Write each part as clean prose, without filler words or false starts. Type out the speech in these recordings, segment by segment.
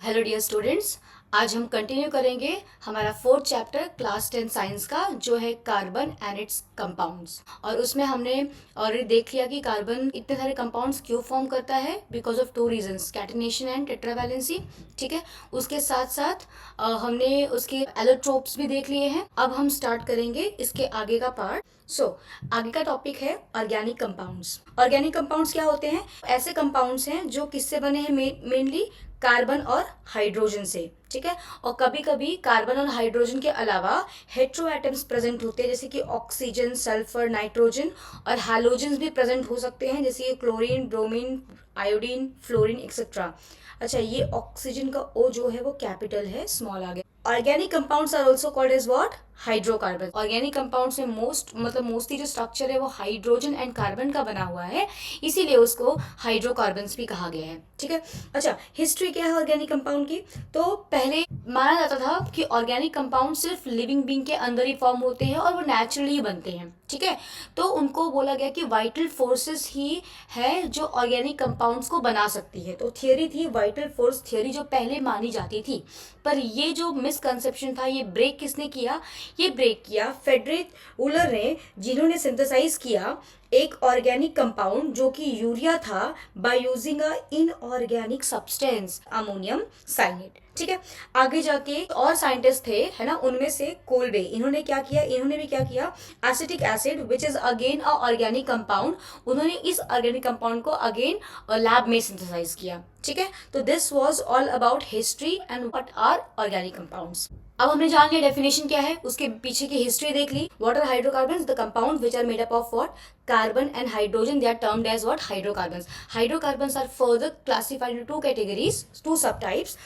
Hello dear students. आज हम continue करेंगे हमारा फोर्थ चैप्टर क्लास 10 साइंस का, जो है कार्बन एंड इट्स कंपाउंड्स। और उसमें हमने ऑलरेडी देख लिया कि कार्बन इतने सारे कंपाउंड्स क्यों फॉर्म करता है, because of two reasons, catenation and tetravalency. ठीक है, उसके साथ साथ हमने उसके एलोट्रोप्स भी देख लिए हैं। अब हम स्टार्ट करेंगे इसके आगे का पार्ट। आगे का टॉपिक है ऑर्गेनिक कंपाउंड्स। ऑर्गेनिक कंपाउंड्स क्या होते हैं? ऐसे कंपाउंड्स हैं जो किससे बने हैं? मेनली कार्बन और हाइड्रोजन से। ठीक है, और कभी कभी कार्बन और हाइड्रोजन के अलावा हेट्रो एटम्स प्रेजेंट होते हैं, जैसे कि ऑक्सीजन, सल्फर, नाइट्रोजन, और हैलोजन्स भी प्रेजेंट हो सकते हैं, जैसे कि chlorine, bromine, iodine, fluorine etcetera. अच्छा, ये ऑक्सीजन का ओ जो है वो कैपिटल है, स्मॉल आ गया। Organic compounds are also called as what? Hydrocarbon. Organic compounds में मोस्टली जो स्ट्रक्चर है वो हाइड्रोजन एंड कार्बन का बना हुआ है, इसीलिए उसको हाइड्रोकार्बन्स भी कहा गया है। ठीक है, अच्छा, हिस्ट्री क्या है ऑर्गेनिक कंपाउंड की? तो पहले माना जाता था कि ऑर्गेनिक कंपाउंड सिर्फ लिविंग बींग के अंदर ही फॉर्म होते हैं और वो नेचुरली बनते हैं। ठीक है, तो उनको बोला गया कि वाइटल फोर्सेस ही है जो ऑर्गेनिक कंपाउंड्स को बना सकती है। तो थियरी थी वाइटल फोर्स थियरी, जो पहले मानी जाती थी। पर ये जो मिसकंसेप्शन था, ये ब्रेक किसने किया? ये ब्रेक किया फ्रेडरिक वुलर ने, जिन्होंने सिंथेसाइज किया एक ऑर्गेनिक कंपाउंड जो कि यूरिया था, by using a inorganic substance ammonium cyanate. ठीक है, आगे जाके और साइंटिस्ट थे, है ना, उनमें से कोलबे, इन्होंने क्या किया? इन्होंने भी क्या किया? Acetic acid which is again a organic compound, उन्होंने इस ऑर्गेनिक कंपाउंड को अगेन लैब में सिंथेसाइज किया। ठीक है, तो this was all about history and what are organic compounds. अब हमने जान लिया डेफिनेशन क्या है, उसके पीछे की हिस्ट्री देख ली। What are hydrocarbons? The compound which are made up of what? Carbon and hydrogen, they are termed as what? Hydrocarbons. Hydrocarbons are further classified into two categories, two sub types.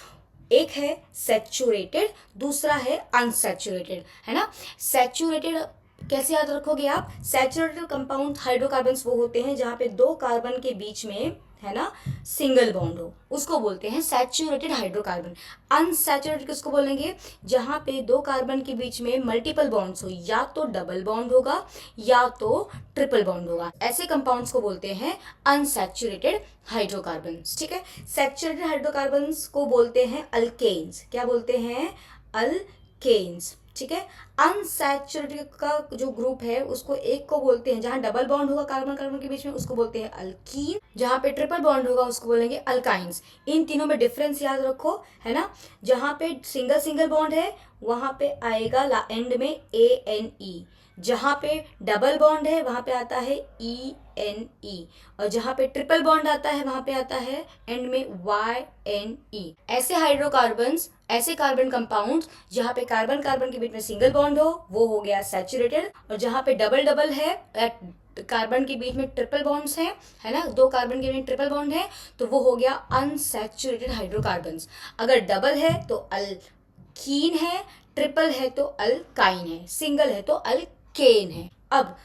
एक है saturated, दूसरा है unsaturated, है ना। Saturated कैसे याद रखोगे आप? सैचुरेटेड कंपाउंड हाइड्रोकार्बन्स वो होते हैं जहां पे दो कार्बन के बीच में, है ना, सिंगल बॉन्ड हो, उसको बोलते हैं सैचुरेटेड हाइड्रोकार्बन। अनसैचुरेटेड किसको बोलेंगे? जहां पे दो कार्बन के बीच में मल्टीपल बॉन्ड्स हो, या तो डबल बॉन्ड होगा या तो ट्रिपल बॉन्ड होगा, ऐसे कंपाउंड्स को बोलते हैं अनसैचुरेटेड हाइड्रोकार्बन्स। ठीक है, सैचुरेटेड हाइड्रोकार्बन्स को बोलते हैं अल्केन्स। क्या बोलते हैं? अल्केन्स। ठीक है, अनसैचुरेटेड का जो ग्रुप है उसको एक को बोलते हैं, जहां डबल बॉन्ड होगा कार्बन कार्बन के बीच में, उसको बोलते हैं अल्कीन। जहां पे ट्रिपल बॉन्ड होगा उसको बोलेंगे अल्काइंस। इन तीनों में डिफरेंस याद रखो, है ना। जहां पे सिंगल सिंगल बॉन्ड है वहां पे आएगा एंड में ANE, जहां पे डबल बॉन्ड है वहां पे आता है ENE, और जहां पे ट्रिपल बॉन्ड आता है वहां पे आता है एंड में YNE। ऐसे हाइड्रोकार्बन्स, ऐसे कार्बन कंपाउंड जहां पे कार्बन कार्बन के बीच में सिंगल बॉन्ड हो वो हो गया सैचुरेटेड, और जहां पे डबल डबल है, कार्बन के बीच में ट्रिपल बॉन्ड्स हैं, है ना, दो कार्बन के बीच में ट्रिपल बॉन्ड है, तो वो हो गया अनसैचुरेटेड हाइड्रोकार्बन्स। अगर डबल है तो अल्कीन है, ट्रिपल है तो अल्काइन है, सिंगल है तो अल्केन है। अब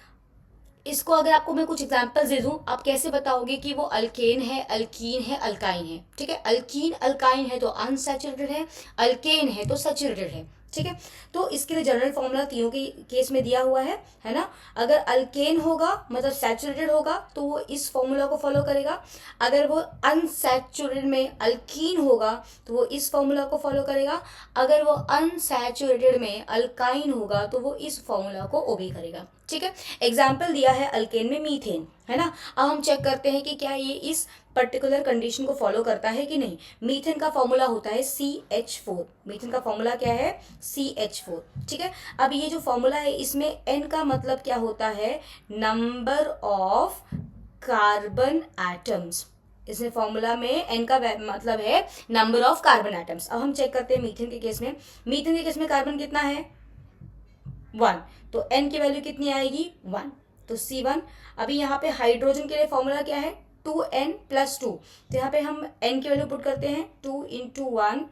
इसको अगर आपको मैं कुछ एग्जांपल्स दे दूं, आप कैसे बताओगे कि वो अल्केन है, अल्कीन है, अल्काइन है? ठीक है, अल्कीन अल्काइन है तो अनसैचुरेटेड है, अल्केन है तो सैचुरेटेड है। ठीक है, तो इसके लिए जनरल फॉर्मूला तीनों के केस में दिया हुआ है ना। अगर अल्केन होगा मतलब सैचुरेटेड होगा तो वो इस फॉर्मूला को फॉलो करेगा। अगर वो अनसैचुरेटेड में अल्कीन होगा तो वो इस फॉर्मूला को फॉलो करेगा। अगर वो अनसैचुरेटेड में अल्काइन होगा तो वो इस फॉर्मूला को ओबे करेगा। ठीक है, एग्जाम्पल दिया है अल्केन में मीथेन, है ना। अब हम चेक करते हैं कि क्या ये इस पर्टिकुलर कंडीशन को फॉलो करता है कि नहीं। मीथेन का फॉर्मूला होता है CH4। मीथेन का फॉर्मूला क्या है? CH4। ठीक है, अब ये जो फॉर्मूला है इसमें N का मतलब क्या होता है? Number of carbon atoms. इसमें फॉर्मूला में N का मतलब है नंबर ऑफ कार्बन एटम्स। अब हम चेक करते हैं मीथेन के केस में। मीथेन के केस में कार्बन कितना है? 1, तो N की वैल्यू कितनी आएगी? 1, तो C1। अभी यहाँ पे हाइड्रोजन के लिए फॉर्मूला क्या है? 2N+2, तो यहाँ पे हम N की वैल्यू पुट करते हैं 2 × 1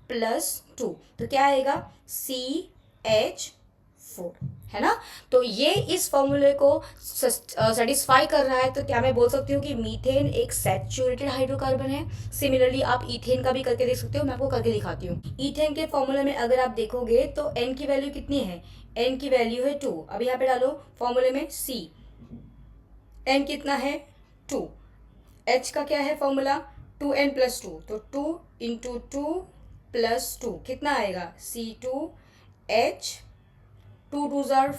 + 2, तो क्या आएगा? CH4, है ना। तो ये इस फॉर्मूले को सेटिस्फाई कर रहा है, तो क्या मैं बोल सकती हूँ कि मीथेन एक सैचुरेटेड हाइड्रोकार्बन है। सिमिलरली आप इथेन का भी करके देख सकते हो, मैं आपको करके दिखाती हूँ। इथेन के फॉर्मूले में अगर आप देखोगे तो N की वैल्यू कितनी है? N की वैल्यू है 2। अब यहाँ पे डालो फॉर्मूले में C, N कितना है? 2। H का क्या है फॉर्मूला? 2n+2, तो 2 इंटू 2+2 कितना आएगा, C2H, 2 2 4,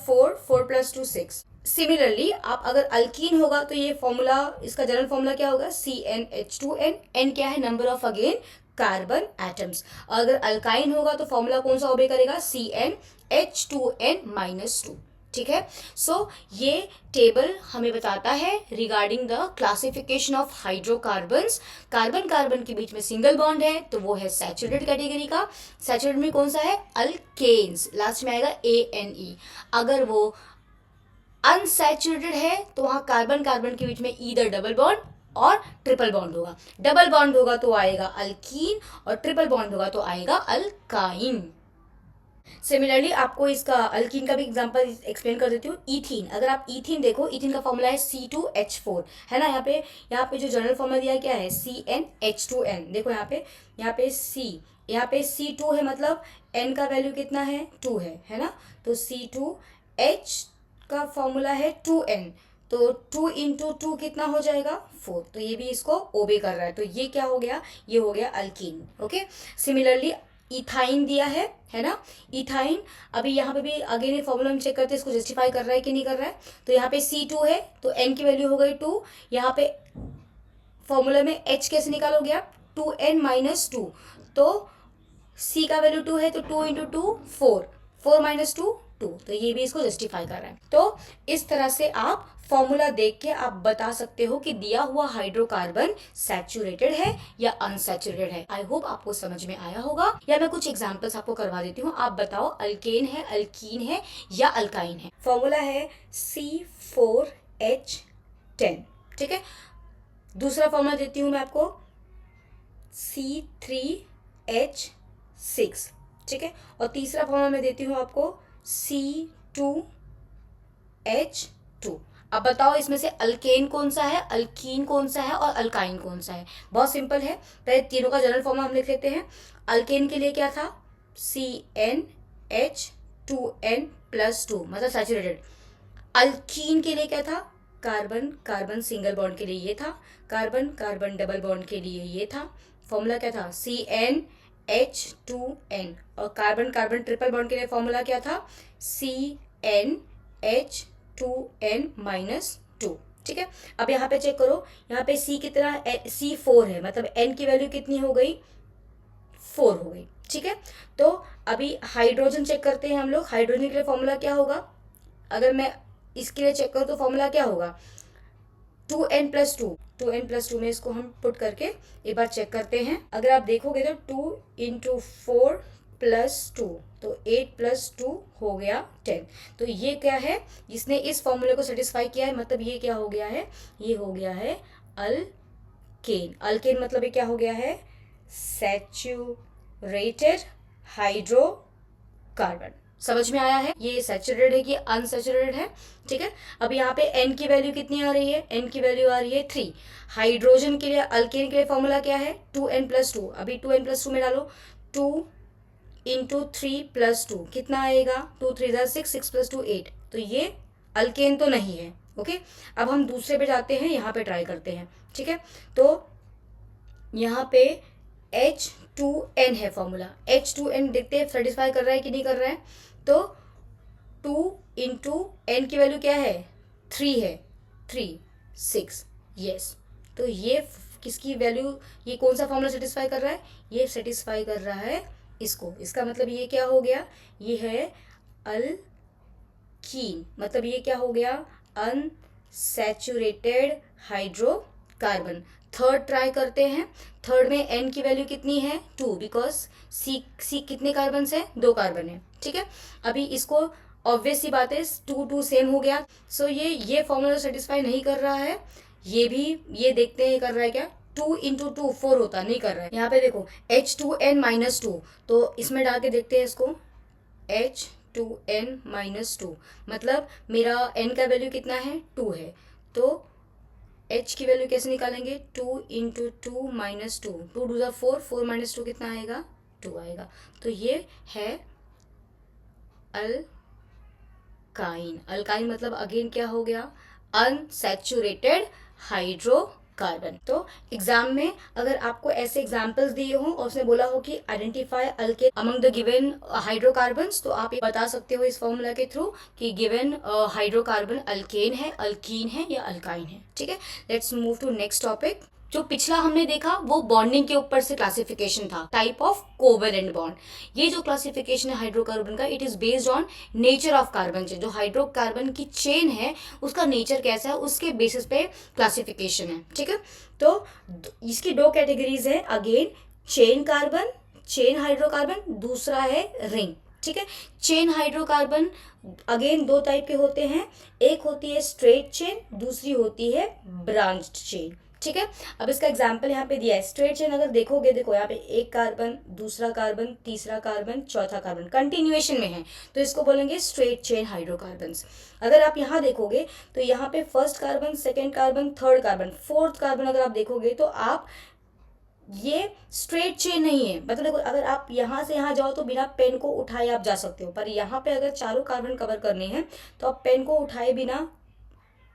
4+2 6। सिमिलरली आप अगर अल्कीन होगा तो ये फॉर्मूला, इसका जनरल फॉर्मूला क्या होगा, CnH2n। n क्या है, number of again carbon atoms. अगर अल्काइन होगा तो फॉर्मूला कौन सा ओबे करेगा, CnH2n-2। ठीक है। सो ये टेबल हमें बताता है regarding the classification of hydrocarbons. Carbon carbon के बीच में सिंगल बॉन्ड है तो वो है सैचुरेटेड कैटेगरी का। सैचुरेटेड में कौन सा है, अल्केन्स, लास्ट में आएगा ANE। अगर वो अनसैचुरेटेड है तो वहां कार्बन कार्बन के बीच में ईदर डबल बॉन्ड और ट्रिपल बॉन्ड होगा। डबल बॉन्ड होगा तो आएगा अल्कीन और ट्रिपल बॉन्ड होगा तो आएगा अल्काइन। सिमिलरली आपको इसका अल्कीन का भी एग्जांपल एक्सप्लेन कर देती हूँ। ईथीन, अगर आप ईथीन देखो, ईथीन का फॉर्मूला है C2H4, है ना। यहाँ पे जो जनरल फॉर्मूला दिया क्या है, CnH2n। देखो यहाँ पे C2 है, मतलब n का वैल्यू कितना है, 2 है ना। तो C2H का फॉर्मूला है 2n, तो 2 इंटू 2 कितना हो जाएगा, 4। तो ये भी इसको ओबे कर रहा है, तो ये क्या हो गया, ये हो गया अल्कीन। ओके। सिमिलरली इथाइन दिया है ना। इथाइन, अभी यहाँ पे भी अगेन ये फॉर्मूला हम चेक करते हैं इसको जस्टिफाई कर रहा है कि नहीं कर रहा है। तो यहाँ पे C2 है तो n की वैल्यू हो गई 2। यहाँ पे फॉर्मूला में h कैसे निकालोगे आप, 2n-2, तो C का वैल्यू 2 है तो 2 इंटू 2 4, 4-2 2, तो ये भी इसको जस्टिफाई कर रहा है। तो इस तरह से आप फॉर्मूला देख के आप बता सकते हो कि दिया हुआ हाइड्रोकार्बन सैचुरेटेड है या अनसैचुरेटेड है। आई होप आपको समझ में आया होगा, या मैं कुछ एग्जांपल्स आपको करवा देती हूँ। आप बताओ अल्केन है, अल्कीन है या अल्काइन है। फॉर्मूला है C4H10, ठीक है। दूसरा फॉर्मूला देती हूँ मैं आपको, C3H6, ठीक है। और तीसरा फॉर्मूला मैं देती हूँ आपको C2H2। अब बताओ इसमें से अल्केन कौन सा है, अल्कीन कौन सा है और अल्काइन कौन सा है। बहुत सिंपल है, पहले तीनों का जनरल फॉर्मूला हम लिख लेते हैं। अल्केन के लिए क्या था, CnH2n+2, मतलब सैचुरेटेड। अल्कीन के लिए क्या था, कार्बन कार्बन सिंगल बॉन्ड के लिए ये था, कार्बन कार्बन डबल बॉन्ड के लिए ये था। फॉर्मूला क्या था, CnH2n। और कार्बन कार्बन ट्रिपल बॉन्ड के लिए फॉर्मूला क्या था, CnH2n-2। ठीक है। अब यहाँ पे चेक करो, यहाँ पे C कितना, C4 है, मतलब n की वैल्यू कितनी हो गई, 4 हो गई। ठीक है। तो अभी हाइड्रोजन चेक करते हैं हम लोग। हाइड्रोजन के लिए फॉर्मूला क्या होगा, अगर मैं इसके लिए चेक करूँ तो फॉर्मूला क्या होगा, 2n+2। 2n+2 में इसको हम पुट करके एक बार चेक करते हैं। अगर आप देखोगे तो 2 इंटू 4+2, तो 8+2 हो गया 10। तो ये क्या है, जिसने इस फॉर्मूले को सेटिस्फाई किया है, मतलब ये क्या हो गया है, ये हो गया है अल्केन। अल्केन मतलब ये क्या हो गया है, सैचुरेटेड हाइड्रोकार्बन। समझ में आया है, ये सैचुरेटेड है कि अनसैचुरेटेड है। ठीक है। अब यहाँ पे n की वैल्यू कितनी आ रही है, n की वैल्यू आ रही है 3। हाइड्रोजन के लिए, अल्केन के लिए फॉर्मूला क्या है, 2n+2। अभी 2n+2 में डालो, 2 इंटू 3+2 कितना आएगा, 2 3 6, 6+2 8। तो ये अल्केन तो नहीं है। ओके। अब हम दूसरे पे जाते हैं, यहाँ पे ट्राई करते हैं। ठीक है। तो यहाँ पे H2n है फॉर्मूला, H2n देखते हैं सेटिस्फाई कर रहा है कि नहीं कर रहा है। तो 2 इंटू n की वैल्यू क्या है, 3 है, 3 6, यस। तो ये किसकी वैल्यू, ये कौन सा फॉर्मूला सेटिस्फाई कर रहा है, ये सेटिस्फाई कर रहा है इसको। इसका मतलब ये क्या हो गया, ये है अल्कीन, मतलब ये क्या हो गया, अनसैचुरेटेड हाइड्रोकार्बन। थर्ड ट्राई करते हैं। थर्ड में n की वैल्यू कितनी है, 2, बिकॉज C कितने कार्बन है, 2 कार्बन है। ठीक है। अभी इसको ऑब्वियस सी बात है, 2 2 सेम हो गया। सो ये फॉर्मूला सेटिस्फाई नहीं कर रहा है। ये भी, ये देखते हैं कर रहा है क्या, 2 इंटू 2 4 होता, नहीं कर रहा है। यहाँ पे देखो H2n-2, तो इसमें डाल के देखते हैं इसको, H2n-2, मतलब मेरा n का वैल्यू कितना है, 2 है। तो h की वैल्यू कैसे निकालेंगे, 2 इंटू 2 माइनस 2, 2 2 4, 4-2 कितना आएगा, 2 आएगा। तो ये है अल्काइन। अल्काइन मतलब अगेन क्या हो गया, अनसैचुरेटेड हाइड्रोकार्बन। कार्बन। तो एग्जाम में अगर आपको ऐसे एग्जाम्पल्स दिए हो और उसने बोला हो कि identify alkane among the given hydrocarbons, तो आप ये बता सकते हो इस फॉर्मूला के थ्रू कि गिवन हाइड्रोकार्बन अल्केन है, अल्कीन है या अल्काइन है। ठीक है, let's move to next topic. जो पिछला हमने देखा वो बॉन्डिंग के ऊपर से क्लासिफिकेशन था, टाइप ऑफ कोवेलेंट बॉन्ड। ये जो क्लासिफिकेशन है हाइड्रोकार्बन का, it is based on nature of carbon chain. जो हाइड्रोकार्बन की चेन है उसका नेचर कैसा है उसके बेसिस पे क्लासिफिकेशन है। ठीक है, तो इसकी दो कैटेगरीज है again, chain carbon, chain hydrocarbon, दूसरा है रिंग। ठीक है, चेन हाइड्रोकार्बन अगेन दो टाइप के होते हैं, एक होती है स्ट्रेट चेन, दूसरी होती है ब्रांच्ड चेन। ठीक है, अब इसका एग्जाम्पल यहाँ पे दिया है। स्ट्रेट चेन अगर देखोगे, देखो यहाँ पे एक कार्बन, दूसरा कार्बन, तीसरा कार्बन, चौथा कार्बन कंटिन्यूएशन में है, तो इसको बोलेंगे स्ट्रेट चेन हाइड्रोकार्बन्स। अगर आप यहाँ देखोगे तो यहाँ पे first carbon, second carbon, third carbon, fourth carbon अगर आप देखोगे तो आप ये स्ट्रेट चेन नहीं है। मतलब देखो, अगर आप यहाँ से यहाँ जाओ तो बिना पेन को उठाए आप जा सकते हो, पर यहाँ पे अगर चारों कार्बन कवर करने हैं तो आप पेन को उठाए बिना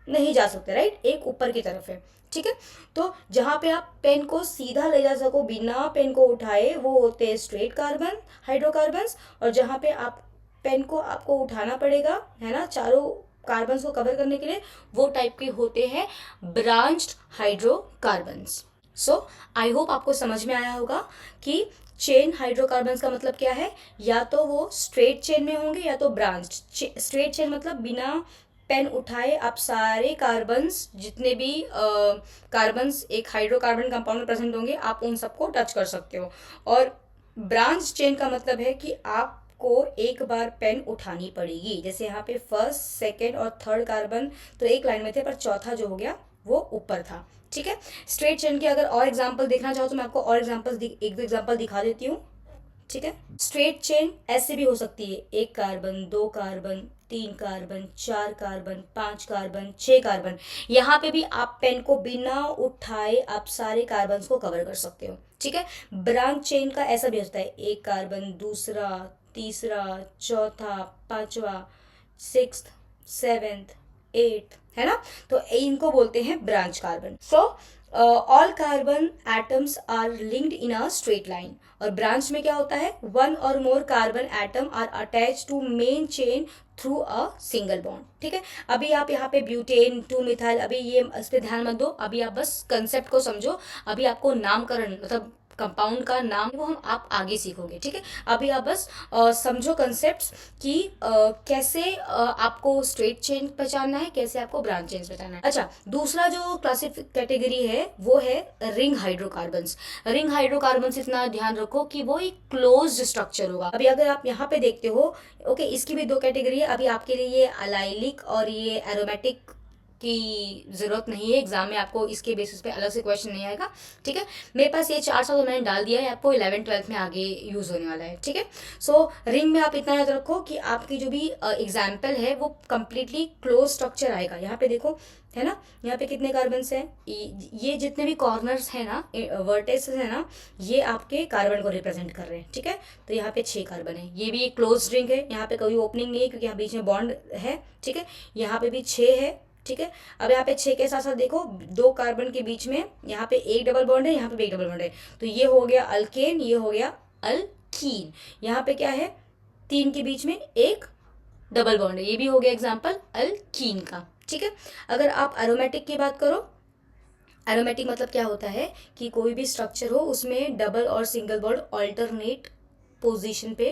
नहीं जा सकते, राइट, एक ऊपर की तरफ है। ठीक है, तो जहां पे आप पेन को सीधा ले जा सको बिना पेन को उठाए वो होते हैं स्ट्रेट कार्बन हाइड्रोकार्बन्स, और जहां पे आप पेन को आपको उठाना पड़ेगा, है ना, चारों कार्बन को कवर करने के लिए, वो टाइप के होते हैं branched hydrocarbons. So I hope आपको समझ में आया होगा कि चेन हाइड्रोकार्बन्स का मतलब क्या है, या तो वो स्ट्रेट चेन में होंगे या तो ब्रांच्ड। स्ट्रेट चेन मतलब बिना पेन उठाए आप सारे कार्बन्स, जितने भी कार्बन्स एक हाइड्रोकार्बन कंपाउंड में प्रेजेंट होंगे, आप उन सबको टच कर सकते हो। और ब्रांच चेन का मतलब है कि आपको एक बार पेन उठानी पड़ेगी। जैसे यहाँ पे फर्स्ट, सेकेंड और थर्ड कार्बन तो एक लाइन में थे, पर चौथा जो हो गया वो ऊपर था। ठीक है, स्ट्रेट चेन के अगर और एग्जाम्पल देखना चाहो तो मैं आपको और एग्जाम्पल एक दो एग्जाम्पल दिखा देती हूँ। ठीक है, स्ट्रेट चेन ऐसे भी हो सकती है, एक कार्बन, दो कार्बन, तीन कार्बन, चार कार्बन, पांच कार्बन, छह कार्बन। यहाँ पे भी आप पेन को बिना उठाए आप सारे कार्बन को कवर कर सकते हो। ठीक है, ब्रांच चेन का ऐसा भी होता है, एक कार्बन, दूसरा, तीसरा, चौथा, पांचवा, सिक्स्थ, सेवेंथ, एट्थ, है ना, तो इनको बोलते हैं branch carbon. So all carbon atoms are linked in a straight line. और ब्रांच में क्या होता है, वन और more carbon atom are attach to main chain through a single bond. ठीक है, अभी आप यहाँ पे ब्यूटेन, 2 मिथाइल, अभी ये इस पर ध्यान मत दो, अभी आप बस कंसेप्ट को समझो। अभी आपको नामकरण मतलब कंपाउंड का नाम वो आप आगे सीखोगे। ठीक है, अभी आप बस समझो कंसेप्ट्स कि कैसे आपको स्ट्रेट चेन पहचानना है, कैसे आपको ब्रांच चेन पहचानना है। अच्छा, दूसरा जो क्लासिफिक कैटेगरी है वो है रिंग हाइड्रोकार्बन्स। रिंग हाइड्रोकार्बन्स इतना ध्यान रखो कि वो एक क्लोज्ड स्ट्रक्चर होगा। अभी अगर आप यहाँ पे देखते हो, ओके, इसकी भी दो कैटेगरी है। अभी आपके लिए ये अलाइलिक और ये एरोमेटिक की जरूरत नहीं है, एग्जाम में आपको इसके बेसिस पे अलग से क्वेश्चन नहीं आएगा। ठीक है, मेरे पास ये 4 तो मैंने डाल दिया है, आपको 11th-12th में आगे यूज होने वाला है। ठीक है, सो रिंग में आप इतना याद रखो कि आपकी जो भी एग्जाम्पल है वो कंप्लीटली क्लोज स्ट्रक्चर आएगा। यहाँ पे देखो, है ना, यहाँ पे कितने कार्बन्स हैं, ये जितने भी कॉर्नर्स हैं ना, वर्टेक्स है ना, ये आपके कार्बन को रिप्रेजेंट कर रहे हैं। ठीक है, तो यहाँ पे 6 कार्बन है, ये भी एक क्लोज रिंग है, यहाँ पे कोई ओपनिंग नहीं है क्योंकि यहाँ बीच में बॉन्ड है। ठीक है, यहाँ पे भी 6 है। ठीक है, अब यहाँ पे 6 के साथ साथ देखो, 2 कार्बन के बीच में यहाँ पे एक डबल बॉन्ड है, यहाँ पे भी एक डबल बॉन्ड है, तो ये हो गया अल्केन, ये हो गया अल्कीन। यहाँ पे क्या है, 3 के बीच में एक डबल बॉन्ड है, ये भी हो गया एग्जाम्पल अल्कीन का। ठीक है, अगर आप एरोमेटिक की बात करो, एरोमेटिक मतलब क्या होता है कि कोई भी स्ट्रक्चर हो उसमें डबल और सिंगल बॉन्ड ऑल्टरनेट पोजीशन पे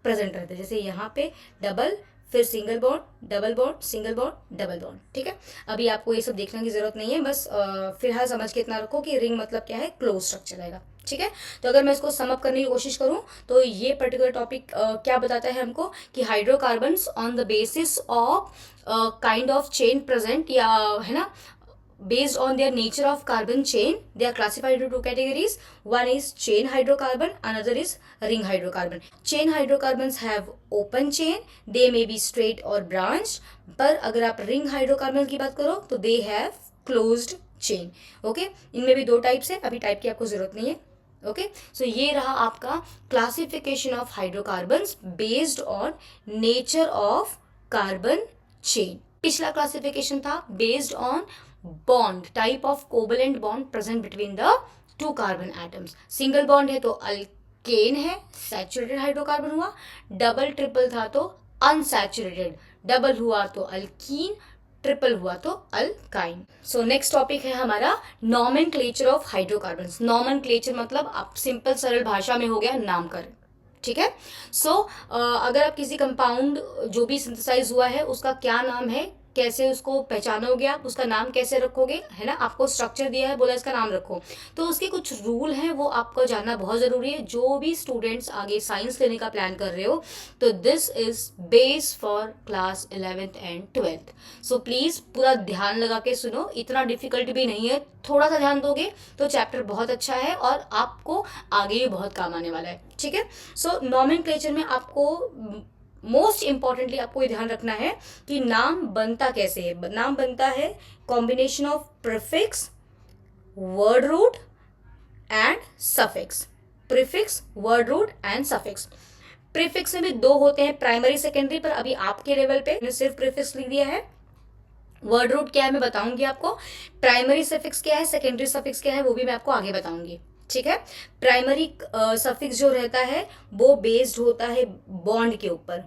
प्रेजेंट रहते हैं। जैसे यहाँ पे डबल, फिर single bond, double bond, single bond, double bond. ठीक है, अभी आपको ये सब देखने की जरूरत नहीं है, बस फिलहाल समझ के इतना रखो कि रिंग मतलब क्या है, क्लोज स्ट्रक्चर रहेगा। ठीक है, तो अगर मैं इसको समअप करने की कोशिश करूं तो ये पर्टिकुलर टॉपिक क्या बताता है हमको कि hydrocarbons on the basis of kind of chain present, या है ना, based on their nature of carbon chain, they are classified into 2 categories. One is chain hydrocarbon, another is ring hydrocarbon. Chain hydrocarbons have open chain, they may be straight or branched. पर अगर आप ring hydrocarbon की बात करो तो they have closed chain. Okay, इनमें भी 2 types है, अभी टाइप की आपको जरूरत नहीं है। ओके, सो ये रहा आपका classification of hydrocarbons based on nature of carbon chain. पिछला क्लासिफिकेशन था based on bond, type of covalent bond present between the two carbon atoms. Single bond है तो अल्केन है, सैचुरेटेड हाइड्रोकार्बन हुआ। डबल ट्रिपल था तो अनसैचुरेटेड, डबल हुआ तो अल्कीन, ट्रिपल हुआ तो अल्काइन। सो नेक्स्ट टॉपिक है हमारा नॉमेनक्लेचर ऑफ हाइड्रोकार्बन्स। नॉमेनक्लेचर मतलब आप सिंपल सरल भाषा में हो गया नामकरण, ठीक है। सो अगर आप किसी कंपाउंड जो भी सिंथेसाइज हुआ है उसका क्या नाम है, कैसे उसको पहचानोगे, आप उसका नाम कैसे रखोगे, है ना। आपको स्ट्रक्चर दिया है, बोला इसका नाम रखो, तो उसके कुछ रूल हैं वो आपको जानना बहुत ज़रूरी है। जो भी स्टूडेंट्स आगे साइंस लेने का प्लान कर रहे हो तो this is base for class 11th and 12th। So please पूरा ध्यान लगा के सुनो, इतना डिफिकल्ट भी नहीं है, थोड़ा सा ध्यान दोगे तो चैप्टर बहुत अच्छा है और आपको आगे भी बहुत काम आने वाला है, ठीक है। सो नॉमेनक्लेचर में आपको मोस्ट इंपॉर्टेंटली आपको ये ध्यान रखना है कि नाम बनता कैसे है। नाम बनता है combination of prefix, word root and suffix. Prefix, word root and suffix. Prefix में भी दो होते हैं, प्राइमरी सेकेंडरी, पर अभी आपके लेवल पे मैंने सिर्फ प्रीफिक्स लिख दिया है। वर्ड रूट क्या है मैं बताऊंगी आपको, प्राइमरी सफिक्स क्या है, सेकेंडरी सफिक्स क्या है वो भी मैं आपको आगे बताऊंगी, ठीक है। प्राइमरी सफिक्स जो रहता है वो बेस्ड होता है बॉन्ड के ऊपर,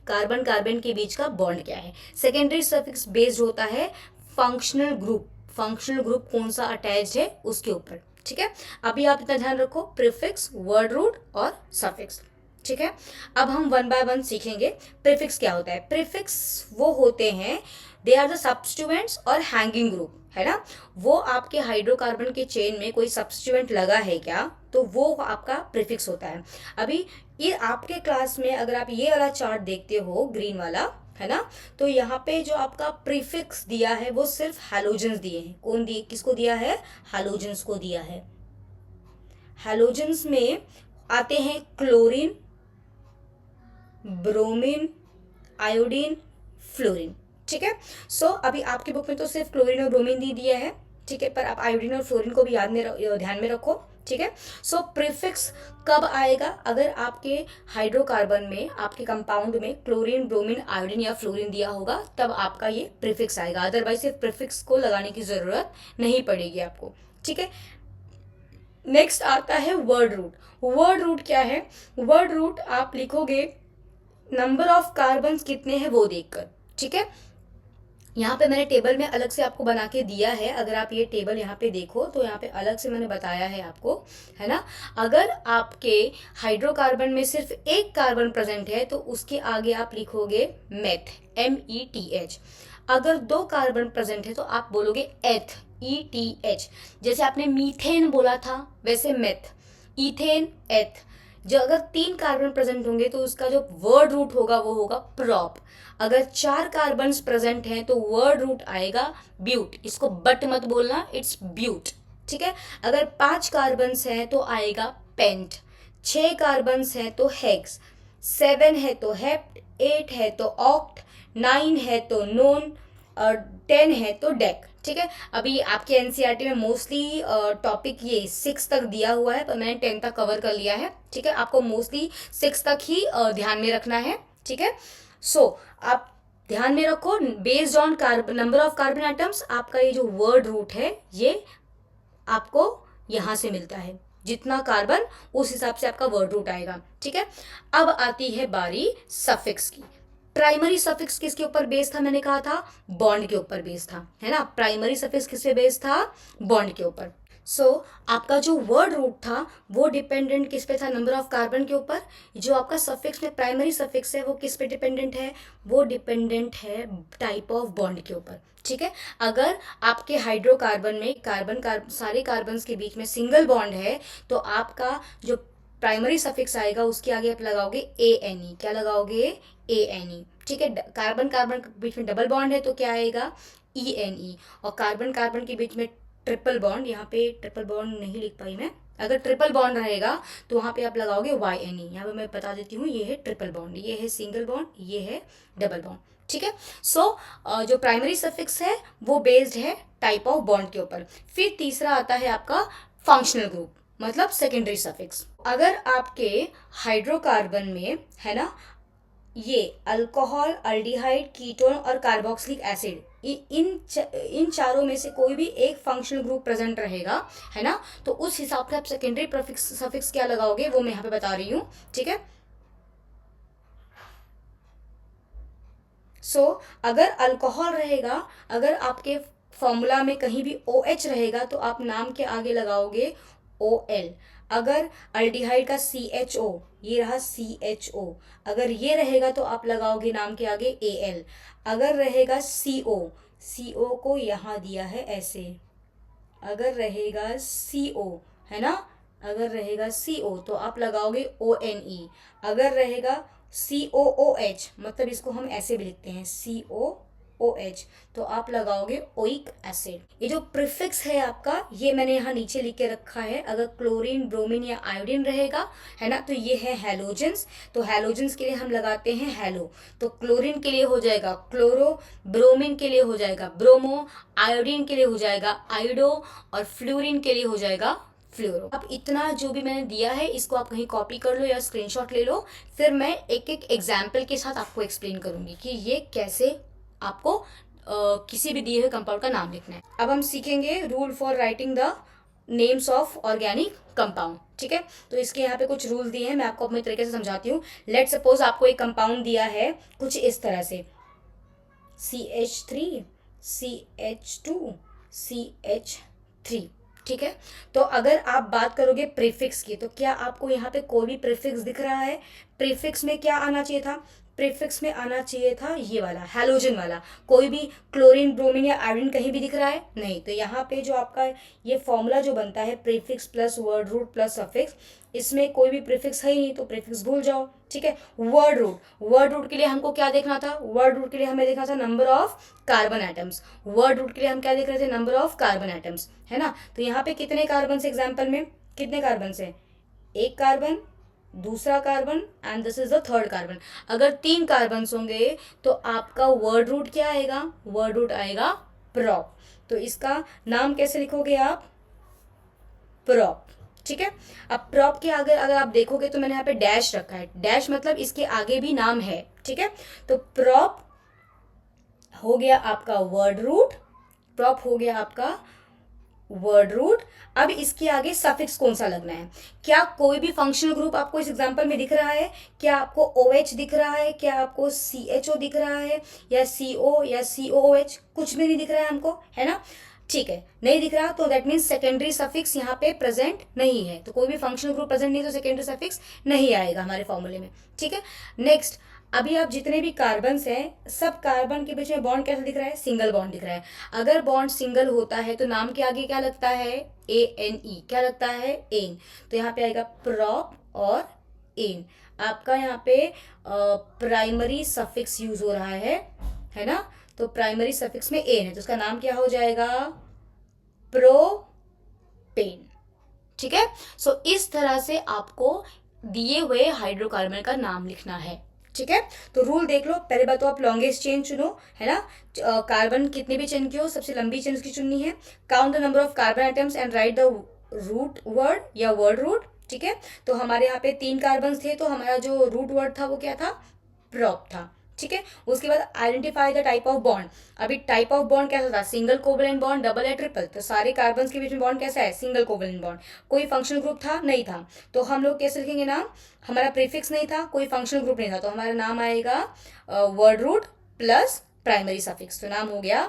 कार्बन कार्बन के बीच का बॉन्ड क्या है। सेकेंडरी सफिक्स बेस्ड होता है फंक्शनल ग्रुप, फंक्शनल ग्रुप कौन सा अटैच्ड है उसके ऊपर, ठीक है। अभी आप इतना ध्यान रखो, प्रीफिक्स, वर्ड रूट और सफिक्स, ठीक है। अब हम वन बाय वन सीखेंगे प्रीफिक्स क्या होता है। प्रीफिक्स वो होते हैं, दे आर द सब्स्टिट्यूएंट्स और हैंगिंग ग्रुप, है ना। वो आपके हाइड्रोकार्बन के चेन में कोई सब्स्टिट्यूएंट लगा है क्या, तो वो आपका प्रीफिक्स होता है। अभी ये आपके क्लास में अगर आप ये वाला चार्ट देखते हो ग्रीन वाला, है ना, तो यहाँ पे जो आपका प्रीफिक्स दिया है वो सिर्फ हैलोजेंस दिए हैं। कौन दिए, किसको दिया है, हैलोजेंस को दिया है। हैलोजेंस में आते हैं क्लोरीन, ब्रोमीन, आयोडीन, फ्लोरीन, ठीक है। सो अभी आपकी बुक में तो सिर्फ क्लोरीन और ब्रोमीन दी दिया है, ठीक है, पर आप आयोडीन और फ्लोरीन को भी ध्यान में रखो, ठीक है। सो प्रीफिक्स कब आएगा, अगर आपके हाइड्रोकार्बन में, आपके कंपाउंड में क्लोरीन, ब्रोमीन, आयोडीन या फ्लोरीन दिया होगा तब आपका ये प्रीफिक्स आएगा, अदरवाइज सिर्फ प्रीफिक्स को लगाने की जरूरत नहीं पड़ेगी आपको, ठीक है। नेक्स्ट आता है वर्ड रूट। वर्ड रूट क्या है, वर्ड रूट आप लिखोगे नंबर ऑफ कार्बन्स कितने हैं वो देखकर, ठीक है। यहाँ पे मैंने टेबल में अलग से आपको बना के दिया है, अगर आप ये टेबल यहाँ पे देखो तो यहाँ पे अलग से मैंने बताया है आपको, है ना। अगर आपके हाइड्रोकार्बन में सिर्फ एक कार्बन प्रेजेंट है तो उसके आगे आप लिखोगे मेथ, METH। अगर दो कार्बन प्रेजेंट है तो आप बोलोगे एथ, ETH। जैसे आपने मीथेन बोला था वैसे मेथ, इथेन, एथ। जो अगर तीन कार्बन प्रेजेंट होंगे तो उसका जो वर्ड रूट होगा वो होगा प्रॉप। अगर चार कार्बन प्रेजेंट हैं तो वर्ड रूट आएगा ब्यूट, इसको बट मत बोलना, इट्स ब्यूट, ठीक है। अगर 5 कार्बन्स हैं तो आएगा पेंट, 6 कार्बन्स हैं तो हेक्स, 7 है तो हेप्ट, 8 है तो ऑक्ट, 9 है तो नोन और 10 है तो डेक, ठीक है। अभी आपके एनसीईआरटी में मोस्टली टॉपिक ये 6 तक दिया हुआ है, पर मैंने 10 तक कवर कर लिया है, ठीक है। आपको मोस्टली 6 तक ही ध्यान में रखना है, ठीक है। सो आप ध्यान में रखो, based on carbon, number of carbon atoms, आपका ये जो वर्ड रूट है ये आपको यहाँ से मिलता है, जितना कार्बन उस हिसाब से आपका वर्ड रूट आएगा, ठीक है। अब आती है बारी सफिक्स की। प्राइमरी सफिक्स किसके ऊपर बेस था, मैंने कहा था बॉन्ड के ऊपर बेस था, है ना। प्राइमरी सफिक्स किस पे बेस था, बॉन्ड के ऊपर। सो आपका जो वर्ड रूट था वो डिपेंडेंट किस पे था, नंबर ऑफ कार्बन के ऊपर। जो आपका सफिक्स में प्राइमरी सफिक्स है वो किस पे डिपेंडेंट है, वो डिपेंडेंट है टाइप ऑफ बॉन्ड के ऊपर, ठीक है। अगर आपके हाइड्रोकार्बन में सारे कार्बन्स के बीच में सिंगल बॉन्ड है तो आपका जो प्राइमरी सफिक्स आएगा उसके आगे आप लगाओगे ANE। क्या लगाओगे, ANE, ठीक है। कार्बन कार्बन के बीच में डबल बॉन्ड है तो क्या आएगा, ENE। और कार्बन कार्बन के बीच में ट्रिपल बॉन्ड, यहाँ पे ट्रिपल बॉन्ड नहीं लिख पाई मैं, अगर ट्रिपल बॉन्ड रहेगा तो वहाँ पे आप लगाओगे YNE। यहाँ पे मैं बता देती हूँ, ये है ट्रिपल बॉन्ड, ये है सिंगल बॉन्ड, ये है डबल बॉन्ड, ठीक है। सो जो प्राइमरी सफिक्स है वो बेस्ड है टाइप ऑफ बॉन्ड के ऊपर। फिर तीसरा आता है आपका फंक्शनल ग्रुप, मतलब सेकेंडरी सफिक्स। अगर आपके हाइड्रोकार्बन में, है ना, ये अल्कोहल, अल्डिहाइड, कीटोन और कार्बोक्सिलिक एसिड, इन चारों में से कोई भी एक फंक्शनल ग्रुप प्रेजेंट रहेगा, है ना, तो उस हिसाब से आप सेकेंडरी प्रीफिक्स सफिक्स क्या लगाओगे वो मैं यहाँ पे बता रही हूँ, ठीक है। सो अगर अल्कोहल रहेगा, अगर आपके फॉर्मूला में कहीं भी ओ एच रहेगा तो आप नाम के आगे लगाओगे ओ एल। अगर अल्डिहाइड का सी एच ओ, ये रहा सी एच ओ, अगर ये रहेगा तो आप लगाओगे नाम के आगे ए एल। अगर रहेगा सी ओ, सी ओ को यहाँ दिया है ऐसे, अगर रहेगा सी ओ, है ना, अगर रहेगा सी ओ तो आप लगाओगे ओ एन ई। अगर रहेगा सी ओ ओ एच, मतलब इसको हम ऐसे भी लिखते हैं सी ओ ओ एच, तो आप लगाओगे ओइक एसिड। ये जो प्रीफिक्स है आपका, ये मैंने यहाँ नीचे लिख के रखा है। अगर क्लोरीन, ब्रोमीन या आयोडीन रहेगा, है ना, तो ये है हैलोजेंस। तो हैलोजेंस के लिए हम लगाते हैं हैलो। तो क्लोरीन के लिए हो जाएगा क्लोरो, ब्रोमीन के लिए हो जाएगा ब्रोमो, आयोडीन के लिए हो जाएगा आयोडो, और फ्लोरीन के लिए हो जाएगा फ्लोरो। अब इतना जो भी मैंने दिया है इसको आप कहीं कॉपी कर लो या स्क्रीनशॉट ले लो, फिर मैं एक एक एग्जाम्पल के साथ आपको एक्सप्लेन करूंगी कि ये कैसे आपको किसी भी दिए हुए कंपाउंड का नाम लिखना है। अब हम सीखेंगे rule for writing the names of organic compound, ठीक है। तो इसके यहाँ पे कुछ रूल दिए हैं, मैं आपको अपने तरीके से समझाती हूँ। लेट सपोज आपको एक कंपाउंड दिया है कुछ इस तरह से, CH3, CH2, CH3, ठीक है। तो अगर आप बात करोगे प्रीफिक्स की, तो क्या आपको यहाँ पे कोई भी प्रीफिक्स दिख रहा है? प्रीफिक्स में क्या आना चाहिए था? प्रीफिक्स में आना चाहिए था ये वाला हैलोजन वाला। कोई भी क्लोरीन, ब्रोमीन या आयोडीन कहीं भी दिख रहा है? नहीं। तो यहाँ पे जो आपका ये फॉर्मूला जो बनता है prefix plus word root plus suffix, इसमें कोई भी प्रीफिक्स है ही नहीं तो प्रीफिक्स भूल जाओ, ठीक है। वर्ड रूट, वर्ड रूट के लिए हमको क्या देखना था? वर्ड रूट के लिए हमें देखना था number of carbon atoms. Word root के लिए हम क्या देख रहे थे? नंबर ऑफ कार्बन एटम्स, है ना। तो यहाँ पे कितने कार्बन से, एग्जाम्पल में कितने कार्बन से? एक कार्बन, दूसरा carbon and this is the third carbon. अगर 3 कार्बन होंगे तो आपका वर्ड रूट क्या आएगा? वर्ड रूट आएगा प्रॉप। तो इसका नाम कैसे लिखोगे आप? प्रॉप, ठीक है। अब प्रॉप के आगे अगर आप देखोगे तो मैंने यहाँ पे डैश रखा है। डैश मतलब इसके आगे भी नाम है, ठीक है। तो प्रॉप हो गया आपका वर्ड रूट, प्रॉप हो गया आपका वर्ड रूट। अब इसके आगे सफिक्स कौन सा लगना है? क्या कोई भी फंक्शनल ग्रुप आपको इस एग्जांपल में दिख रहा है? क्या आपको OH दिख रहा है? क्या आपको CHO दिख रहा है, या CO या COOH? कुछ भी नहीं दिख रहा है हमको, है ना, ठीक है। नहीं दिख रहा तो दैट मीन्स सेकेंडरी सफिक्स यहाँ पे प्रेजेंट नहीं है। तो कोई भी फंक्शनल ग्रुप प्रेजेंट नहीं तो सेकेंडरी सफिक्स नहीं आएगा हमारे फॉर्मूले में, ठीक है। नेक्स्ट, अभी आप जितने भी कार्बन्स हैं, सब कार्बन के बीच में बॉन्ड कैसा दिख रहा है? सिंगल बॉन्ड दिख रहा है। अगर बॉन्ड सिंगल होता है तो नाम के आगे क्या लगता है? ANE, क्या लगता है? एन। तो यहाँ पे आएगा प्रॉप और एन। आपका यहाँ पे प्राइमरी सफिक्स यूज हो रहा है ना। तो प्राइमरी सफिक्स में एन है तो उसका नाम क्या हो जाएगा? प्रोपेन, ठीक है। सो इस तरह से आपको दिए हुए हाइड्रोकार्बन का नाम लिखना है, ठीक है। तो रूल देख लो। पहले बात तो आप लॉन्गेस्ट चेन चुनो, है ना। कार्बन कितने भी चेन की हो, सबसे लंबी चेन उसकी चुननी है। Count the number of carbon items and write the root word या वर्ड रूट, ठीक है। तो हमारे यहाँ पे 3 कार्बन थे तो हमारा जो रूट वर्ड था वो क्या था? प्रॉप था, ठीक है। उसके बाद identify the type of bond. अभी टाइप ऑफ बॉन्ड कैसा था? सिंगल कोवलेंट बॉन्ड, डबल या ट्रिपल। तो सारे कार्बन के बीच में बॉन्ड कैसा है? Single covalent bond. कोई फंक्शनल ग्रुप था? नहीं था। तो हम लोग कैसे लिखेंगे नाम? हमारा प्रीफिक्स नहीं था, कोई फंक्शनल ग्रुप नहीं था, तो हमारा नाम आएगा word root plus primary suffix. तो नाम हो गया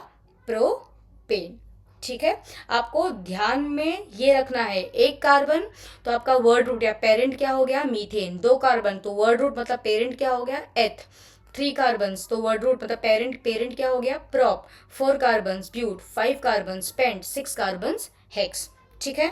प्रोपेन, ठीक है। आपको ध्यान में ये रखना है, एक कार्बन तो आपका वर्ड रूट या पेरेंट क्या हो गया? मीथेन। 2 कार्बन तो वर्ड रूट मतलब पेरेंट क्या हो गया? एथ। 3 कार्बन तो वर्ड रूट मतलब पेरेंट, पेरेंट क्या हो गया? Prop. 4 carbon but, 5 carbon pent, 6 carbon hex, ठीक है।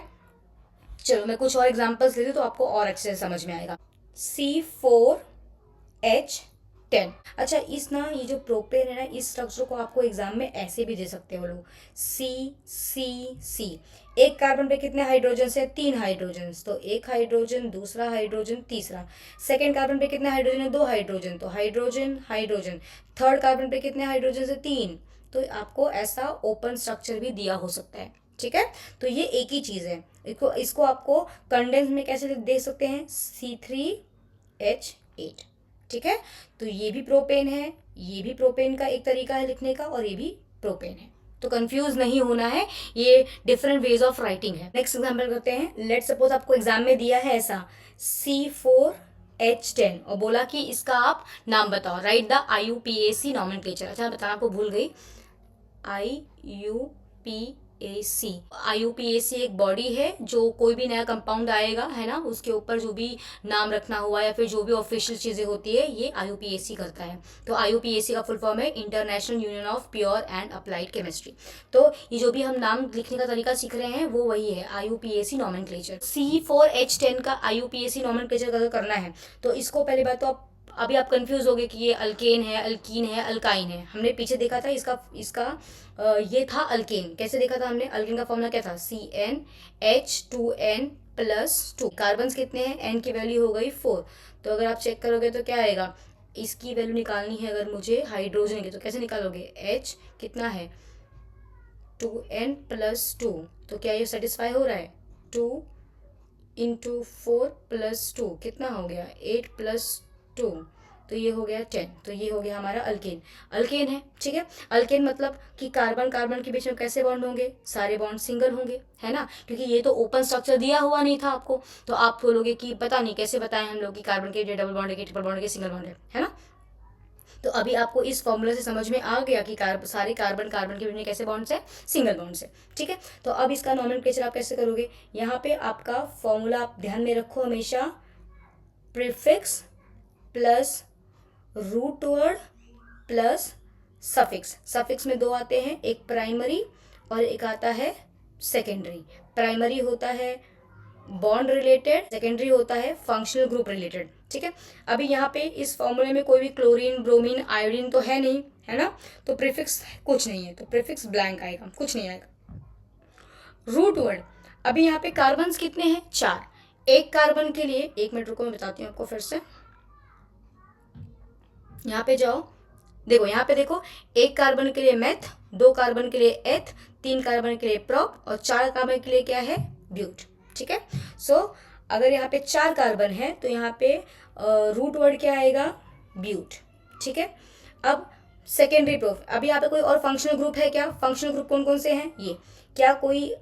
चलो मैं कुछ और एग्जांपल्स लेती हूँ तो आपको और अच्छे से समझ में आएगा। C4H10। अच्छा, इस ना ये जो प्रोपेन है ना, इस स्ट्रक्चर को आपको एग्जाम में ऐसे भी दे सकते हो लोग, CCC। एक कार्बन पे कितने हाइड्रोजन है? 3 हाइड्रोजन। तो एक हाइड्रोजन, दूसरा हाइड्रोजन, तीसरा। सेकेंड कार्बन पे कितने हाइड्रोजन है? 2 हाइड्रोजन। तो हाइड्रोजन हाइड्रोजन। थर्ड कार्बन पे कितने हाइड्रोजन है? 3। तो आपको ऐसा ओपन स्ट्रक्चर भी दिया हो सकता है, ठीक है। तो ये एक ही चीज है। इसको आपको कंडेंस में कैसे देख सकते हैं? C3H8, ठीक है, तो ये भी प्रोपेन है, ये भी प्रोपेन का एक तरीका है लिखने का, और ये भी प्रोपेन है। तो कंफ्यूज नहीं होना है, ये डिफरेंट वेज ऑफ राइटिंग है। नेक्स्ट एग्जांपल करते हैं। लेट सपोज आपको एग्जाम में दिया है ऐसा C4H10 और बोला कि इसका आप नाम बताओ, राइट द IUPAC नॉमेनक्लेचर। अच्छा बताना आपको भूल गई, IUPAC। IUPAC एक बॉडी है जो कोई भी नया कंपाउंड आएगा है ना, उसके ऊपर जो भी नाम रखना हुआ या फिर जो भी ऑफिशियल चीज़ें होती है ये IUPAC करता है। तो IUPAC का फुल फॉर्म है international union of pure and applied chemistry. तो ये जो भी हम नाम लिखने का तरीका सीख रहे हैं वो वही है, IUPAC नॉमेनक्लेचर। C4H10 का IUPAC नॉमेनक्लेचर अगर करना है तो इसको पहली बात तो अभी आप कंफ्यूज हो गए कि ये अल्केन है, अल्कीन है, अल्काइन है। हमने पीछे देखा था इसका इसका ये था अल्केन। कैसे देखा था हमने? अल्केन का फॉर्मूला क्या था? CnH2n+2। कार्बन कितने हैं? n की वैल्यू हो गई 4। तो अगर आप चेक करोगे तो क्या आएगा, इसकी वैल्यू निकालनी है अगर मुझे हाइड्रोजन की, तो कैसे निकालोगे? H कितना है? 2n+2। तो क्या ये सेटिस्फाई हो रहा है? 2 इंटू 4+2 कितना हो गया? 8+2, तो ये हो गया 10। तो ये हो गया हमारा अल्केन। अल्केन है, ठीक है। अल्केन मतलब कि कार्बन कार्बन के बीच में कैसे बॉन्ड होंगे? सारे बॉन्ड सिंगल होंगे, है ना, क्योंकि ये तो ओपन स्ट्रक्चर दिया हुआ नहीं था आपको। तो आप बोलोगे कि पता नहीं कैसे बताएं हम लोग कि कार्बन के डबल बॉन्ड है कि ट्रिपल बॉन्ड है कि सिंगल बॉन्ड है ना। तो अभी आपको इस फॉर्मूला से समझ में आ गया कि सारे कार्बन कार्बन के बीच में कैसे बॉन्ड्स है? सिंगल बॉन्ड्स है, ठीक है। तो अब इसका नॉमेनक्लेचर आप कैसे करोगे? यहाँ पे आपका फॉर्मूला आप ध्यान में रखो हमेशा, prefix plus root word plus suffix. Suffix में दो आते हैं, एक प्राइमरी और एक आता है सेकेंडरी। प्राइमरी होता है बॉन्ड रिलेटेड, सेकेंडरी होता है फंक्शनल ग्रुप रिलेटेड, ठीक है। अभी यहाँ पे इस फॉर्मूले में कोई भी क्लोरीन, ब्रोमीन, आयोडीन तो है नहीं, है ना, तो प्रीफिक्स कुछ नहीं है, तो प्रीफिक्स ब्लैंक आएगा, कुछ नहीं आएगा। रूट वर्ड, अभी यहाँ पे कार्बन कितने हैं? 4। एक कार्बन के लिए, 1 मिनट रुको मैं बताती हूँ आपको फिर से। यहाँ पे जाओ, देखो यहाँ पे देखो, 1 कार्बन के लिए मेथ, 2 कार्बन के लिए एथ, 3 कार्बन के लिए प्रॉप और 4 कार्बन के लिए क्या है? ब्यूट, ठीक है। सो अगर यहाँ पे 4 कार्बन है तो यहाँ पे रूट वर्ड क्या आएगा? ब्यूट, ठीक है। अब सेकेंडरी प्रूफ, अभी यहाँ पे कोई और फंक्शनल ग्रुप है क्या? फंक्शनल ग्रुप कौन कौन से हैं? ये क्या कोई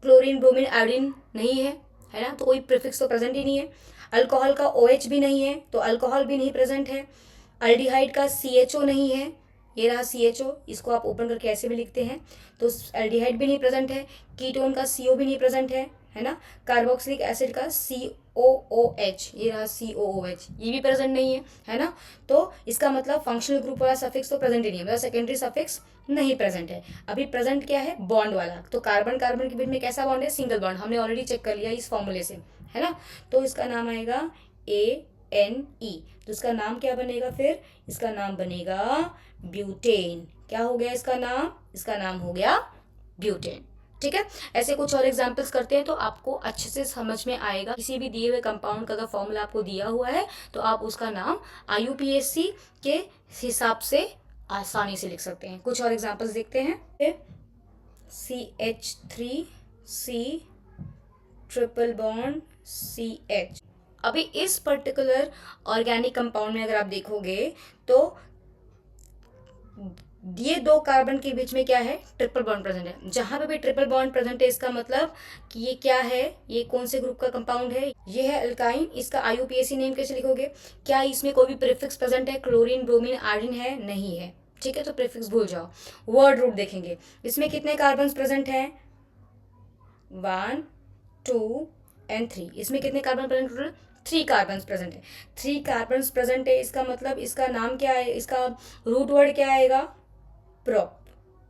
क्लोरीन, ब्रोमीन, आयोडीन नहीं है ना, तो कोई प्रीफिक्स तो प्रेजेंट ही नहीं है। अल्कोहल का OH भी नहीं है, तो अल्कोहल भी नहीं प्रेजेंट है। अल्डिहाइड का CHO नहीं है, ये रहा CHO, इसको आप ओपन करके ऐसे भी लिखते हैं, तो अल्डिहाइड भी नहीं प्रेजेंट है। कीटोन का CO भी नहीं प्रेजेंट है ना। कार्बोक्सिलिक एसिड का COOH, ये रहा COOH, ये भी प्रेजेंट नहीं है ना। तो इसका मतलब फंक्शनल ग्रुप वाला सफिक्स तो प्रेजेंट ही नहीं है, मतलब सेकेंडरी सफिक्स नहीं प्रेजेंट है। अभी प्रेजेंट क्या है? बॉन्ड वाला। तो कार्बन कार्बन के बीच में कैसा बॉन्ड है? सिंगल बॉन्ड, हमने ऑलरेडी चेक कर लिया इस फॉर्मूले से, है ना। तो इसका नाम आएगा ANE। तो इसका नाम क्या बनेगा फिर? इसका नाम बनेगा ब्यूटेन। क्या हो गया इसका नाम? इसका नाम हो गया ब्यूटेन, ठीक है। ऐसे कुछ और एग्जांपल्स करते हैं तो आपको अच्छे से समझ में आएगा। किसी भी दिए हुए कंपाउंड का अगर फॉर्मूला आपको दिया हुआ है तो आप उसका नाम IUPAC के हिसाब से आसानी से लिख सकते हैं। कुछ और एग्जांपल्स देखते हैं। CH3C triple bond CH। अभी इस पर्टिकुलर ऑर्गेनिक कंपाउंड में अगर आप देखोगे तो ये 2 कार्बन के बीच में क्या है? ट्रिपल बॉन्ड प्रेजेंट है। जहां पे भी ट्रिपल बॉन्ड प्रेजेंट है इसका मतलब कि ये क्या है? ये कौन से ग्रुप का कंपाउंड है? ये है अल्काइन। इसका IUPAC नेम कैसे लिखोगे? क्या इसमें कोई भी प्रीफिक्स प्रेजेंट है? क्लोरीन, ब्रोमीन, आयोडीन है? नहीं है, ठीक है, तो प्रीफिक्स भूल जाओ। वर्ड रूट देखेंगे, इसमें कितने कार्बन प्रेजेंट हैं? 1 2 एंड 3। इसमें कितने कार्बन प्रेजेंट? 3 कार्बन प्रेजेंट है। 3 कार्बन प्रेजेंट है, इसका मतलब इसका नाम क्या है? इसका रूट वर्ड क्या आएगा? प्रॉप।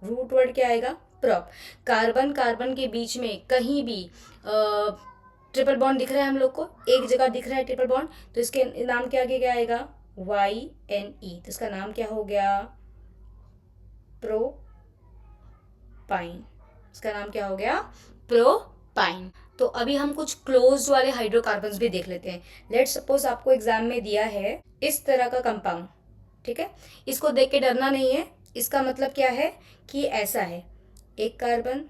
रूट वर्ड क्या आएगा? प्रॉप। कार्बन कार्बन के बीच में कहीं भी ट्रिपल बॉन्ड दिख रहा है हम लोग को, एक जगह दिख रहा है ट्रिपल बॉन्ड, तो इसके नाम के आगे क्या आएगा? YNE। तो इसका नाम क्या हो गया? प्रोपाइन। इसका नाम क्या हो गया? प्रोपाइन। तो अभी हम कुछ क्लोज्ड वाले हाइड्रोकार्बन्स भी देख लेते हैं। लेट सपोज आपको एग्जाम में दिया है इस तरह का कंपाउंड, ठीक है। इसको देख के डरना नहीं है, इसका मतलब क्या है कि ऐसा है, 1 कार्बन,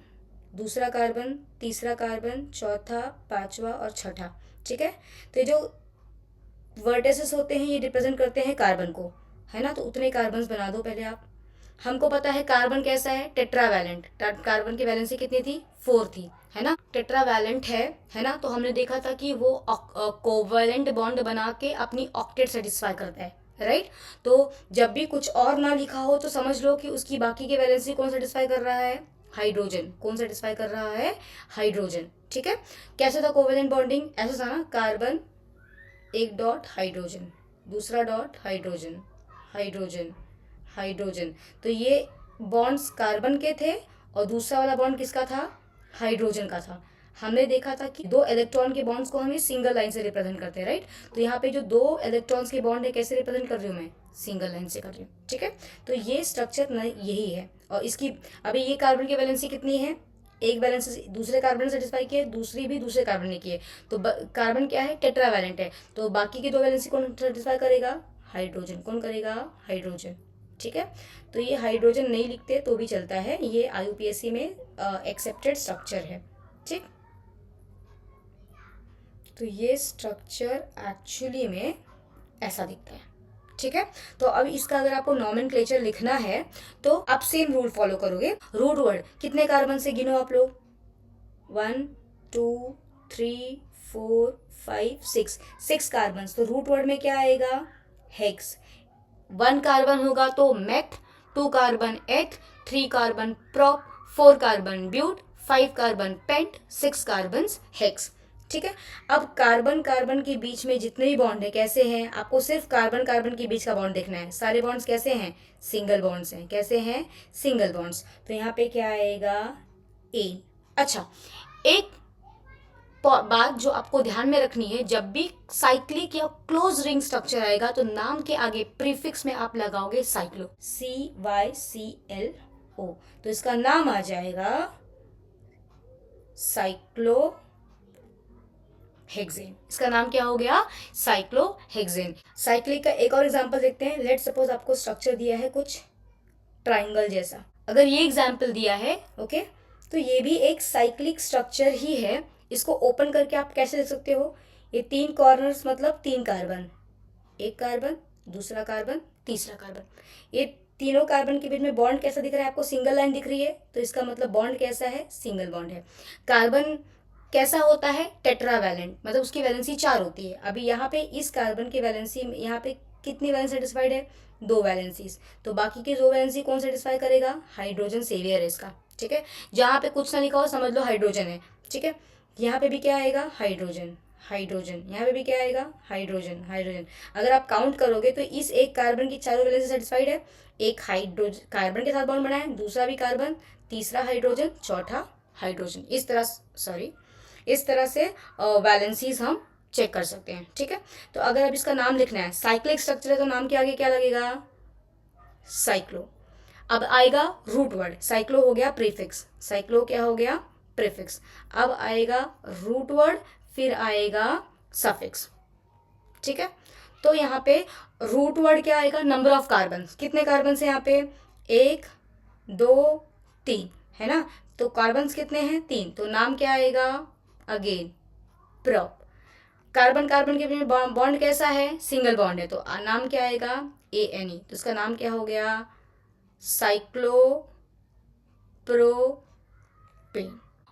दूसरा कार्बन, तीसरा कार्बन, चौथा, 5वां और छठा, ठीक है। तो ये जो वर्टिसेस होते हैं ये रिप्रेजेंट करते हैं कार्बन को, है ना। तो उतने कार्बन बना दो पहले आप। हमको पता है कार्बन कैसा है, टेट्रावैलेंट। कार्बन की वैलेंसी कितनी थी, 4 थी, है ना। टेट्रावैलेंट है ना। तो हमने देखा था कि वो कोवैलेंट बॉन्ड बना के अपनी ऑक्टेट सेटिस्फाई करता है, राइट। तो जब भी कुछ और ना लिखा हो तो समझ लो कि उसकी बाकी की वैलेंसी कौन सेटिस्फाई कर रहा है, हाइड्रोजन। कौन सेटिस्फाई कर रहा है, हाइड्रोजन, ठीक है। कैसे था कोवैलेंट बॉन्डिंग, ऐसा था ना, कार्बन एक डॉट हाइड्रोजन, दूसरा डॉट हाइड्रोजन, हाइड्रोजन, हाइड्रोजन। तो ये बॉन्ड्स कार्बन के थे और दूसरा वाला बॉन्ड किसका था, हाइड्रोजन का था। हमने देखा था कि 2 इलेक्ट्रॉन के बॉन्ड्स को हमें सिंगल लाइन से रिप्रेजेंट करते हैं, राइट। तो यहाँ पे जो 2 इलेक्ट्रॉन्स के बॉन्ड है कैसे रिप्रेजेंट कर रही हूँ मैं, सिंगल लाइन से कर रही हूँ, ठीक है। तो ये स्ट्रक्चर यही है। और इसकी अभी ये कार्बन की वैलेंसी कितनी है, एक बैलेंस दूसरे कार्बन ने सेटिस्फाई किया, दूसरी भी दूसरे कार्बन ने किए। तो कार्बन क्या है, टेट्रावैलेंट है। तो बाकी की 2 वैलेंसी कौन सेटिस्फाई करेगा, हाइड्रोजन। कौन करेगा, हाइड्रोजन, ठीक है। तो ये हाइड्रोजन नहीं लिखते तो भी चलता है, ये IUPAC में एक्सेप्टेड स्ट्रक्चर है, ठीक। तो ये स्ट्रक्चर एक्चुअली में ऐसा दिखता है, ठीक है। तो अब इसका अगर आपको नॉमेनक्लेचर लिखना है तो आप सेम रूल फॉलो करोगे। रूट वर्ड कितने कार्बन से गिनो आप लोग, 1 2 3 4 5 6, 6 कार्बन। तो रूट वर्ड में क्या आएगा, हेक्स। 1 कार्बन होगा तो meth, 2 carbon eth, 3 carbon prop, 4 carbon but, 5 carbon pent, 6 carbon hex, ठीक है। अब कार्बन कार्बन के बीच में जितने भी बॉन्ड है कैसे हैं, आपको सिर्फ कार्बन कार्बन के बीच का बॉन्ड देखना है। सारे बॉन्ड्स कैसे हैं, सिंगल बॉन्ड्स हैं। कैसे हैं, सिंगल बॉन्ड्स। तो यहाँ पे क्या आएगा, ए। अच्छा, एक बात जो आपको ध्यान में रखनी है, जब भी साइक्लिक या क्लोज रिंग स्ट्रक्चर आएगा तो नाम के आगे प्रीफिक्स में आप लगाओगे साइक्लो, CYCLO। तो इसका नाम आ जाएगा साइक्लो हेक्सेन। इसका नाम क्या हो गया, साइक्लोहेक्सेन। साइक्लिक का एक और एग्जांपल देखते हैं। लेट सपोज आपको स्ट्रक्चर दिया है कुछ ट्राइंगल जैसा, अगर ये एग्जांपल दिया है, ओके, तो ये भी एक साइक्लिक स्ट्रक्चर ही है। इसको ओपन करके आप कैसे देख सकते हो, ये 3 कॉर्नर्स मतलब 3 कार्बन, एक कार्बन, दूसरा कार्बन, तीसरा कार्बन। ये तीनों कार्बन के बीच में बॉन्ड कैसा दिख रहा है आपको, सिंगल लाइन दिख रही है। तो इसका मतलब बॉन्ड कैसा है, सिंगल बॉन्ड है। कार्बन कैसा होता है, टेट्रावैलेंट, मतलब उसकी वैलेंसी 4 होती है। अभी यहाँ पे इस कार्बन की वैलेंसी यहाँ पे कितनी वैलेंस सेटिस्फाइड है, 2 वैलेंसीज। तो बाकी की 2 वैलेंसी कौन सेटिस्फाई करेगा, हाइड्रोजन सेवियर है इसका, ठीक है। जहाँ पे कुछ ना लिखा हो समझ लो हाइड्रोजन है, ठीक है। यहाँ पे भी क्या आएगा, हाइड्रोजन, हाइड्रोजन। यहाँ पे भी क्या आएगा, हाइड्रोजन, हाइड्रोजन। अगर आप काउंट करोगे तो इस एक कार्बन की चारों वैलेंसी सेटिस्फाइड है। एक हाइड्रोजन कार्बन के साथ बॉन्ड बना है, दूसरा भी कार्बन, तीसरा हाइड्रोजन, चौथा हाइड्रोजन। इस तरह से वैलेंसीज हम चेक कर सकते हैं, ठीक है। तो अगर अब इसका नाम लिखना है, साइक्लिक स्ट्रक्चर है तो नाम के आगे क्या लगेगा, साइक्लो। अब आएगा रूट वर्ड, साइक्लो हो गया प्रीफिक्स, साइक्लो क्या हो गया, प्रीफिक्स। अब आएगा रूट वर्ड, फिर आएगा सफिक्स, ठीक है। तो यहाँ पे रूट वर्ड क्या आएगा, नंबर ऑफ कार्बन, कितने कार्बन है यहाँ पे, 1 2 3, है ना। तो कार्बन कितने हैं, 3। तो नाम क्या आएगा, अगेन प्रोप। कार्बन कार्बन के बीच में बॉन्ड कैसा है, सिंगल बॉन्ड है। तो नाम क्या आएगा, ANE। तो इसका नाम क्या हो गया, साइक्लोप्रोपेन।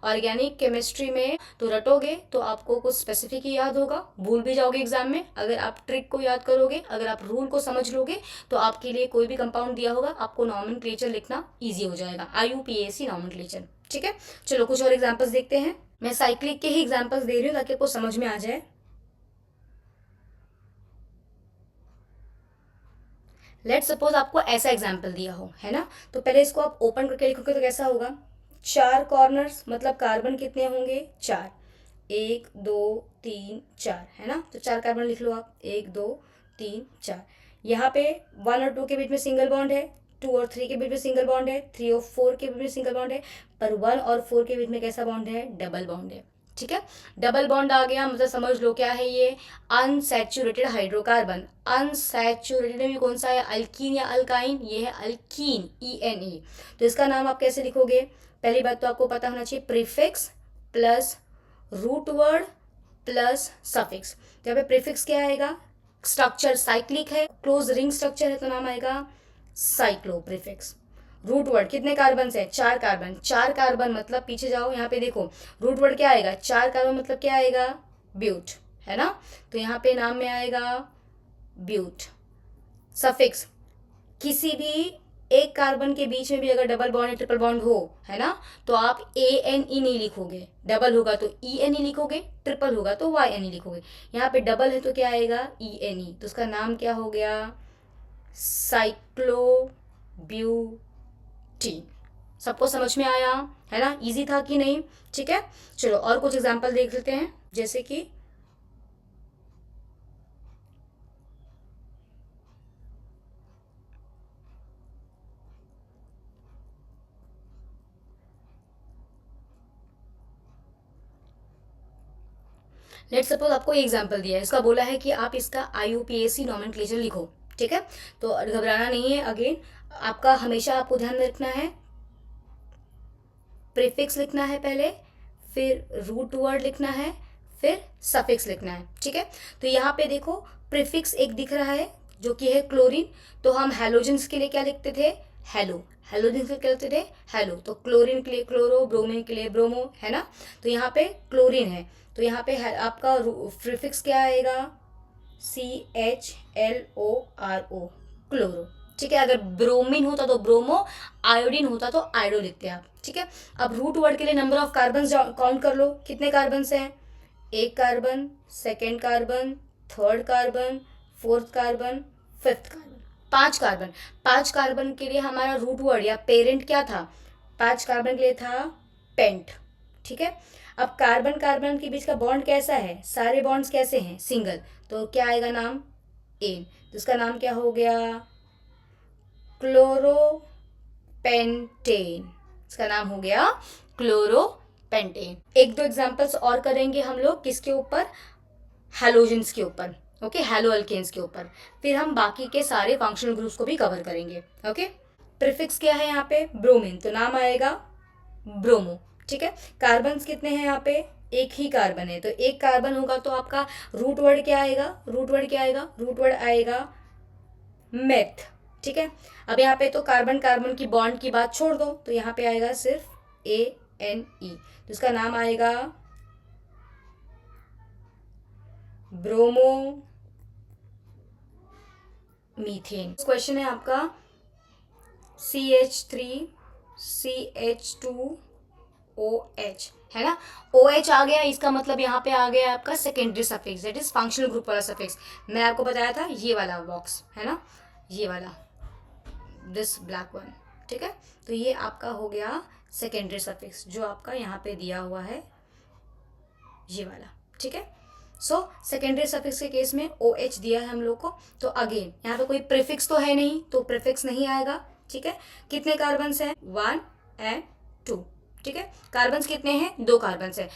ऑर्गेनिक केमिस्ट्री में तो रटोगे तो आपको कुछ स्पेसिफिक ही याद होगा, भूल भी जाओगे एग्जाम में। अगर आप ट्रिक को याद करोगे, अगर आप रूल को समझ लोगे तो आपके लिए कोई भी कंपाउंड दिया होगा आपको नॉमेनक्लेचर लिखना इजी हो जाएगा, IUPAC नॉमेनक्लेचर, ठीक है। चलो कुछ और एग्जांपल्स देखते हैं। मैं साइक्लिक के ही एग्जांपल्स दे रही हूँ ताकि आपको समझ में आ जाए। लेट सपोज आपको ऐसा एग्जाम्पल दिया हो, है ना। तो पहले इसको आप ओपन करके लिखोगे तो कैसा होगा, 4 कॉर्नर्स मतलब कार्बन कितने होंगे, 4, 1 2 3 4, है ना। तो 4 कार्बन लिख लो आप, 1 2 3 4। यहाँ पे 1 और 2 के बीच में सिंगल बॉन्ड है, 2 और 3 के बीच में सिंगल बॉन्ड है, 3 और 4 के बीच में सिंगल बॉन्ड है। पर 1 और 4 के बीच में कैसा बॉन्ड है, डबल बॉन्ड है, ठीक है। डबल बॉन्ड आ गया मतलब समझ लो क्या है ये, अनसैचुरेटेड हाइड्रोकार्बन। अनसैचुरेटेड में कौन सा है, अल्कीन या अल्काइन, ये है अल्कीन, ENE। तो इसका नाम आप कैसे लिखोगे, पहली बात तो आपको पता होना चाहिए, prefix plus root word plus suffix. तो यहाँ पे प्रीफिक्स क्या आएगा, स्ट्रक्चर साइक्लिक है, क्लोज रिंग स्ट्रक्चर है तो नाम आएगा साइक्लो प्रीफिक्स। रूट वर्ड कितने कार्बन है? 4 कार्बन। 4 कार्बन मतलब पीछे जाओ, यहाँ पे देखो रूट वर्ड क्या आएगा? 4 कार्बन मतलब क्या आएगा? ब्यूट, है ना? तो यहाँ पे नाम में आएगा ब्यूट। सफिक्स, किसी भी एक कार्बन के बीच में भी अगर डबल बॉन्ड या ट्रिपल बॉन्ड हो, है ना, तो आप ANE नहीं लिखोगे। डबल होगा तो ENE लिखोगे, ट्रिपल होगा तो YNE लिखोगे। यहाँ पे डबल है तो क्या आएगा? ENE। तो उसका नाम क्या हो गया? साइक्लोब्यूटीन। सबको समझ में आया, है ना? इजी था कि नहीं? ठीक है, चलो और कुछ एग्जांपल देख लेते हैं, जैसे कि लेट सपोज आपको एग्जांपल दिया है, इसका बोला है कि आप इसका IUPAC नॉमेनक्लेचर लिखो। ठीक है, तो घबराना नहीं है। अगेन आपका हमेशा आपको ध्यान में रखना है, प्रीफिक्स लिखना है पहले, फिर रूट वर्ड लिखना है, फिर सफिक्स लिखना है। ठीक है, तो यहाँ पे देखो प्रीफिक्स एक दिख रहा है जो कि है क्लोरीन। तो हम हैलोजेंस के लिए क्या लिखते थे? हेलो। हैलोजेंस के लिए क्या लिखते थे? हेलो। तो क्लोरीन के लिए क्लोरो, ब्रोमीन के लिए ब्रोमो, है ना? तो यहाँ पे क्लोरीन है, तो यहाँ पे आपका प्रीफिक्स क्या आएगा? CHLORO, chloro. ठीक है, अगर ब्रोमीन होता तो ब्रोमो, आयोडीन होता तो आयोडो लिखते हैं आप। ठीक है, अब रूट वर्ड के लिए नंबर ऑफ कार्बन काउंट कर लो, कितने कार्बन हैं? 1 carbon, second carbon, third carbon, fourth carbon, fifth carbon. 5 carbon. 5 carbon के लिए हमारा रूट वर्ड या पेरेंट क्या था? 5 कार्बन के लिए था पेंट। ठीक है, अब कार्बन कार्बन के बीच का बॉन्ड कैसा है? सारे बॉन्ड्स कैसे हैं? सिंगल। तो क्या आएगा नाम? एन। तो इसका नाम क्या हो गया? क्लोरोपेंटेन। इसका नाम हो गया क्लोरोपेंटेन। एक दो एग्जांपल्स और करेंगे हम लोग, किसके ऊपर? हैलोजेंस के ऊपर, ओके, हैलो अल्केन्स के ऊपर। फिर हम बाकी के सारे फंक्शनल ग्रुप्स को भी कवर करेंगे। ओके, प्रीफिक्स क्या है यहाँ पे? ब्रोमीन, तो नाम आएगा ब्रोमो। ठीक है, कार्बन कितने हैं यहाँ पे? एक ही कार्बन है, तो एक कार्बन होगा तो आपका रूट वर्ड क्या आएगा? रूट वर्ड क्या आएगा? रूट वर्ड आएगा मेथ। ठीक है, अब यहाँ पे तो कार्बन कार्बन की बॉन्ड की बात छोड़ दो, तो यहाँ पे आएगा सिर्फ ANE। तो इसका नाम आएगा ब्रोमो मीथेन। क्वेश्चन है आपका CH3CH2OH, है ना? OH आ गया, इसका मतलब यहाँ पे आ गया आपका secondary suffix, that is functional group वाला सफिक्स। मैं आपको बताया था ये वाला बॉक्स, है ना, ये वाला, दिस ब्लैक वन। ठीक है, तो ये आपका हो गया सेकेंडरी सफिक्स जो आपका यहाँ पे दिया हुआ है, ये वाला। ठीक है, सो सेकेंडरी सफिक्स के केस में OH दिया है हम लोग को, तो अगेन यहाँ पे कोई प्रीफिक्स तो है नहीं, तो प्रीफिक्स नहीं आएगा। ठीक है, कितने कार्बन हैं? 1 and 2। ठीक है, कार्बन कितने हैं? 2 कार्बन है।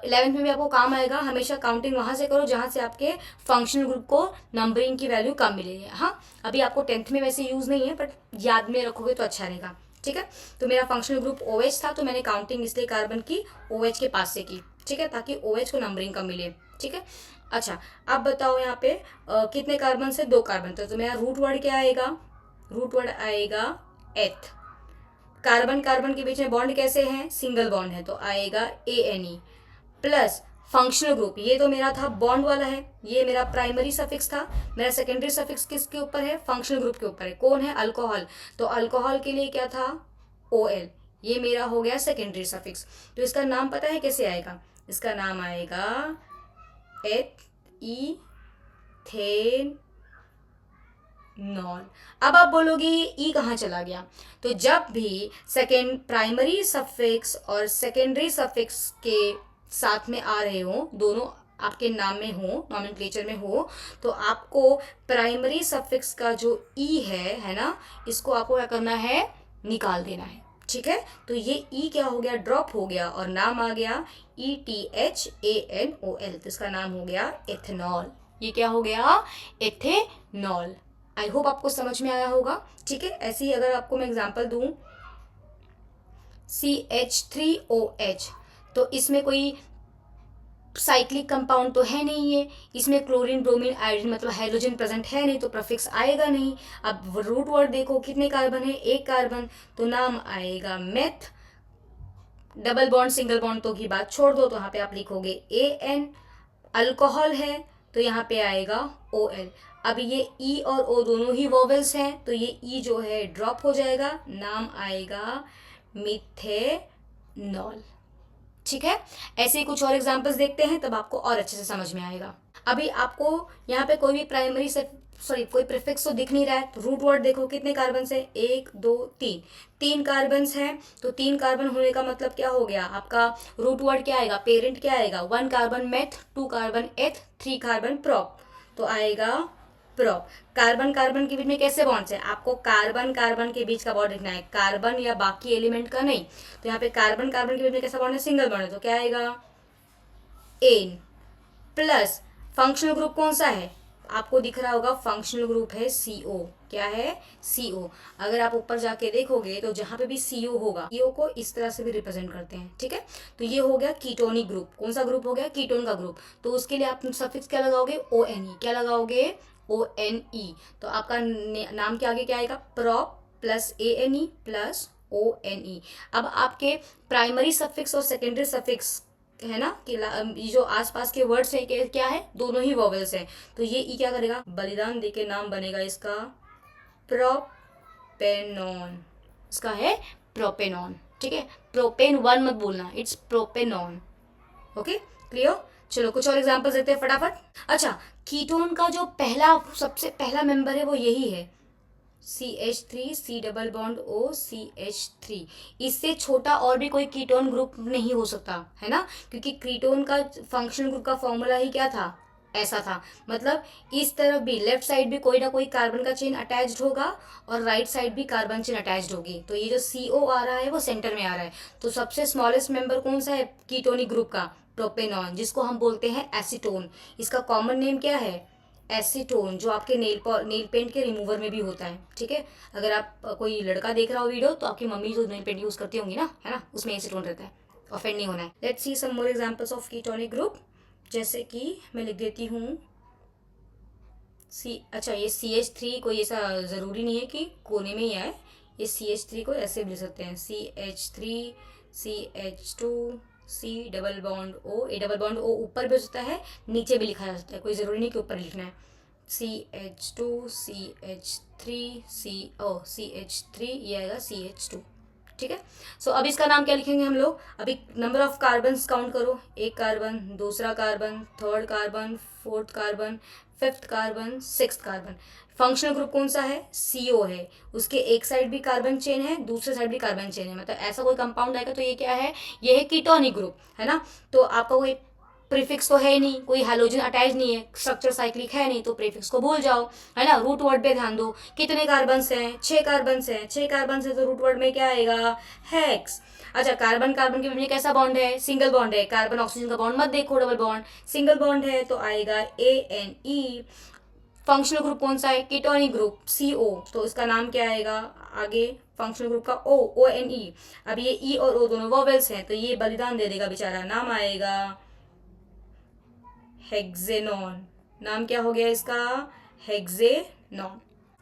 11th में भी आपको काम आएगा, हमेशा काउंटिंग वहां से करो जहां से आपके फंक्शनल ग्रुप को नंबरिंग की वैल्यू कम मिलेगी। हाँ, अभी आपको 10th में वैसे यूज नहीं है, बट याद में रखोगे तो अच्छा रहेगा। ठीक है, तो मेरा फंक्शनल ग्रुप OH था, तो मैंने काउंटिंग इसलिए कार्बन की OH के पास से की। ठीक है, ताकि OH को नंबरिंग कम मिले। ठीक है, अच्छा अब बताओ यहाँ पे कितने कार्बन से? 2 कार्बन थे, तो मेरा रूट वर्ड क्या आएगा? रूट वर्ड आएगा एथ। कार्बन कार्बन के बीच में बॉन्ड कैसे हैं? सिंगल बॉन्ड है, तो आएगा ANE प्लस फंक्शनल ग्रुप। ये तो मेरा था बॉन्ड वाला है, ये मेरा प्राइमरी सफिक्स था। मेरा सेकेंडरी सफिक्स किसके ऊपर है? फंक्शनल ग्रुप के ऊपर है। कौन है? अल्कोहल। तो अल्कोहल के लिए क्या था? OL। ये मेरा हो गया सेकेंडरी सफिक्स। तो इसका नाम पता है कैसे आएगा? इसका नाम आएगा एथेनॉल। अब आप बोलोगे ई कहाँ चला गया? तो जब भी सेकेंड प्राइमरी सफिक्स और सेकेंडरी सफिक्स के साथ में आ रहे हो, दोनों आपके नाम में हो, नॉमेनक्लेचर में हो, तो आपको प्राइमरी सफिक्स का जो ई है ना, इसको आपको क्या करना है? निकाल देना है। ठीक है, तो ये ई क्या हो गया? ड्रॉप हो गया और नाम आ गया ETHANOL। तो इसका नाम हो गया एथेनॉल। ये क्या हो गया? एथेनॉल। आई होप आपको समझ में आया होगा। ठीक है, ऐसे ही अगर आपको मैं एग्जांपल दूं CH3OH, तो इसमें कोई साइक्लिक कंपाउंड तो है नहीं है, इसमें क्लोरीन ब्रोमीन आयोडीन मतलब हाइड्रोजन प्रेजेंट है नहीं, तो प्रीफिक्स आएगा नहीं। अब रूट वर्ड देखो कितने कार्बन है, एक कार्बन, तो नाम आएगा meth. Double bond single bond तो की बात छोड़ दो, तो यहाँ पे आप लिखोगे AN। अल्कोहल है तो यहाँ पे आएगा OL। अब ये E और O दोनों ही वोवेल्स हैं, तो ये E जो है ड्रॉप हो जाएगा, नाम आएगा मिथेनॉल। ठीक है, ऐसे ही कुछ और एग्जांपल्स देखते हैं, तब आपको और अच्छे से समझ में आएगा। अभी आपको यहाँ पे कोई भी प्राइमरी से कोई प्रीफिक्स तो दिख नहीं रहा है, तो रूट वर्ड देखो कितने कार्बन है, 1 2 3, 3 कार्बन हैं, तो 3 कार्बन होने का मतलब क्या हो गया आपका, रूट वर्ड क्या आएगा, पेरेंट क्या आएगा, 1 carbon meth, 2 carbon eth, 3 carbon prop, तो आएगा प्रॉप। कार्बन कार्बन के बीच में कैसे बॉन्ड्स है, आपको कार्बन कार्बन के बीच का बॉन्ड लिखना है, कार्बन या बाकी एलिमेंट का नहीं। तो यहाँ पे कार्बन कार्बन के बीच में कैसा बॉन्ड है, सिंगल बॉन्ड है, तो क्या आएगा एन प्लस। फंक्शनल ग्रुप कौन सा है, आपको दिख रहा होगा, फंक्शनल ग्रुप है CO। क्या है, CO। अगर आप ऊपर जाके देखोगे तो जहां पे भी CO होगा, CO को इस तरह से भी रिप्रेजेंट करते हैं। ठीक है, तो ये हो गया कीटोनिक ग्रुप। कौन सा ग्रुप हो गया, कीटोन का ग्रुप। तो उसके लिए आप सफिक्स क्या लगाओगे, ONE। क्या लगाओगे, ONE। तो आपका नाम के आगे क्या आएगा, prop plus ANE plus ONE। अब आपके प्राइमरी सफिक्स और सेकेंडरी सफिक्स है ना कि ये जो आसपास के वर्ड्स हैं क्या है, दोनों ही वॉवेल्स हैं, तो ये ई क्या करेगा, बलिदान देके नाम बनेगा इसका प्रोपेनॉन। इसका है प्रोपेनॉन। ठीक है, प्रोपेन वन मत बोलना, इट्स प्रोपेनॉन। Okay, clear. चलो कुछ और एग्जांपल्स देते हैं फटाफट। अच्छा, कीटोन का जो सबसे पहला मेंबर है वो यही है, CH3 C double bond O CH3। इससे छोटा और भी कोई कीटोन ग्रुप नहीं हो सकता है ना, क्योंकि कीटोन का फंक्शनल ग्रुप का फॉर्मूला ही क्या था, ऐसा था। मतलब इस तरफ भी लेफ्ट साइड भी कोई ना कोई कार्बन का चेन अटैच्ड होगा और राइट साइड भी कार्बन चेन अटैच्ड होगी। तो ये जो CO आ रहा है वो सेंटर में आ रहा है। तो सबसे स्मॉलेस्ट मेंबर कौन सा है कीटोनिक ग्रुप का, प्रोपेनॉन, जिसको हम बोलते हैं एसीटोन। इसका कॉमन नेम क्या है, एसीटोन, जो आपके नेल पेंट के रिमूवर में भी होता है। ठीक है, अगर आप कोई लड़का देख रहा हो वीडियो, तो आपकी मम्मी जो नेल पेंट यूज करती होंगी ना, है ना, उसमें एसीटोन रहता है। ऑफेंड नहीं होना है। Let's see some more examples of ketonic group. जैसे कि मैं लिख देती हूँ अच्छा ये CH3 कोई ऐसा ज़रूरी नहीं है कि कोने में ही आए, ये CH3 को ऐसे भी लिख सकते हैं, CH3 CH2 C double bond O। A double bond O ऊपर भी हो सकता है, नीचे भी लिखा जा सकता है, कोई ज़रूरी नहीं कि ऊपर लिखना है। CH2 CH3 CH3, ये आएगा CH2। ठीक है, सो अब इसका नाम क्या लिखेंगे हम लोग, अभी नंबर ऑफ कार्बन काउंट करो, एक कार्बन, दूसरा carbon, third carbon, fourth carbon, fifth carbon, sixth carbon. Functional group कौन सा है, CO है, उसके एक साइड भी कार्बन चेन है, दूसरे साइड भी कार्बन चेन है, मतलब ऐसा कोई कंपाउंड आएगा तो ये क्या है, ये है कीटोनिक ग्रुप, है ना। तो आपका कोई प्रीफिक्स तो है नहीं, कोई हैलोजन अटैच नहीं है, स्ट्रक्चर साइक्लिक है नहीं, तो प्रीफिक्स को भूल जाओ, है ना। रूट वर्ड पे ध्यान दो, कितने कार्बन्स हैं, 6 कार्बन्स हैं, 6 कार्बन्स है तो रूट वर्ड में क्या आएगा, हेक्स। अच्छा, कार्बन कार्बन के बीच में कैसा बॉन्ड है, सिंगल बॉन्ड है, कार्बन ऑक्सीजन का बॉन्ड मत देखो, डबल बॉन्ड, सिंगल बॉन्ड है तो आएगा ANE। फंक्शनल ग्रुप कौन सा है, कीटोनिक ग्रुप CO, तो इसका नाम क्या आएगा आगे, फंक्शनल ग्रुप का ONE। अब ये E और O दोनों वोवेल्स हैं, तो ये बलिदान दे देगा बेचारा, नाम आएगा हेक्सेनॉन। नाम क्या हो गया इसका, हेक्सेनॉन।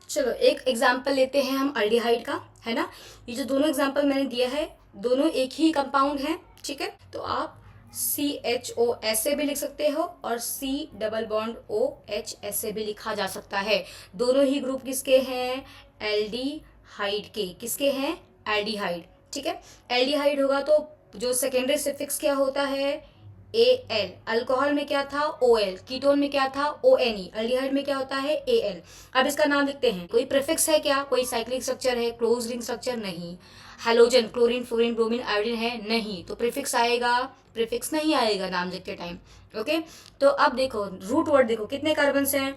चलो एक एग्जाम्पल लेते हैं हम अल्डिहाइड का, है ना। ये जो दोनों एग्जाम्पल मैंने दिया है, दोनों एक ही कंपाउंड है। ठीक है, तो आप CHO ऐसे भी लिख सकते हो और C डबल बॉन्ड OH ऐसे भी लिखा जा सकता है। दोनों ही ग्रुप किसके हैं, एल्डिहाइड के। किसके हैं, एल्डिहाइड। ठीक है, एल्डिहाइड होगा तो जो सेकेंडरी सफिक्स क्या होता है, AL। अल्कोहल में क्या था, OL। कीटोन में क्या था, ONE। अल्डिहाइड में क्या होता है, AL। अब इसका नाम लिखते हैं, कोई प्रीफिक्स है क्या, कोई साइक्लिक स्ट्रक्चर है, क्लोज रिंग स्ट्रक्चर नहीं, halogen chlorine fluorine bromine iodine है नहीं, तो प्रीफिक्स आएगा, प्रीफिक्स नहीं आएगा नाम लिखते टाइम। ओके, तो अब देखो रूट वर्ड देखो कितने कार्बन हैं,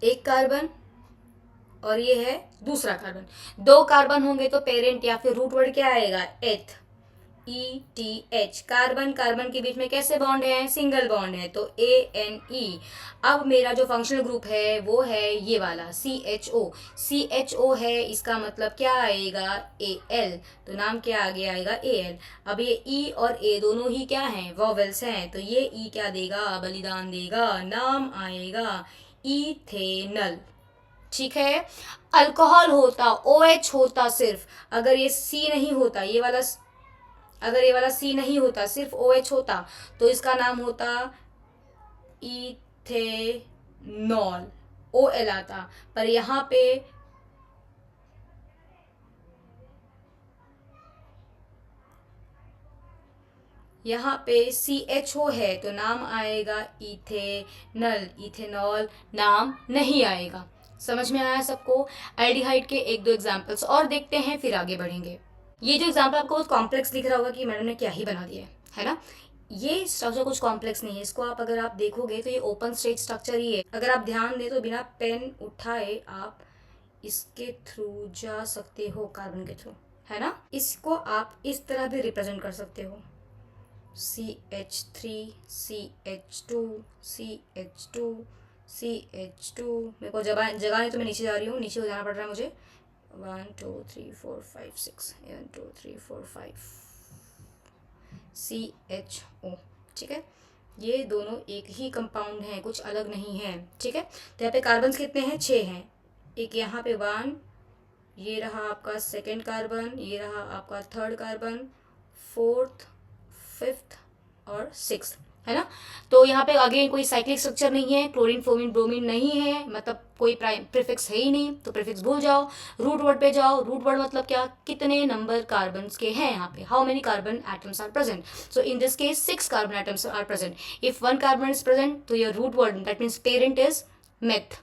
एक कार्बन और ये है दूसरा कार्बन। 2 कार्बन होंगे तो पेरेंट या फिर रूट वर्ड क्या आएगा, एथ। ETH। कार्बन कार्बन के बीच में कैसे बॉन्ड है, सिंगल बॉन्ड है, तो ANE। अब मेरा जो फंक्शनल ग्रुप है वो है ये वाला CHO। CHO है, इसका मतलब क्या आएगा, AL, तो नाम क्या आगे आएगा, AL। अब ये E और A दोनों ही क्या हैं, वॉवेल्स हैं, तो ये E क्या देगा, बलिदान देगा, नाम आएगा इथेनल। ठीक है। अल्कोहल होता, OH होता सिर्फ, अगर ये C नहीं होता, अगर ये वाला C नहीं होता, सिर्फ OH होता, तो इसका नाम होता इथेनॉल, OL आता। पर यहाँ पे CHO है तो नाम आएगा इथेनल, इथेनॉल नाम नहीं आएगा। समझ में आया सबको। एल्डिहाइड के एक दो एग्जाम्पल्स और देखते हैं, फिर आगे बढ़ेंगे। ये जो एग्जाम्पल आपको बहुत कॉम्प्लेक्स दिख रहा होगा कि मैडम ने क्या ही बना दिया है ना। ये स्ट्रक्चर कुछ कॉम्प्लेक्स नहीं है, इसको अगर आप देखोगे तो ये ओपन स्टेट स्ट्रक्चर ही है। अगर आप ध्यान दें तो बिना पेन उठाए आप इसके थ्रू जा सकते हो, कार्बन के थ्रू, है ना। इसको आप इस तरह भी रिप्रेजेंट कर सकते हो, CH3 CH2 CH2 CH2। मेरे को जगह नहीं तो मैं नीचे जा रही हूँ, नीचे हो जाना पड़ रहा है मुझे। 1 2 3 4 5 6 1 2 3 4 5 CHO। ठीक है, ये दोनों एक ही कंपाउंड हैं, कुछ अलग नहीं है। ठीक है, तो यहाँ पे कार्बन कितने हैं, 6 हैं। एक यहाँ पे 1, ये रहा आपका सेकेंड कार्बन, ये रहा आपका थर्ड कार्बन, फोर्थ, फिफ्थ और सिक्स्थ, है ना। तो यहाँ पे अगेन कोई साइक्लिक स्ट्रक्चर नहीं है, क्लोरीन फ्लोरीन ब्रोमीन नहीं है, मतलब कोई प्रीफिक्स है ही नहीं, तो प्रीफिक्स भूल जाओ। रूट वर्ड पे जाओ, रूट वर्ड मतलब क्या, कितने नंबर कार्बन के हैं यहाँ पे, how many carbon atoms are present. So in this case 6 carbon atoms are present. If 1 carbon is present तो your root word that means parent is meth,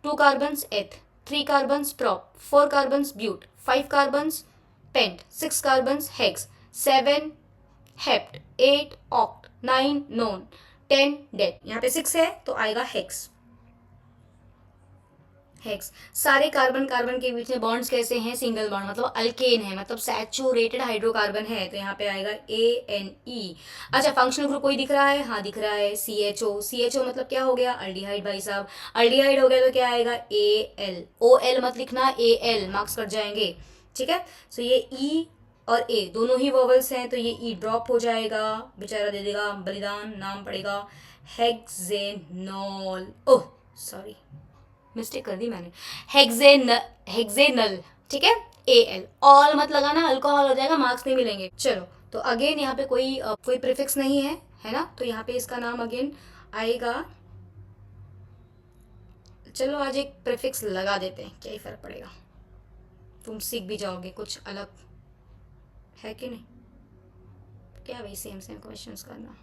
2 carbons eth, 3 carbons prop, 4 carbons but, 5 carbons pent, 6 carbons hex, 7 hept, 8 oct, 9 non, 10 dec. यहाँ पे 6 है तो आएगा hex. Hex. सारे carbon carbon के बीच में बॉन्ड्स कैसे हैं, सिंगल बॉन्ड, मतलब अल्केन है, मतलब सैचुरेटेड हाइड्रोकार्बन है, तो यहाँ पे आएगा ANE। अच्छा, फंक्शनल ग्रुप कोई दिख रहा है, हाँ दिख रहा है, CHO। CHO मतलब क्या हो गया, अल्डिहाइड भाई साहब। अल्डिहाइड हो गया तो क्या आएगा, AL। OL मत लिखना, AL, मार्क्स कट जाएंगे। ठीक है, सो ये E और A दोनों ही वोवल्स हैं, तो ये E ड्रॉप हो जाएगा, बेचारा दे देगा बलिदान, नाम पड़ेगा हेक्सेनॉल। ओह सॉरी, मिस्टेक कर दी मैंने, हेक्सेनल। ठीक है, AL। ऑल मत लगाना, अल्कोहल हो जाएगा, मार्क्स नहीं मिलेंगे। चलो, तो अगेन यहाँ पे कोई प्रीफिक्स नहीं है ना, तो यहाँ पे इसका नाम अगेन आएगा। चलो आज एक प्रीफिक्स लगा देते हैं, क्या ही फर्क पड़ेगा, तुम सीख भी जाओगे कुछ अलग, है कि नहीं। क्या भाई सेम सेम क्वेश्चंस करना।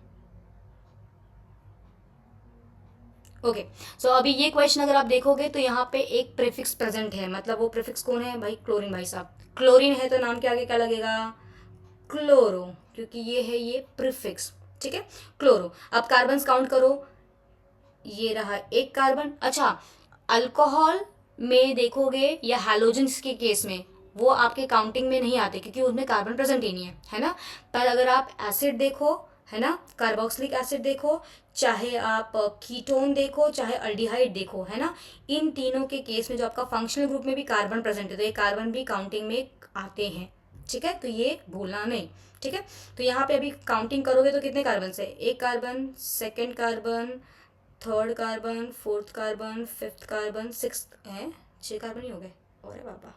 ओके, सो अभी ये क्वेश्चन अगर आप देखोगे तो यहाँ पे एक प्रीफिक्स प्रेजेंट है, मतलब वो प्रीफिक्स कौन है भाई, क्लोरीन भाई साहब। क्लोरीन है तो नाम के आगे क्या लगेगा, क्लोरो, क्योंकि ये है ये प्रीफिक्स। ठीक है, क्लोरो। अब कार्बन काउंट करो, ये रहा एक कार्बन। अच्छा, अल्कोहल में देखोगे या हैलोजेंस के केस में वो आपके काउंटिंग में नहीं आते क्योंकि उसमें कार्बन प्रेजेंट ही नहीं है ना। पर अगर आप एसिड देखो, है ना, कार्बोक्सिलिक एसिड देखो, चाहे आप कीटोन देखो, चाहे अल्डिहाइड देखो, है ना, इन तीनों के केस में जो आपका फंक्शनल ग्रुप में भी कार्बन प्रेजेंट है तो ये कार्बन भी काउंटिंग में आते हैं। ठीक है, तो ये भूलना नहीं। ठीक है, तो यहाँ पे अभी काउंटिंग करोगे तो कितने कार्बन है, एक carbon, second carbon, third carbon, fourth carbon, fifth carbon, six है, 6 कार्बन ही हो गए। अरे बाबा,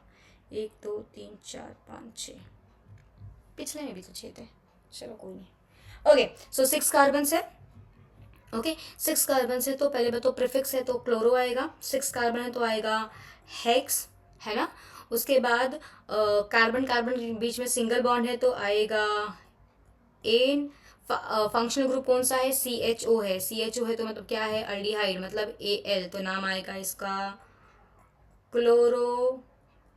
1 2 3 4 5 6, पिछले में भी तो 6 थे, चलो कोई नहीं। ओके, सो 6 कार्बन है। ओके, 6 कार्बन है तो पहले तो प्रीफिक्स है तो क्लोरो आएगा, 6 कार्बन है तो आएगा हेक्स, है ना। उसके बाद कार्बन कार्बन के बीच में सिंगल बॉन्ड है तो आएगा एन। फंक्शनल ग्रुप कौन सा है, CHO है। CHO है तो मतलब क्या है, अल्डिहाइड, मतलब AL, तो नाम आएगा इसका क्लोरो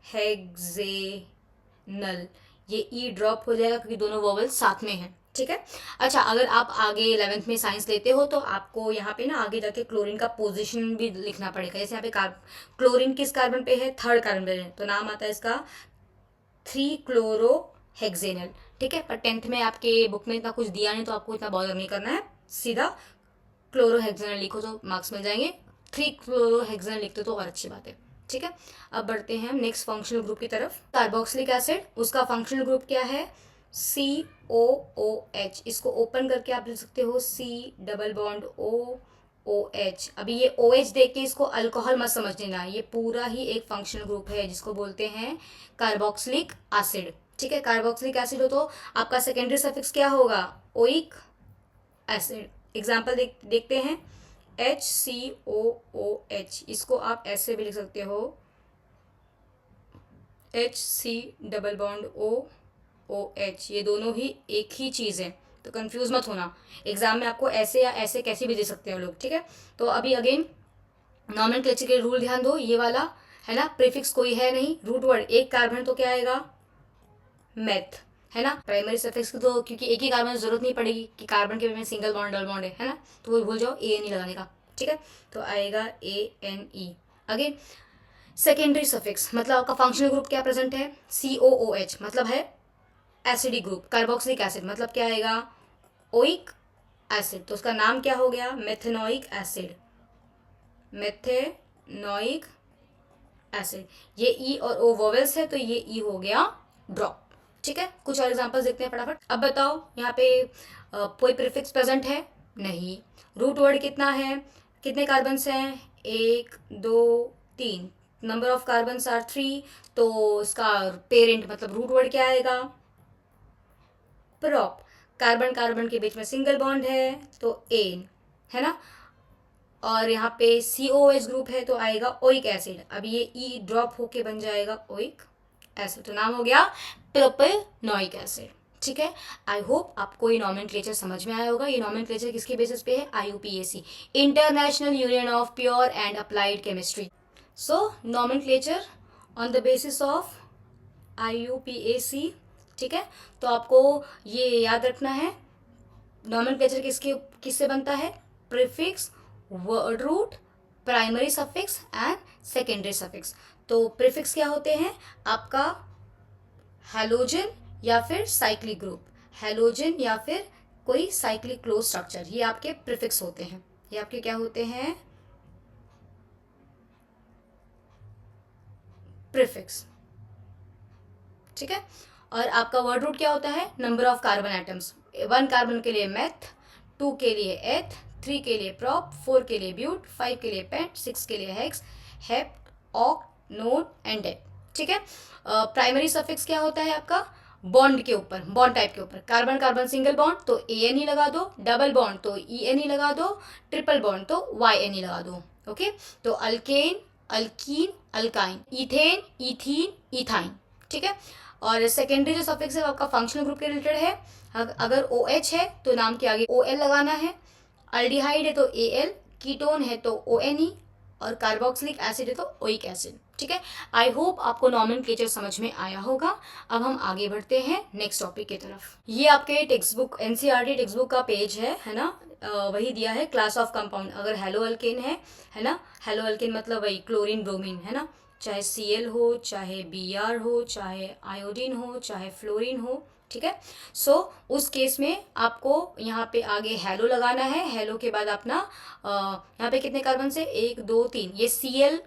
हेक्सेनल। ये E ड्रॉप हो जाएगा क्योंकि दोनों वोवल साथ में हैं। ठीक है, अच्छा, अगर आप आगे 11th में साइंस लेते हो तो आपको यहाँ पे ना आगे जाके क्लोरीन का पोजीशन भी लिखना पड़ेगा। जैसे यहाँ पे क्लोरीन किस कार्बन पे है, थर्ड कार्बन पे है, तो नाम आता है इसका 3 क्लोरो हेक्सेनल। ठीक है। पर 10th में आपके बुक में इतना कुछ दिया नहीं, तो आपको इतना बॉदर नहीं करना है, सीधा क्लोरोहेक्सेनॉल लिखो तो मार्क्स मिल जाएंगे। 3 क्लोरोहेक्सेनॉल लिखते तो और अच्छी बात है, ठीक है। अब बढ़ते हैं हम नेक्स्ट फंक्शनल ग्रुप की तरफ। कार्बोक्सिलिक एसिड, उसका फंक्शनल ग्रुप क्या है? COOH। इसको ओपन करके आप लिख सकते हो C डबल बॉन्ड OOH। अभी ये OH देख के इसको अल्कोहल मत समझ लेना, ये पूरा ही एक फंक्शनल ग्रुप है जिसको बोलते हैं कार्बोक्सिलिक एसिड, ठीक है। कार्बोक्सिलिक एसिड हो तो आपका सेकेंडरी सफिक्स क्या होगा? Oic acid. एग्जाम्पल देखते हैं, HCOOH, इसको आप ऐसे भी लिख सकते हो HC डबल बॉन्ड OOH। ये दोनों ही एक ही चीज़ है, तो कंफ्यूज मत होना। एग्जाम में आपको ऐसे या ऐसे कैसे भी दे सकते हो लोग, ठीक है। तो अभी अगेन नॉमेनक्लेचर के रूल ध्यान दो, ये वाला है ना, प्रीफिक्स कोई है नहीं, रूट वर्ड एक कार्बन तो क्या आएगा? मेथ, है ना। प्राइमरी सफिक्स की तो क्योंकि एक ही कार्बन की जरूरत नहीं पड़ेगी कि कार्बन के में सिंगल बॉन्ड डबल बॉन्ड है ना, तो वो भूल जाओ ANE लगाने का, ठीक है। तो आएगा ANE। अगेन सेकेंडरी सफिक्स मतलब आपका फंक्शनल ग्रुप क्या प्रेजेंट है? COOH मतलब है एसिडिक ग्रुप। कार्बोक्सिलिक एसिड मतलब क्या आएगा? ओइक एसिड, तो उसका नाम क्या हो गया? Methanoic acid, methanoic acid. ये E और O वोवेल्स है, तो ये E हो गया ड्रॉप, ठीक है। कुछ और एग्जांपल्स देखते हैं फटाफट। अब बताओ यहाँ पे कोई प्रीफिक्स प्रेजेंट है? नहीं। रूट वर्ड कितना है? कितने कार्बन्स हैं? 1 2 3, नंबर ऑफ कार्बन्स आर 3, तो इसका पेरेंट मतलब रूट वर्ड क्या आएगा? प्रॉप। कार्बन कार्बन के बीच में सिंगल बॉन्ड है तो एन, है ना। और यहाँ पे COOH ग्रुप है तो आएगा ओइक एसिड। अब ये E ड्रॉप होके बन जाएगा ओइक एसिड, तो नाम हो गया प्रोपेनोइक एसिड, ठीक है। आई होप आपको ये नॉमेनक्लेचर समझ में आया होगा। ये नॉमेनक्लेचर किसके बेसिस पे है? IUPAC, international union of pure and applied chemistry. So nomenclature on the basis of IUPAC, ठीक है। तो आपको ये याद रखना है, नॉमेनक्लेचर किससे बनता है? Prefix, word root, primary suffix and secondary suffix. तो प्रीफिक्स क्या होते हैं? आपका हैलोजन या फिर साइक्लिक ग्रुप, हैलोजन या फिर कोई साइक्लिक क्लोज स्ट्रक्चर, ये आपके प्रीफिक्स होते हैं। ये आपके क्या होते हैं? प्रीफिक्स, ठीक है। और आपका वर्ड रूट क्या होता है? Number of carbon atoms. 1 carbon के लिए मेथ, 2 के लिए एथ, 3 के लिए प्रॉप, 4 के लिए ब्यूट, 5 के लिए पेंट, 6 के लिए hex, hept, oct, non and dec, ठीक है। प्राइमरी सफिक्स क्या होता है आपका? बॉन्ड के ऊपर, बॉन्ड टाइप के ऊपर। कार्बन कार्बन सिंगल बॉन्ड तो ANE लगा दो, डबल बॉन्ड तो ENE लगा दो, ट्रिपल बॉन्ड तो YNE लगा दो, ओके। तो alkane, alkyne, alkyne, ethane, ethene, ethyne, ठीक है। और सेकेंडरी जो सफिक्स है वो आपका फंक्शनल ग्रुप के रिलेटेड है। अगर OH है तो नाम के आगे OL लगाना है, अल्डिहाइड है तो AL, कीटोन है तो ONE, और कार्बोक्सिलिक एसिड है तो ओइक एसिड, ठीक है। आई होप आपको नॉमेनक्लेचर समझ में आया होगा। अब हम आगे बढ़ते हैं नेक्स्ट टॉपिक की तरफ। ये आपके text book NCERT text book का पेज है ना। वही दिया है क्लास ऑफ कंपाउंड। अगर हेलो अल्केन है ना, हेलो अल्केन मतलब वही क्लोरीन ब्रोमीन, है ना। चाहे Cl हो, चाहे Br हो, चाहे आयोडीन हो, चाहे फ्लोरीन हो, ठीक है। सो उस केस में आपको यहाँ पे आगे हेलो लगाना है। हेलो के बाद अपना यहाँ पे कितने कार्बन से? 1 2 3। ये Cl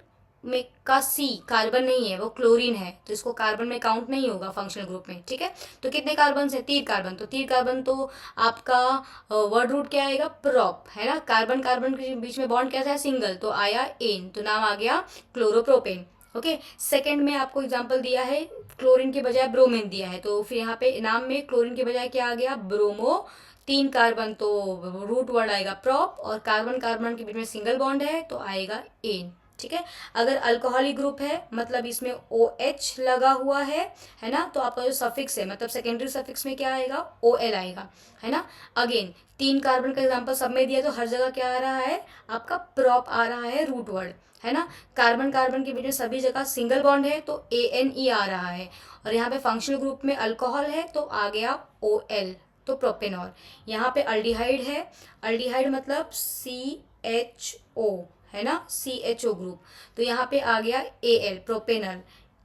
में का C कार्बन नहीं है, वो क्लोरीन है, तो इसको कार्बन में काउंट नहीं होगा फंक्शनल ग्रुप में, ठीक है। तो कितने कार्बन है? 3 कार्बन। तो 3 कार्बन तो आपका वर्ड रूट क्या आएगा? प्रॉप, है ना। कार्बन कार्बन के बीच में बॉन्ड कैसा है? सिंगल, तो आया एन, तो नाम आ गया क्लोरोप्रोपेन, ओके। सेकंड में आपको एग्जांपल दिया है, क्लोरीन के बजाय ब्रोमीन दिया है, तो फिर यहाँ पे नाम में क्लोरीन के बजाय क्या आ गया? ब्रोमो। 3 कार्बन तो रूट वर्ड आएगा प्रॉप, और कार्बन कार्बन के बीच में सिंगल बॉन्ड है तो आएगा एन, ठीक है। अगर अल्कोहलिक ग्रुप है मतलब इसमें OH लगा हुआ है ना, तो आपका जो सफिक्स है मतलब सेकेंडरी सफिक्स में क्या आएगा? OL आएगा, है ना। अगेन 3 कार्बन का एग्जांपल सब में दिया, तो हर जगह क्या आ रहा है? आपका प्रॉप आ रहा है, रूट वर्ड, है ना। कार्बन कार्बन के बीच में सभी जगह सिंगल बॉन्ड है तो ANE आ रहा है, और यहाँ पे फंक्शनल ग्रुप में अल्कोहल है तो आ गया OL, तो प्रोपेनॉल। यहाँ पे अल्डिहाइड है, अल्डिहाइड मतलब CHO, है ना, CHO ग्रुप, तो यहाँ पे आ गया AL, प्रोपेनल।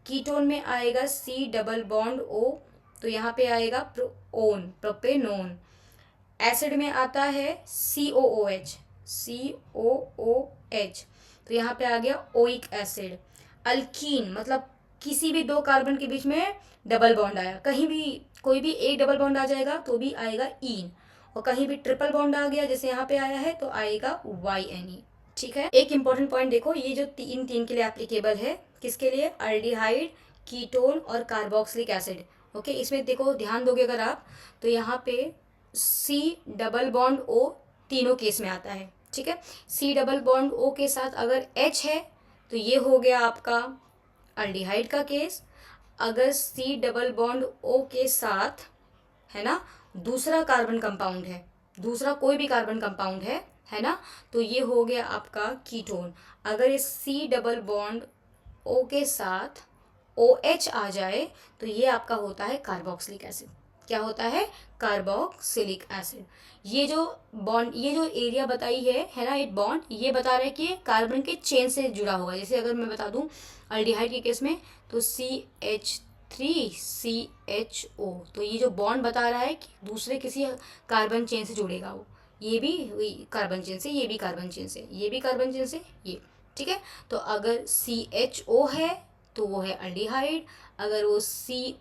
कीटोन में आएगा C डबल बॉन्ड O, तो यहाँ पे आएगा प्रोओन, प्रोपेनोन। एसिड में आता है COOH, COOH, तो यहाँ पे आ गया ओइक एसिड। अल्कीन मतलब किसी भी दो कार्बन के बीच में डबल बॉन्ड आया, कहीं भी कोई भी एक डबल बॉन्ड आ जाएगा तो भी आएगा ईन, और कहीं भी ट्रिपल बॉन्ड आ गया जैसे यहाँ पे आया है तो आएगा YNE। ठीक है, एक इंपॉर्टेंट पॉइंट देखो, ये जो तीन के लिए एप्लीकेबल है, किसके लिए? अल्डिहाइड, कीटोन और कार्बोक्सिलिक एसिड। ओके, इसमें देखो ध्यान दोगे अगर आप, तो यहाँ पे C डबल बॉन्ड O तीनों केस में आता है। ठीक है, C डबल बॉन्ड O के साथ अगर H है तो ये हो गया आपका अल्डिहाइड का केस। अगर C डबल बॉन्ड O के साथ, है ना, दूसरा कार्बन कंपाउंड है, दूसरा कोई भी कार्बन कंपाउंड है ना, तो ये हो गया आपका कीटोन। अगर इस C डबल बॉन्ड O के साथ OH आ जाए तो ये आपका होता है कार्बोक्सिलिक एसिड। क्या होता है? Carboxylic acid. ये जो बॉन्ड, ये जो एरिया बताई है ना, एक बॉन्ड, ये बता रहा है कि कार्बन के चेन से जुड़ा होगा। जैसे अगर मैं बता दूं अल्डिहाइड के केस में तो CH3CHO, तो ये जो बॉन्ड बता रहा है कि दूसरे किसी कार्बन चेन से जुड़ेगा वो, ये भी कार्बन चेन से, ये भी कार्बन चेन से, ये भी कार्बन चेन से, ये। ठीक है, तो अगर CHO है तो वो है अल्डिहाइड, अगर वो C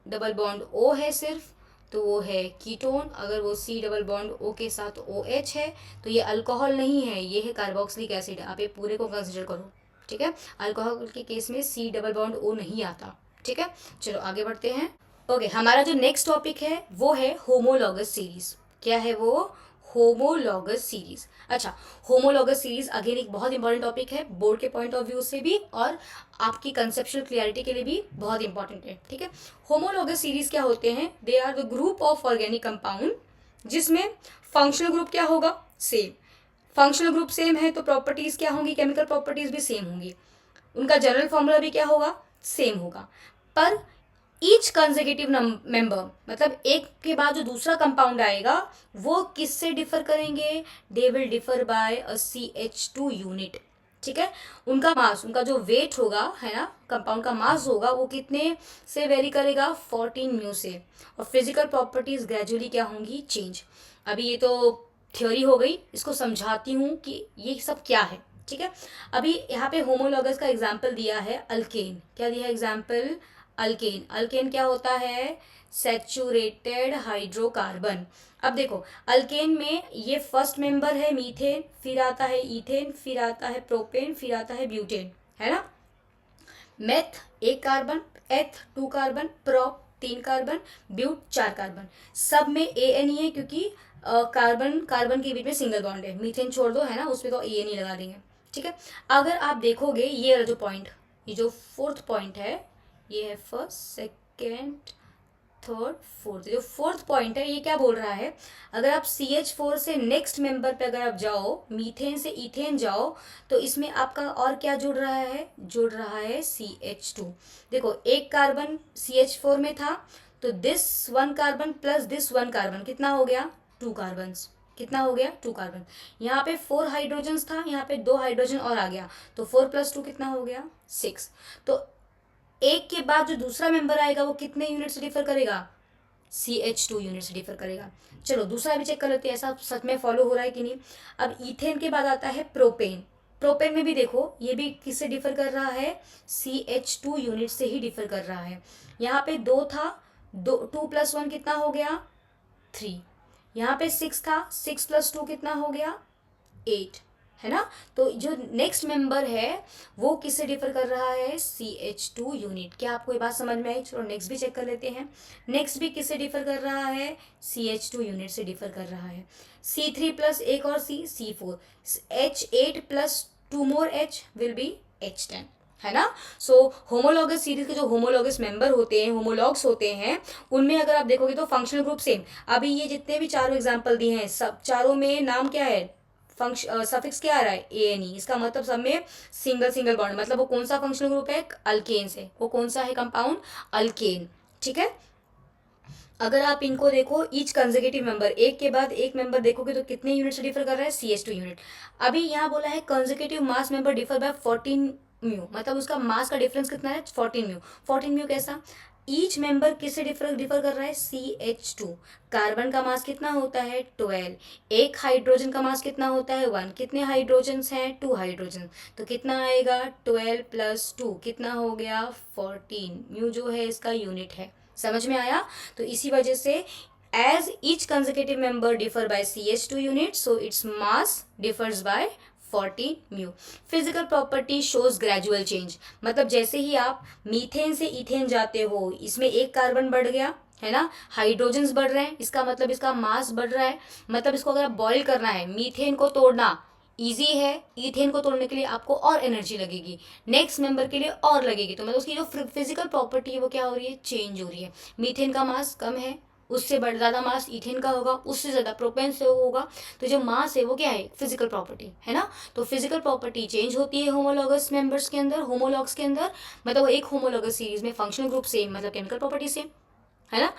डबल बॉन्ड O है सिर्फ तो वो है कीटोन, अगर वो C डबल बॉन्ड O के साथ OH है तो ये अल्कोहल नहीं है, ये है कार्बोक्सिलिक एसिड। आप ये पूरे को कंसिडर करो। ठीक है, अल्कोहल के केस में C डबल बॉन्ड O नहीं आता। ठीक है, चलो आगे बढ़ते हैं। ओके, हमारा जो नेक्स्ट टॉपिक है वो है होमोलॉगस सीरीज। क्या है वो? Homologous series. अच्छा, होमोलॉगस सीरीज अगेन एक बहुत इंपॉर्टेंट टॉपिक है, बोर्ड के पॉइंट ऑफ व्यू से भी और आपकी कंसेप्चुअल क्लियरिटी के लिए भी बहुत इंपॉर्टेंट है। ठीक है, होमोलॉगस सीरीज क्या होते हैं? They are the group of organic compound जिसमें फंक्शनल ग्रुप क्या होगा? सेम। फंक्शनल ग्रुप सेम है तो प्रॉपर्टीज क्या होंगी? केमिकल प्रॉपर्टीज भी सेम होंगी। उनका जनरल फॉर्मूला भी क्या होगा? सेम होगा। पर ईच कंसेक्यूटिव मेंबर, मतलब एक के बाद जो दूसरा कंपाउंड आएगा वो किससे डिफर करेंगे? They will differ by a CH2 unit. ठीक है, उनका मास, उनका जो वेट होगा, है ना, कंपाउंड का मास होगा, वो कितने से वेरी करेगा? 14 म्यू से। और फिजिकल प्रॉपर्टीज ग्रेजुअली क्या होंगी? चेंज। अभी ये तो थ्योरी हो गई, इसको समझाती हूँ कि ये सब क्या है। ठीक है, अभी यहाँ पे होमोलॉगस का एग्जाम्पल दिया है अल्केन। क्या दिया है एग्जाम्पल? अल्केन। अल्केन क्या होता है? Saturated hydrocarbon. अब देखो अल्केन में ये फर्स्ट मेंबर है मीथेन, फिर आता है इथेन, फिर आता है प्रोपेन, फिर आता है ब्यूटेन, है ना। मेथ एक carbon, eth 2 carbon, prop 3 carbon, but 4 carbon. सब में ANE है क्योंकि कार्बन कार्बन के बीच में सिंगल बॉन्ड है। मीथेन छोड़ दो, है ना, उस पर तो ANE लगा देंगे। ठीक है, अगर आप देखोगे ये जो पॉइंट, ये जो फोर्थ पॉइंट है, ये है फर्स्ट, सेकेंड, थर्ड, फोर्थ। जो फोर्थ पॉइंट है ये क्या बोल रहा है? अगर आप CH4 से नेक्स्ट मेंबर पे अगर आप जाओ, मीथेन से इथेन जाओ, तो इसमें आपका और क्या जुड़ रहा है? जुड़ रहा है CH2। देखो एक कार्बन CH4 में था तो this 1 carbon plus this 1 carbon कितना हो गया? 2 कार्बन। कितना हो गया? 2 कार्बन। यहाँ पे 4 हाइड्रोजन था, यहाँ पे 2 हाइड्रोजन और आ गया, तो 4 + 2 कितना हो गया? 6। तो एक के बाद जो दूसरा मेंबर आएगा वो कितने यूनिट से डिफर करेगा? CH2 यूनिट से डिफर करेगा। चलो दूसरा भी चेक कर लेते हैं, ऐसा सच में फॉलो हो रहा है कि नहीं। अब इथेन के बाद आता है प्रोपेन। प्रोपेन में भी देखो ये भी किससे डिफर कर रहा है? CH2 यूनिट से ही डिफर कर रहा है। यहाँ पे 2 था, 2 + 1 कितना हो गया? 3। यहाँ पे 6 था, 6 + 2 कितना हो गया? 8, है ना। तो जो नेक्स्ट मेंबर है वो किससे डिफर कर रहा है? CH2 unit. क्या आपको ये बात समझ में आई? चलो नेक्स्ट भी चेक कर लेते हैं। नेक्स्ट भी किससे डिफर कर रहा है? CH2 यूनिट से डिफर कर रहा है। C3 + 1 और C4, H8 + 2 more H will be H10, है ना। सो होमोलॉगस सीरीज के जो होमोलॉगस मेंबर होते हैं, होमोलॉग्स होते हैं, उनमें अगर आप देखोगे तो फंक्शनल ग्रुप सेम। अभी ये जितने भी चारों एग्जांपल दिए हैं, सब चारों में नाम क्या है? सफिक्स क्या आ रहा है? ANE। इसका मतलब सब में सिंगल सिंगल बॉन्ड, मतलब वो कौन सा फंक्शनल ग्रुप है? अल्केन से। वो कौन सा है कंपाउंड? अल्केन। ठीक है, अगर आप इनको देखो ईच कंसेक्यूटिव मेंबर, एक के बाद एक मेंबर देखोगे तो कितने यूनिट से डिफर कर रहा है? CH2 unit. अभी यहाँ बोला है consecutive mass member differ by 14 mu, मतलब उसका मास का डिफरेंस कितना है? 14 म्यू। 14 म्यू कैसा? ईच मेंबर किससे डिफर कर रहा है, CH2। कार्बन का मास कितना होता है, 12। एक हाइड्रोजन का मास कितना होता है, 1। कितने हाइड्रोजन्स हैं, 2 हाइड्रोजन। तो कितना आएगा, 12 + 2 कितना हो गया, 14। म्यू जो है इसका यूनिट है। समझ में आया। तो इसी वजह से as each consecutive member differ by CH2 units, so its mass differs by 14 mu. Physical property shows gradual change, मतलब जैसे ही आप मीथेन से इथेन जाते हो, इसमें एक कार्बन बढ़ गया है ना, हाइड्रोजन्स बढ़ रहे हैं, इसका मतलब इसका मास बढ़ रहा है। मतलब इसको अगर बॉईल करना है, मीथेन को तोड़ना इजी है, इथेन को तोड़ने के लिए आपको और एनर्जी लगेगी, नेक्स्ट मेंबर के लिए और लगेगी। तो मतलब उसकी जो फिजिकल प्रॉपर्टी है वो क्या हो रही है, चेंज हो रही है। मीथेन का मास कम है, उससे बड़ा ज़्यादा मास इथेन का होगा, उससे ज़्यादा प्रोपेन से होगा। तो जो मास है वो क्या है, फिजिकल प्रॉपर्टी है ना। तो फिजिकल प्रॉपर्टी चेंज होती है होमोलॉगस मेंबर्स के अंदर, होमोलॉग्स के अंदर, मतलब एक होमोलॉगस सीरीज में फंक्शनल ग्रुप सेम, मतलब केमिकल प्रॉपर्टी सेम है ना।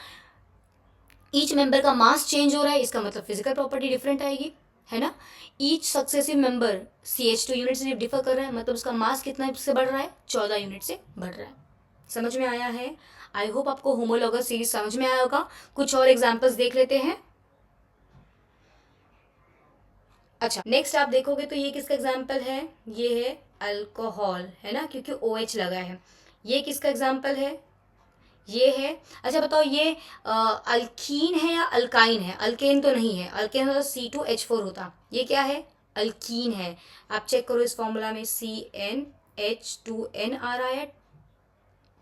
ईच मेंबर का मास चेंज हो रहा है, इसका मतलब फिजिकल प्रॉपर्टी डिफरेंट आएगी, है ना। Each successive member CH2 unit से डिफर कर रहा है, मतलब उसका मास कितना से बढ़ रहा है, 14 यूनिट से बढ़ रहा है। समझ में आया है। आई होप आपको होमोलॉगस सीरीज समझ में आया होगा। कुछ और एग्जांपल्स देख लेते हैं। अच्छा, नेक्स्ट आप देखोगे तो ये किसका एग्जाम्पल है, ये है अल्कोहल, है ना, क्योंकि OH लगा है। ये किसका एग्जाम्पल है, ये है। अच्छा बताओ, ये अल्कीन है या अल्काइन है, अल्केन तो नहीं है, अल्केन तो C2H4 होता, ये क्या है, अल्कीन है। आप चेक करो इस फॉर्मूला में CnH2n आ रहा है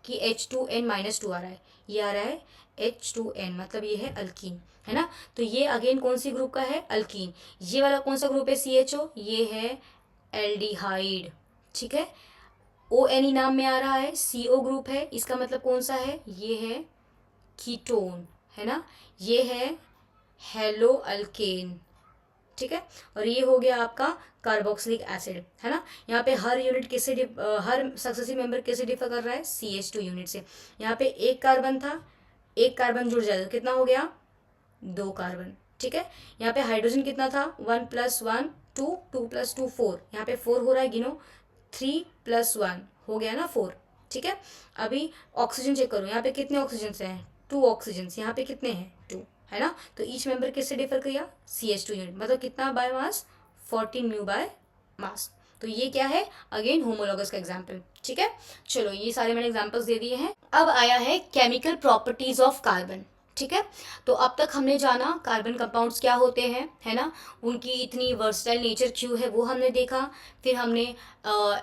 कि H2n-2 आ रहा है, ये आ रहा है H2n, मतलब ये है अल्कीन, है ना। तो ये अगेन कौन सी ग्रुप का है, अल्कीन। ये वाला कौन सा ग्रुप है, CHO, ये है एल्डिहाइड, ठीक है। ONE नाम में आ रहा है, CO ग्रुप है, इसका मतलब कौन सा है, ये है कीटोन, है ना। ये है हेलो अल्केन, ठीक है। और ये हो गया आपका कार्बोक्सिलिक एसिड, है ना। यहाँ पे हर यूनिट किससे हर सक्सेसिव मेंबर किससे डिफर कर रहा है, CH2 यूनिट से। यहाँ पे एक कार्बन था, एक कार्बन जुड़ जाएगा, कितना हो गया, 2 कार्बन, ठीक है। यहाँ पे हाइड्रोजन कितना था, 1 + 1 2, 2 + 2 4, यहाँ पे 4 हो रहा है, गिनो, 3 + 1 हो गया ना 4, ठीक है। अभी ऑक्सीजन चेक करो, यहाँ पे कितने ऑक्सीजन हैं, 2 ऑक्सीजन, यहाँ पे कितने हैं, 2, है ना। तो ईच मेंबर किससे डिफर किया, CH2 यूनिट, मतलब कितना by mass, 14 mu by mass. तो ये क्या है, अगेन होमोलॉगस का एग्जाम्पल, ठीक है। चलो, ये सारे मैंने एग्जाम्पल्स दे दिए हैं। अब आया है केमिकल प्रॉपर्टीज ऑफ कार्बन, ठीक है। तो अब तक हमने जाना कार्बन कंपाउंड्स क्या होते हैं, है ना, उनकी इतनी वर्सटाइल नेचर क्यों है वो हमने देखा। फिर हमने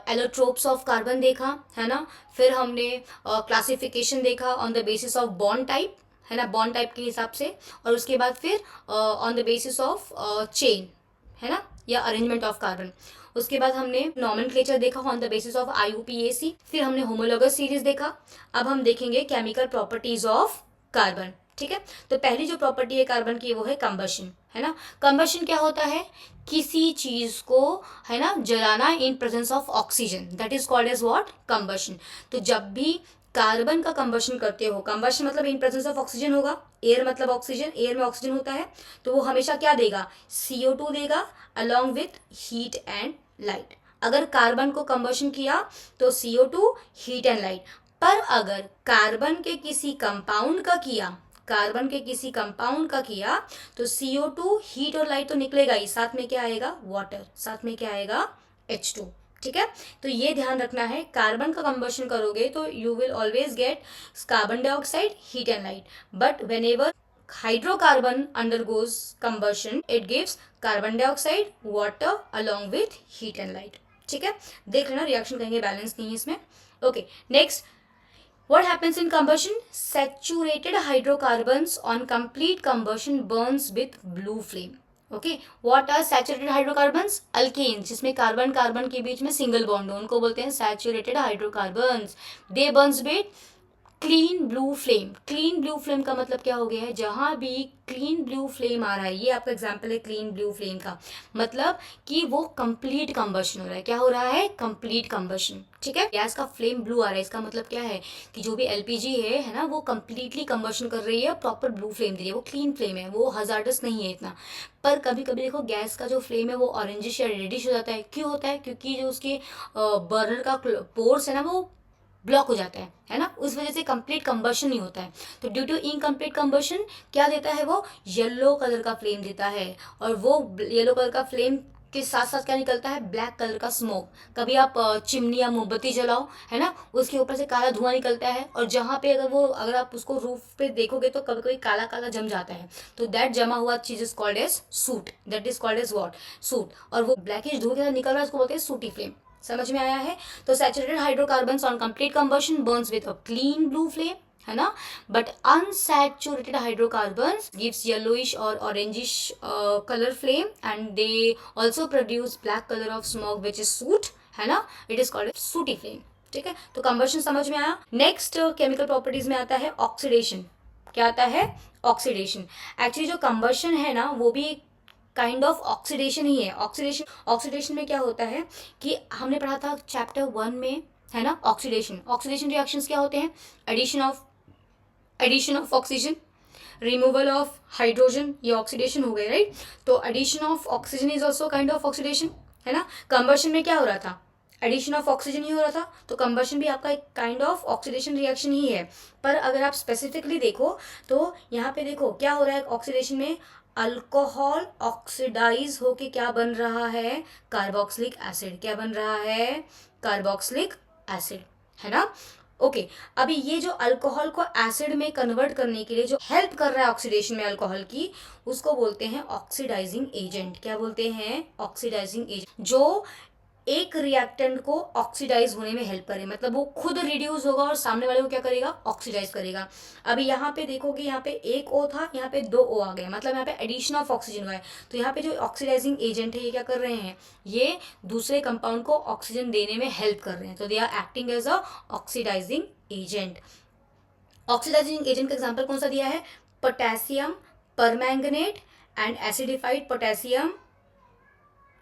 एलोट्रोप्स ऑफ कार्बन देखा, है ना। फिर हमने क्लासिफिकेशन देखा on the basis of bond type, है ना, बॉन्ड टाइप के हिसाब से। और उसके बाद फिर on the basis of chain, है ना, या अरेंजमेंट ऑफ कार्बन। उसके बाद हमने नॉमेनक्लेचर देखा on the basis of IUPAC। फिर हमने होमोलॉगस सीरीज देखा। अब हम देखेंगे केमिकल प्रॉपर्टीज ऑफ कार्बन, ठीक है। तो पहली जो प्रॉपर्टी है कार्बन की वो है कंबशन, है ना। कंबशन क्या होता है, किसी चीज को, है ना, जलाना in presence of oxygen, that is called as what, combustion. तो जब भी कार्बन का कंबशन करते हो, कंबशन मतलब इन प्रेजेंस ऑफ ऑक्सीजन होगा, एयर मतलब ऑक्सीजन, एयर में ऑक्सीजन होता है, तो वो हमेशा क्या देगा, CO2 देगा along with heat and light. अगर कार्बन को कंबशन किया तो CO2, हीट एंड लाइट। पर अगर कार्बन के किसी कंपाउंड का किया, कार्बन के किसी कंपाउंड का किया, तो CO2, हीट और लाइट तो निकलेगा ही, साथ में क्या आएगा, वाटर, साथ में क्या आएगा, H2, ठीक है। तो ये ध्यान रखना है, कार्बन का कंबशन करोगे तो you will always get carbon dioxide, heat and light. But when ever hydrocarbon undergoes combustion, it gives carbon dioxide, water along with heat and light, ठीक है। देख लेना, रिएक्शन कहेंगे बैलेंस नहीं है इसमें। Okay, next, what happens in combustion? Saturated hydrocarbons on complete combustion burns with blue flame. Okay, what are saturated hydrocarbons? Alkanes, जिसमें carbon carbon के बीच में सिंगल बॉन्ड हो, उनको बोलते हैं saturated hydrocarbons. They burns with clean blue flame. Clean blue flame का मतलब क्या हो गया है, जहां भी क्लीन ब्लू फ्लेम आ रहा है, ये आपका एग्जांपल है क्लीन ब्लू फ्लेम का, मतलब कि वो कंप्लीट कंबशन हो रहा है। क्या हो रहा है, कंप्लीट कंबशन, ठीक है। गैस का फ्लेम ब्लू आ रहा है, इसका मतलब क्या है कि जो भी LPG है ना, वो कंप्लीटली कंबशन कर रही है, प्रॉपर ब्लू फ्लेम दे रही है, वो क्लीन फ्लेम है, वो हजार्डस नहीं है इतना। पर कभी कभी देखो गैस का जो फ्लेम है वो ऑरेंजिश या रेडिश हो जाता है। क्यों होता है, क्योंकि जो उसके बर्नर का पोर्स है ना, वो ब्लॉक हो जाता है ना, उस वजह से कंप्लीट कंबशन नहीं होता है। तो ड्यू टू इनकम्प्लीट कंबशन क्या देता है वो, येलो कलर का फ्लेम देता है, और वो येलो कलर का फ्लेम के साथ साथ क्या निकलता है, ब्लैक कलर का स्मोक। कभी आप चिमनी या मोमबत्ती जलाओ, है ना, उसके ऊपर से काला धुआं निकलता है, और जहाँ पे अगर आप उसको रूफ पे देखोगे तो कभी कभी काला काला जम जाता है, तो दैट जमा हुआ चीज is called as soot, that is called as what, soot. और वो ब्लैकिश धुएं के साथ निकल रहा है, उसको बोलते हैं सूटी फ्लेम। समझ में आया है? तो saturated hydrocarbons on complete combustion burns with a clean blue flame, है ना, but unsaturated hydrocarbons gives yellowish और orangish colour flame, and they also produce black colour of smoke which is soot, है ना, it is called sooty flame. ठीक है, तो combustion समझ में आया। नेक्स्ट केमिकल प्रॉपर्टीज में आता है ऑक्सीडेशन। क्या आता है? ऑक्सीडेशन। एक्चुअली जो कंबशन है ना वो भी काइंड ऑफ ऑक्सीडेशन ही है। ऑक्सीडेशन में क्या होता है कि हमने पढ़ा था चैप्टर 1 में, है ना, ऑक्सीडेशन रिएक्शंस क्या होते हैं, addition of oxygen, removal of hydrogen, ये ऑक्सीडेशन हो गए, राइट। तो addition of oxygen is also kind of oxidation, है ना। कंबशन में क्या हो रहा था, एडिशन ऑफ ऑक्सीजन ही हो रहा था, तो कंबशन भी आपका एक काइंड ऑफ ऑक्सीडेशन रिएक्शन ही है। पर अगर आप स्पेसिफिकली देखो तो यहाँ पे देखो क्या हो रहा है ऑक्सीडेशन में, अल्कोहल ऑक्सीडाइज होके क्या बन रहा है, कार्बोक्सिलिक एसिड। क्या बन रहा है, कार्बोक्सिलिक एसिड, है ना। ओके, अभी ये जो अल्कोहल को एसिड में कन्वर्ट करने के लिए जो हेल्प कर रहा है ऑक्सीडेशन में अल्कोहल की, उसको बोलते हैं ऑक्सीडाइजिंग एजेंट। क्या बोलते हैं, ऑक्सीडाइजिंग एजेंट, जो एक रिएक्टेंट को ऑक्सीडाइज होने में हेल्प करे, मतलब वो खुद रिड्यूस होगा और सामने वाले को क्या करेगा, ऑक्सीडाइज करेगा। अभी यहाँ पे देखोगे, यहाँ पे एक ओ था, यहाँ पे 2 ओ आ गए, मतलब यहाँ पे एडिशन ऑफ ऑक्सीजन हुआ है। तो यहाँ पे जो ऑक्सीडाइजिंग एजेंट है ये क्या कर रहे हैं, ये दूसरे कंपाउंड को ऑक्सीजन देने में हेल्प कर रहे हैं, तो they are acting as a oxidizing agent. Oxidizing agent का एग्जाम्पल कौन सा दिया है, potassium permanganate and acidified potassium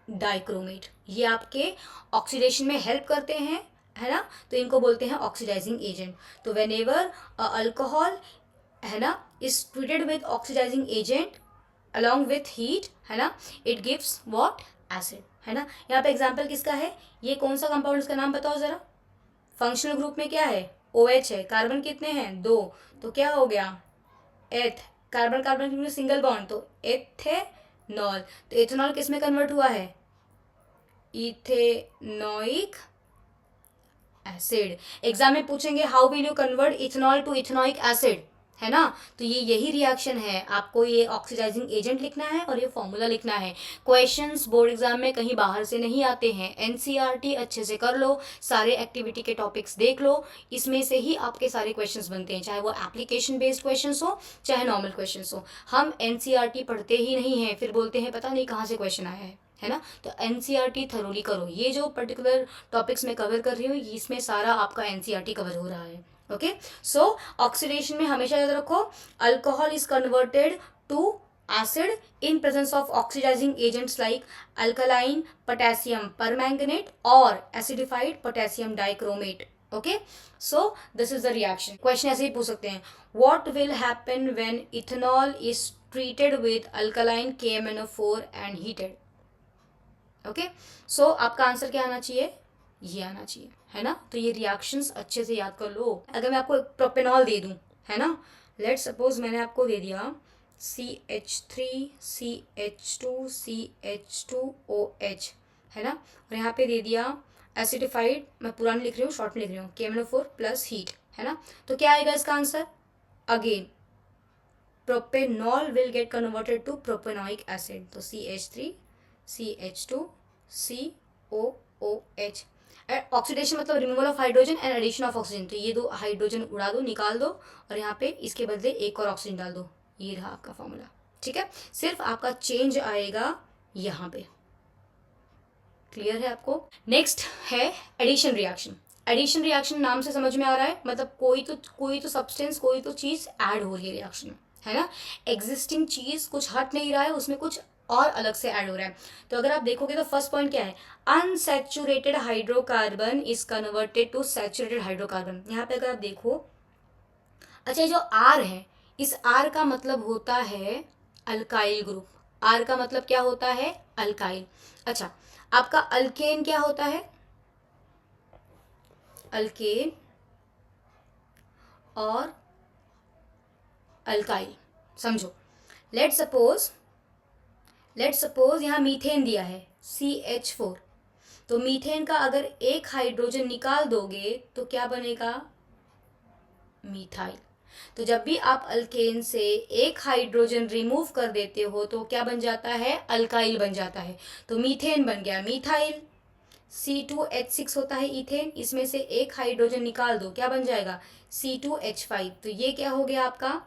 dichromate, ये आपके ऑक्सीडेशन में हेल्प करते हैं, है ना, तो इनको बोलते हैं ऑक्सीडाइजिंग एजेंट। तो वेन एवर अल्कोहल, है ना, is treated with oxidizing agent along with heat, है ना, इट गिव्स व्हाट, एसिड, है ना। यहाँ पे एग्जाम्पल किसका है, ये कौन सा कंपाउंड, इसका नाम बताओ जरा। फंक्शनल ग्रुप में क्या है, OH है, कार्बन कितने हैं, 2, तो क्या हो गया, एथ, कार्बन कार्बन में सिंगल बॉन्ड, तो एथेनॉल। तो एथेनॉल किस में कन्वर्ट हुआ है, इथेनोइक एसिड। एग्जाम में पूछेंगे how will you convert ethanol to ethanoic acid, है ना, तो ये यही रिएक्शन है, आपको ये ऑक्सीडाइजिंग एजेंट लिखना है और ये फॉर्मूला लिखना है। क्वेश्चंस बोर्ड एग्जाम में कहीं बाहर से नहीं आते हैं, एनसीईआरटी अच्छे से कर लो, सारे एक्टिविटी के टॉपिक्स देख लो, इसमें से ही आपके सारे क्वेश्चंस बनते हैं, चाहे वो एप्लीकेशन बेस्ड क्वेश्चंस हो चाहे नॉर्मल क्वेश्चंस हो। हम एनसीईआरटी पढ़ते ही नहीं है, फिर बोलते हैं पता नहीं कहाँ से क्वेश्चन आया है ना। तो एनसीईआरटी थरोली करो, ये जो पर्टिकुलर टॉपिक्स मैं कवर कर रही हूँ इसमें सारा आपका एनसीईआरटी कवर हो रहा है। ओके, सो ऑक्सीडेशन में हमेशा याद रखो, alcohol is converted to acid in presence of oxidising agents like alkaline potassium permanganate और acidified potassium dichromate. Okay, so this is the reaction. Question ऐसे ही पूछ सकते हैं, what will happen when ethanol is treated with alkaline KMnO4 and heated. Okay, so आपका answer क्या आना चाहिए, ये आना चाहिए, है ना। तो ये रिएक्शंस अच्छे से याद कर लो। अगर मैं आपको प्रोपेनॉल दे दूं, है ना, लेट सपोज मैंने आपको दे दिया CH3CH2CH2OH, है ना, और यहाँ पे दे दिया एसिडिफाइड, मैं पूरा नहीं लिख रही हूँ, शॉर्ट में लिख रही हूँ, KMnO4 प्लस हीट, है ना, तो क्या आएगा इसका answer, again propanol will get converted to propanoic acid, तो CH3CH2COOH। ऑक्सीडेशन मतलब removal of hydrogen and addition of oxygen, तो ये 2 हाइड्रोजन उड़ा दो, निकाल दो, और यहाँ पे इसके बदले एक और ऑक्सीजन डाल दो, ये रहा आपका फॉर्मूला। ठीक है, सिर्फ आपका चेंज आएगा यहाँ पे। क्लियर है आपको? नेक्स्ट है एडिशन रिएक्शन। एडिशन रिएक्शन नाम से समझ में आ रहा है, मतलब कोई तो सब्सटेंस, कोई तो चीज ऐड हो रही है रिएक्शन में, है ना। एग्जिस्टिंग चीज कुछ हट नहीं रहा है, उसमें कुछ और अलग से ऐड हो रहा है। तो अगर आप देखोगे तो फर्स्ट पॉइंट क्या है, unsaturated hydrocarbon is converted to saturated hydrocarbon. यहाँ पे अगर आप देखो, अच्छा, जो आर है, इस आर का मतलब होता है अल्काइल ग्रुप। आर का मतलब क्या होता है, अल्काइल। अच्छा, आपका अल्केन क्या होता है, अल्केन और अल्काइल। समझो, लेट सपोज यहाँ मीथेन दिया है CH4, तो मीथेन का अगर एक हाइड्रोजन निकाल दोगे तो क्या बनेगा? मीथाइल। तो जब भी आप अल्केन से एक हाइड्रोजन रिमूव कर देते हो तो क्या बन जाता है? अल्काइल बन जाता है। तो मीथेन बन गया मीथाइल। C2H6 होता है इथेन, इसमें से एक हाइड्रोजन निकाल दो, क्या बन जाएगा? C2H5। तो ये क्या हो गया आपका?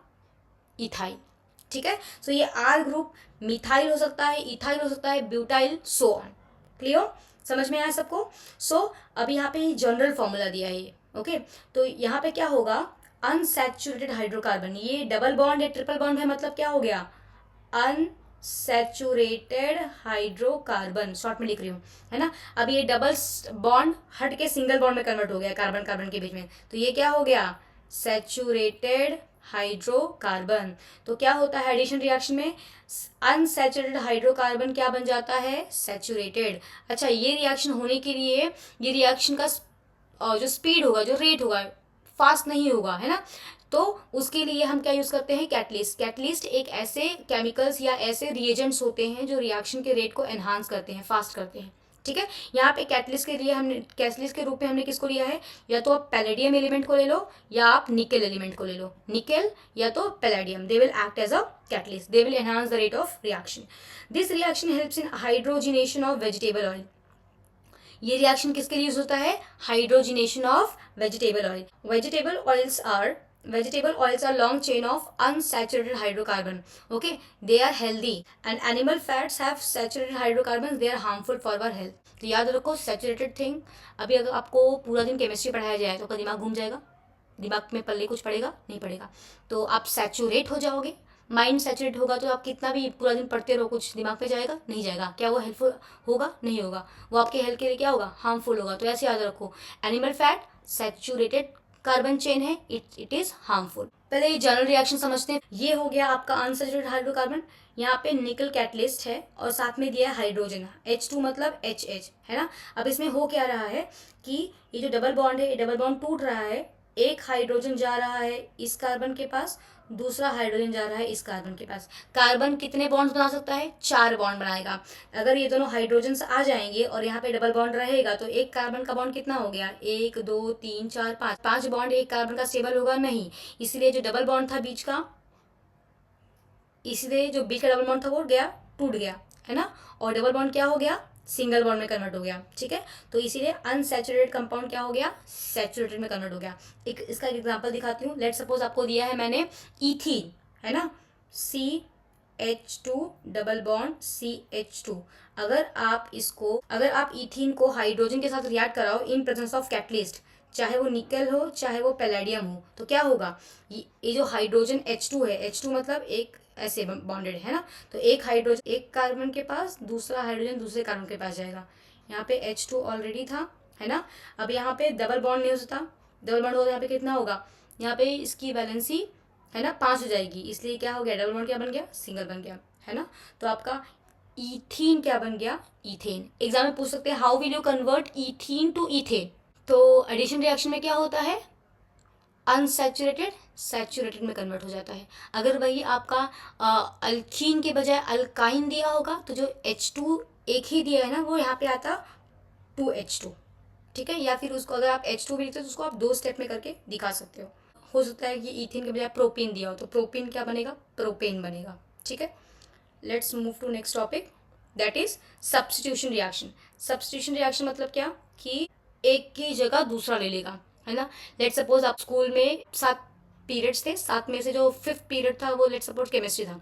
इथाइल। ठीक है, सो ये आर ग्रुप मिथाइल हो सकता है, इथाइल हो सकता है, ब्यूटाइल, सो ऑन। क्लियर? समझ में आया सबको? सो अब यहाँ पे जनरल फॉर्मूला दिया है ये। ओके, तो यहाँ पे क्या होगा? अनसैचुरेटेड हाइड्रोकार्बन, ये डबल बॉन्ड या ट्रिपल बॉन्ड है, मतलब क्या हो गया? अनसैचुरेटेड हाइड्रोकार्बन, शॉर्ट में लिख रही हूँ, है ना। अब ये डबल बॉन्ड हट के सिंगल बॉन्ड में कन्वर्ट हो गया कार्बन कार्बन के बीच में, तो ये क्या हो गया? Saturated hydrocarbon. तो क्या होता है एडिशन रिएक्शन में? अनसैचुरेटेड हाइड्रोकार्बन क्या बन जाता है? सैचुरेटेड। अच्छा, ये रिएक्शन होने के लिए ये रिएक्शन का जो स्पीड होगा, जो रेट होगा, फास्ट नहीं होगा, है ना। तो उसके लिए हम क्या यूज करते हैं? कैटलिस्ट। कैटलिस्ट एक ऐसे केमिकल्स या ऐसे रिएजेंट्स होते हैं जो रिएक्शन के रेट को एनहांस करते हैं, फास्ट करते हैं। ठीक है, यहाँ पे कैटलिस्ट के लिए हमने, कैटलिस्ट के रूप में हमने किसको लिया है? या तो आप पैलेडियम एलिमेंट को ले लो या आप निकेल एलिमेंट को ले लो। निकेल या तो palladium, they will act as a catalyst, they will enhance the rate of reaction. This reaction helps in hydrogenation of vegetable oil. ये रिएक्शन किसके लिए यूज होता है? Hydrogenation of vegetable oil. Vegetable oils are long chain of unsaturated hydrocarbon. Okay, they are healthy, and animal fats have saturated hydrocarbons. They are harmful for our health. तो याद रखो saturated thing. अभी अगर आपको पूरा दिन केमिस्ट्री पढ़ाया जाए तो आपका दिमाग घूम जाएगा, दिमाग में पल्ले कुछ पड़ेगा नहीं पड़ेगा। तो आप सैचुरेट हो जाओगे, माइंड सैचुरेट होगा तो आप कितना भी पूरा दिन पढ़ते रहो, कुछ दिमाग पे जाएगा नहीं जाएगा। क्या वो हेल्पफुल होगा? नहीं होगा, वो आपके हेल्थ के लिए क्या होगा? हार्मफुल होगा। तो ऐसे याद रखो, animal fat saturated carbon chain है, इट इज हार्मफुल। पहले ये जनरल रिएक्शन समझते हैं। ये हो गया आपका अनसैचुरेटेड हाइड्रोकार्बन। यहाँ पे निकल कैटलिस्ट है और साथ में दिया है हाइड्रोजन, H2 मतलब HH, है ना। अब इसमें हो क्या रहा है कि ये जो डबल बॉन्ड है, ये डबल बॉन्ड टूट रहा है, एक हाइड्रोजन जा रहा है इस कार्बन के पास, दूसरा हाइड्रोजन जा रहा है इस कार्बन के पास। कार्बन कितने बॉन्ड्स बना सकता है? 4 बॉन्ड बनाएगा। अगर ये दोनों हाइड्रोजन आ जाएंगे और यहाँ पे डबल बॉन्ड रहेगा तो एक कार्बन का बॉन्ड कितना हो गया? 1 2 3 4 5, 5 बॉन्ड एक कार्बन का स्टेबल होगा नहीं, इसलिए जो डबल बॉन्ड था बीच का, इसलिए जो बीच का डबल बॉन्ड था वो गया, टूट गया, है ना। और डबल बॉन्ड क्या हो गया? सिंगल बॉन्ड में कन्वर्ट हो गया। ठीक है, तो इसीलिए अनसैचुरेटेड कंपाउंड क्या हो गया? सैचुरेटेड में कन्वर्ट हो गया। एक इसका एग्जांपल दिखाती हूँ। लेट सपोज आपको दिया है मैंने इथीन, है ना, CH2 डबल बॉन्ड CH2। अगर आप इथीन को हाइड्रोजन के साथ रिएक्ट कराओ इन प्रेजेंस ऑफ कैटलिस्ट, चाहे वो निकल हो चाहे वो पैलेडियम हो, तो क्या होगा? ये जो हाइड्रोजन H2 है, H2 मतलब एक ऐसे बॉन्डेड है ना, तो एक हाइड्रोजन एक कार्बन के पास, दूसरा हाइड्रोजन दूसरे कार्बन के पास जाएगा। यहाँ पे H2 ऑलरेडी था, है ना। अब यहाँ पे डबल बॉन्ड नहीं हो सकता, डबल बॉन्ड होगा यहाँ पे कितना होगा? यहाँ पे इसकी वैलेंसी, है ना, 5 हो जाएगी, इसलिए क्या हो गया? डबल बॉन्ड क्या बन गया? सिंगल बन गया, है ना। तो आपका इथीन क्या बन गया? इथेन। एग्जाम में पूछ सकते हैं how will you convert ethene to ethane. तो एडिशन रिएक्शन में क्या होता है? अनसैचुरेटेड सैचुरेटेड में कन्वर्ट हो जाता है। अगर वही आपका अल्कीन के बजाय अल्काइन दिया होगा तो जो H2 एक ही दिया है ना, वो यहाँ पे आता 2H2। ठीक है, या फिर उसको अगर आप H2 भी लिखते हो तो उसको आप 2 स्टेप में करके दिखा सकते हो सकता है कि इथिन के बजाय प्रोपेन दिया हो तो प्रोपेन क्या बनेगा? प्रोपेन बनेगा। ठीक है, let's move to next topic, that is substitution reaction. Substitution reaction मतलब क्या? कि एक की जगह दूसरा ले लेगा, है ना। लेट सपोज आप स्कूल में 7 पीरियड्स थे, 7 में से जो 5th पीरियड था वो लेट सपोज केमिस्ट्री था।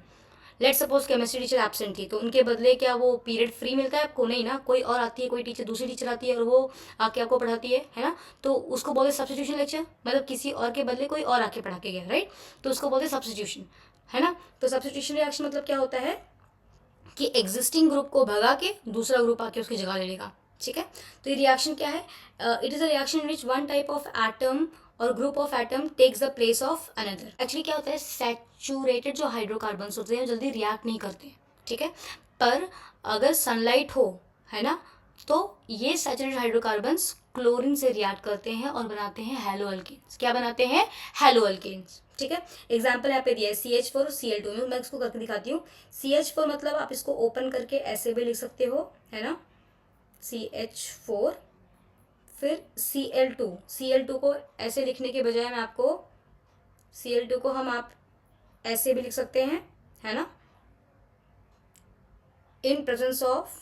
Let suppose chemistry teacher absent थी, तो उनके बदले क्या वो पीरियड फ्री मिलता है आपको? नहीं ना, कोई और आती है, कोई टीचर दूसरी टीचर आती है और वो आके आपको पढ़ाती है ना। तो उसको बोलते सब्स्टिट्यूशन लेक्चर, मतलब किसी और के बदले कोई और आके पढ़ा के गया, राइट। तो उसको बोलते सब्स्टिट्यूशन, है ना। तो सब्स्टिट्यूशन रिएक्शन मतलब क्या होता है कि एग्जिस्टिंग ग्रुप को भगा के दूसरा ग्रुप आके उसकी जगह ले लेगा। ठीक है, तो ये रिएक्शन क्या है? It is a reaction in which one type of atom और group of atom takes the place of another. Actually क्या होता है, सैचुरेटेड जो हाइड्रोकार्बन्स होते हैं जल्दी रिएक्ट नहीं करते, ठीक है। पर अगर सनलाइट हो, है ना, तो ये सैचुरेटेड हाइड्रोकार्बन्स क्लोरीन से रिएक्ट करते हैं और बनाते हैं हैलो अल्केन्स। क्या बनाते हैं? Halo alkanes. ठीक है, एग्जाम्पल यहाँ पे दिया है CH4 और Cl2 में, मैं इसको करके दिखाती हूँ। CH4 मतलब आप इसको ओपन करके ऐसे भी लिख सकते हो, है ना, CH4, फिर Cl2 को ऐसे लिखने के बजाय मैं आपको Cl2 को हम आप ऐसे भी लिख सकते हैं, है ना, इन प्रेजेंस ऑफ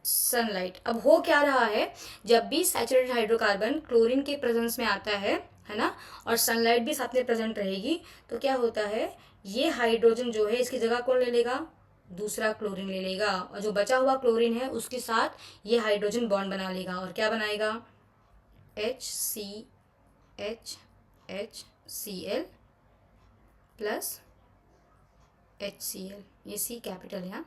सनलाइट। अब हो क्या रहा है, जब भी सैचुरेटेड हाइड्रोकार्बन क्लोरीन के प्रेजेंस में आता है ना, और सनलाइट भी साथ में प्रेजेंट रहेगी, तो क्या होता है, ये हाइड्रोजन जो है इसकी जगह कौन ले लेगा? दूसरा क्लोरीन ले लेगा, और जो बचा हुआ क्लोरीन है उसके साथ ये हाइड्रोजन बॉन्ड बना लेगा और क्या बनाएगा? HCl प्लस HCl, ये C कैपिटल है।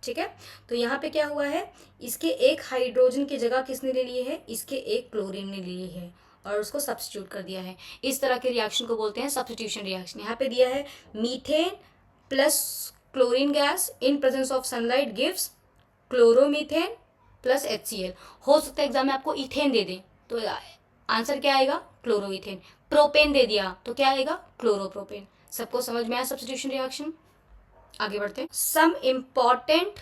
ठीक है, तो यहाँ पे क्या हुआ है, इसके एक हाइड्रोजन की जगह किसने ले ली है? इसके एक क्लोरीन ने ले ली है और उसको सब्स्टिट्यूट कर दिया है। इस तरह के रिएक्शन को बोलते हैं सब्स्टिट्यूशन रिएक्शन। यहाँ पे दिया है methane plus chlorine gas in presence of sunlight gives chloromethane plus HCl। हो सकता है एग्जाम में आपको इथेन दे दें तो आंसर क्या आएगा? क्लोरोइथेन। प्रोपेन दे दिया तो क्या आएगा? क्लोरोप्रोपेन। सबको समझ में आया सब्स्टिट्यूशन रिएक्शन? आगे बढ़ते हैं। Some important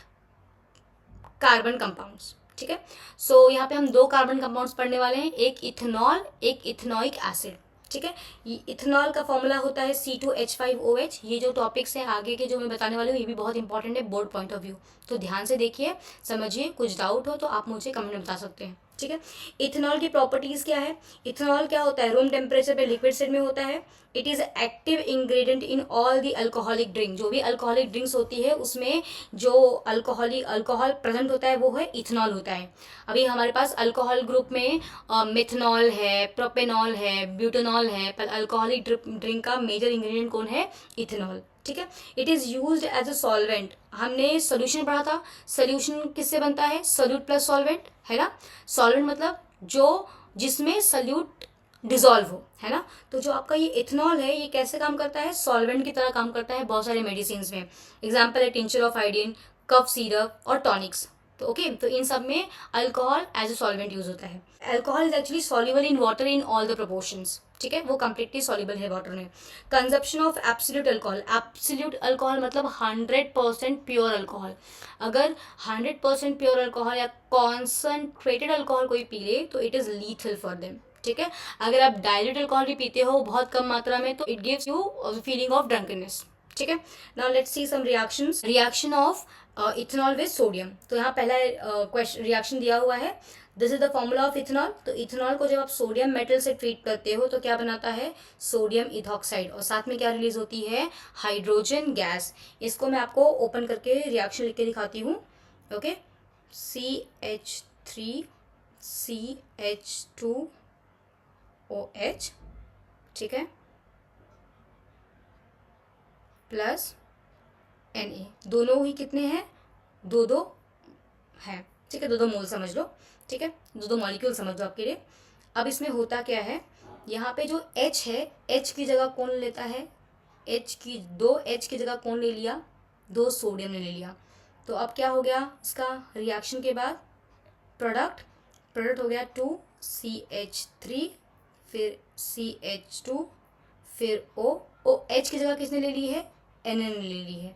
carbon compounds. ठीक है, सो यहाँ पे हम दो कार्बन कंपाउंड्स पढ़ने वाले हैं, एक इथेनॉल, एक इथेनॉइक एसिड। ठीक है, इथेनॉल का फॉर्मूला होता है C2H5OH। ये जो टॉपिक्स हैं आगे के जो मैं बताने वाली हूँ ये भी बहुत इंपॉर्टेंट है बोर्ड पॉइंट ऑफ व्यू, तो ध्यान से देखिए, समझिए। कुछ डाउट हो तो आप मुझे कमेंट में बता सकते हैं। ठीक है, इथेनॉल की प्रॉपर्टीज क्या है? इथेनॉल क्या होता है? रूम टेम्परेचर पे लिक्विड स्टेट में होता है। It is active ingredient in all the alcoholic drink. जो भी अल्कोहलिक ड्रिंक्स होती है उसमें जो अल्कोहल प्रेजेंट होता है वो है इथेनॉल होता है। अभी हमारे पास अल्कोहल ग्रुप में मिथेनॉल है, प्रोपेनॉल है, ब्यूटेनॉल है, पर अल्कोहलिक ड्रिंक का मेजर इंग्रेडिएंट कौन है? इथेनॉल। ठीक है, it is used as a solvent. हमने सोल्यूशन पढ़ा था, सोल्यूशन किससे बनता है? सोल्यूट प्लस सॉल्वेंट, है ना। सॉल्वेंट मतलब जो जिसमें सोल्यूट डिजोल्व हो, है ना। तो जो आपका ये इथेनॉल है ये कैसे काम करता है? सॉल्वेंट की तरह काम करता है बहुत सारे मेडिसिन में। एग्जाम्पल है tincture of iodine, cough syrup और टॉनिक्स। तो ओके, तो इन सब में alcohol as a solvent use होता है। Alcohol is actually soluble in water in all the proportions. ठीक है, वो कंप्लीटली सॉल्युबल है वाटर में। Consumption of absolute alcohol. Absolute alcohol मतलब 100% प्योर अल्कोहल। अगर 100% प्योर अल्कोहल या कॉन्सनट्रेटेड अल्कोहल कोई पी ले तो it is lethal for them. ठीक है, अगर आप डाइल्यूट अल्कोहल भी पीते हो बहुत कम मात्रा में तो it gives you feeling of drunkenness. ठीक है, now let's see some reactions. Reaction of ethanol with sodium. तो यहाँ पहला क्वेश्चन रिएक्शन दिया हुआ है, this is the formula of ethanol. तो इथेनॉल को जब आप सोडियम मेटल से ट्रीट करते हो तो क्या बनाता है? सोडियम इथॉक्साइड, और साथ में क्या रिलीज होती है? Hydrogen gas. इसको मैं आपको ओपन करके रिएक्शन लिख के दिखाती हूँ। ओके, CH3CH2OH, ठीक है, प्लस Na। दोनों ही कितने हैं? दो दो है। ठीक है, दो दो मोल समझ लो। ठीक है, दो दो मॉलिक्यूल समझ लो आपके लिए। अब इसमें होता क्या है, यहाँ पे जो H है, H की जगह कौन लेता है? दो H की जगह कौन ले लिया? दो सोडियम ने ले लिया। तो अब क्या हो गया इसका रिएक्शन के बाद? प्रोडक्ट हो गया 2CH3, फिर CH2, फिर OH की जगह किसने ले ली है? Na ने ले ली है।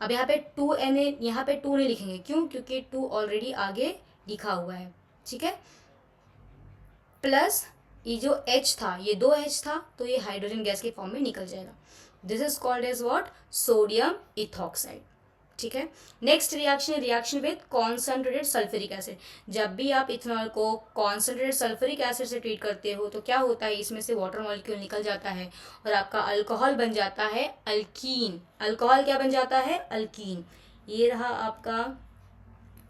अब यहाँ पे 2Na, यहाँ पे 2 नहीं लिखेंगे, क्यों? क्योंकि 2 ऑलरेडी आगे लिखा हुआ है। ठीक है, प्लस ये जो H था, ये दो H था तो ये हाइड्रोजन गैस के फॉर्म में निकल जाएगा। This is called as what? Sodium ethoxide. ठीक है, next reaction, reaction with concentrated sulphuric acid. जब भी आप इथेनॉल को कॉन्सेंट्रेटेड सल्फ्यूरिक एसिड से ट्रीट करते हो तो क्या होता है? इसमें से वाटर मॉलिक्यूल निकल जाता है और आपका अल्कोहल बन जाता है अल्कीन। अल्कोहल क्या बन जाता है? अल्कीन। ये रहा आपका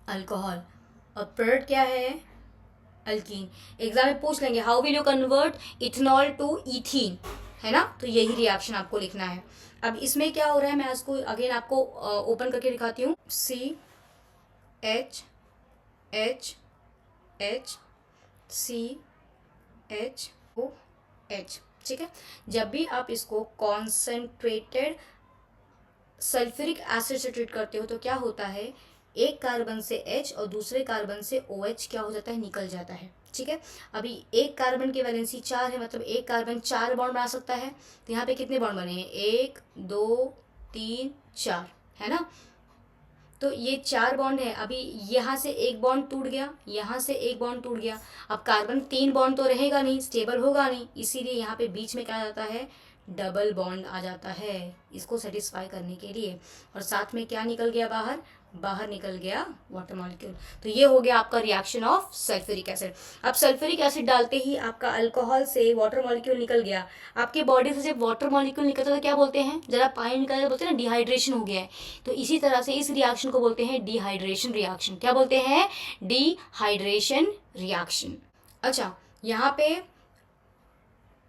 अल्कोहल, और प्रोडक्ट क्या है? अल्कीन। एग्जाम में पूछ लेंगे how will you convert ethanol to ethene, है ना। तो यही रिएक्शन आपको लिखना है। अब इसमें क्या हो रहा है, मैं इसको अगेन आपको ओपन करके दिखाती हूँ। CHHHCHOH। ठीक है, जब भी आप इसको कॉन्सेंट्रेटेड सल्फ्यूरिक एसिड से ट्रीट करते हो तो क्या होता है? एक कार्बन से H और दूसरे कार्बन से OH क्या हो जाता है, निकल जाता है। ठीक है, अभी एक कार्बन की वैलेंसी 4 है, मतलब एक कार्बन 4 बॉन्ड बना सकता है। तो यहाँ पे कितने बॉन्ड बने हैं, 1 2 3 4, है ना। तो ये 4 बॉन्ड है। अभी यहाँ से एक बॉन्ड टूट गया, यहाँ से एक बॉन्ड टूट गया। अब कार्बन 3 बॉन्ड तो रहेगा नहीं, स्टेबल होगा नहीं, इसीलिए यहाँ पे बीच में क्या आ जाता है, डबल बॉन्ड आ जाता है इसको सेटिस्फाई करने के लिए। और साथ में क्या निकल गया बाहर, बाहर निकल गया वाटर मॉलिक्यूल। तो ये हो गया आपका रिएक्शन ऑफ सल्फ्यूरिक एसिड। अब सल्फ्यूरिक एसिड डालते ही आपका अल्कोहल से वाटर मॉलिक्यूल निकल गया। आपके बॉडी से जब वाटर मॉलिक्यूल निकलता है तो क्या बोलते हैं, जरा पानी निकल जाए बोलते हैं ना, डिहाइड्रेशन हो गया है। तो इसी तरह से इस रिएक्शन को बोलते हैं डिहाइड्रेशन रिएक्शन। क्या बोलते हैं, डिहाइड्रेशन रिएक्शन। अच्छा, यहाँ पे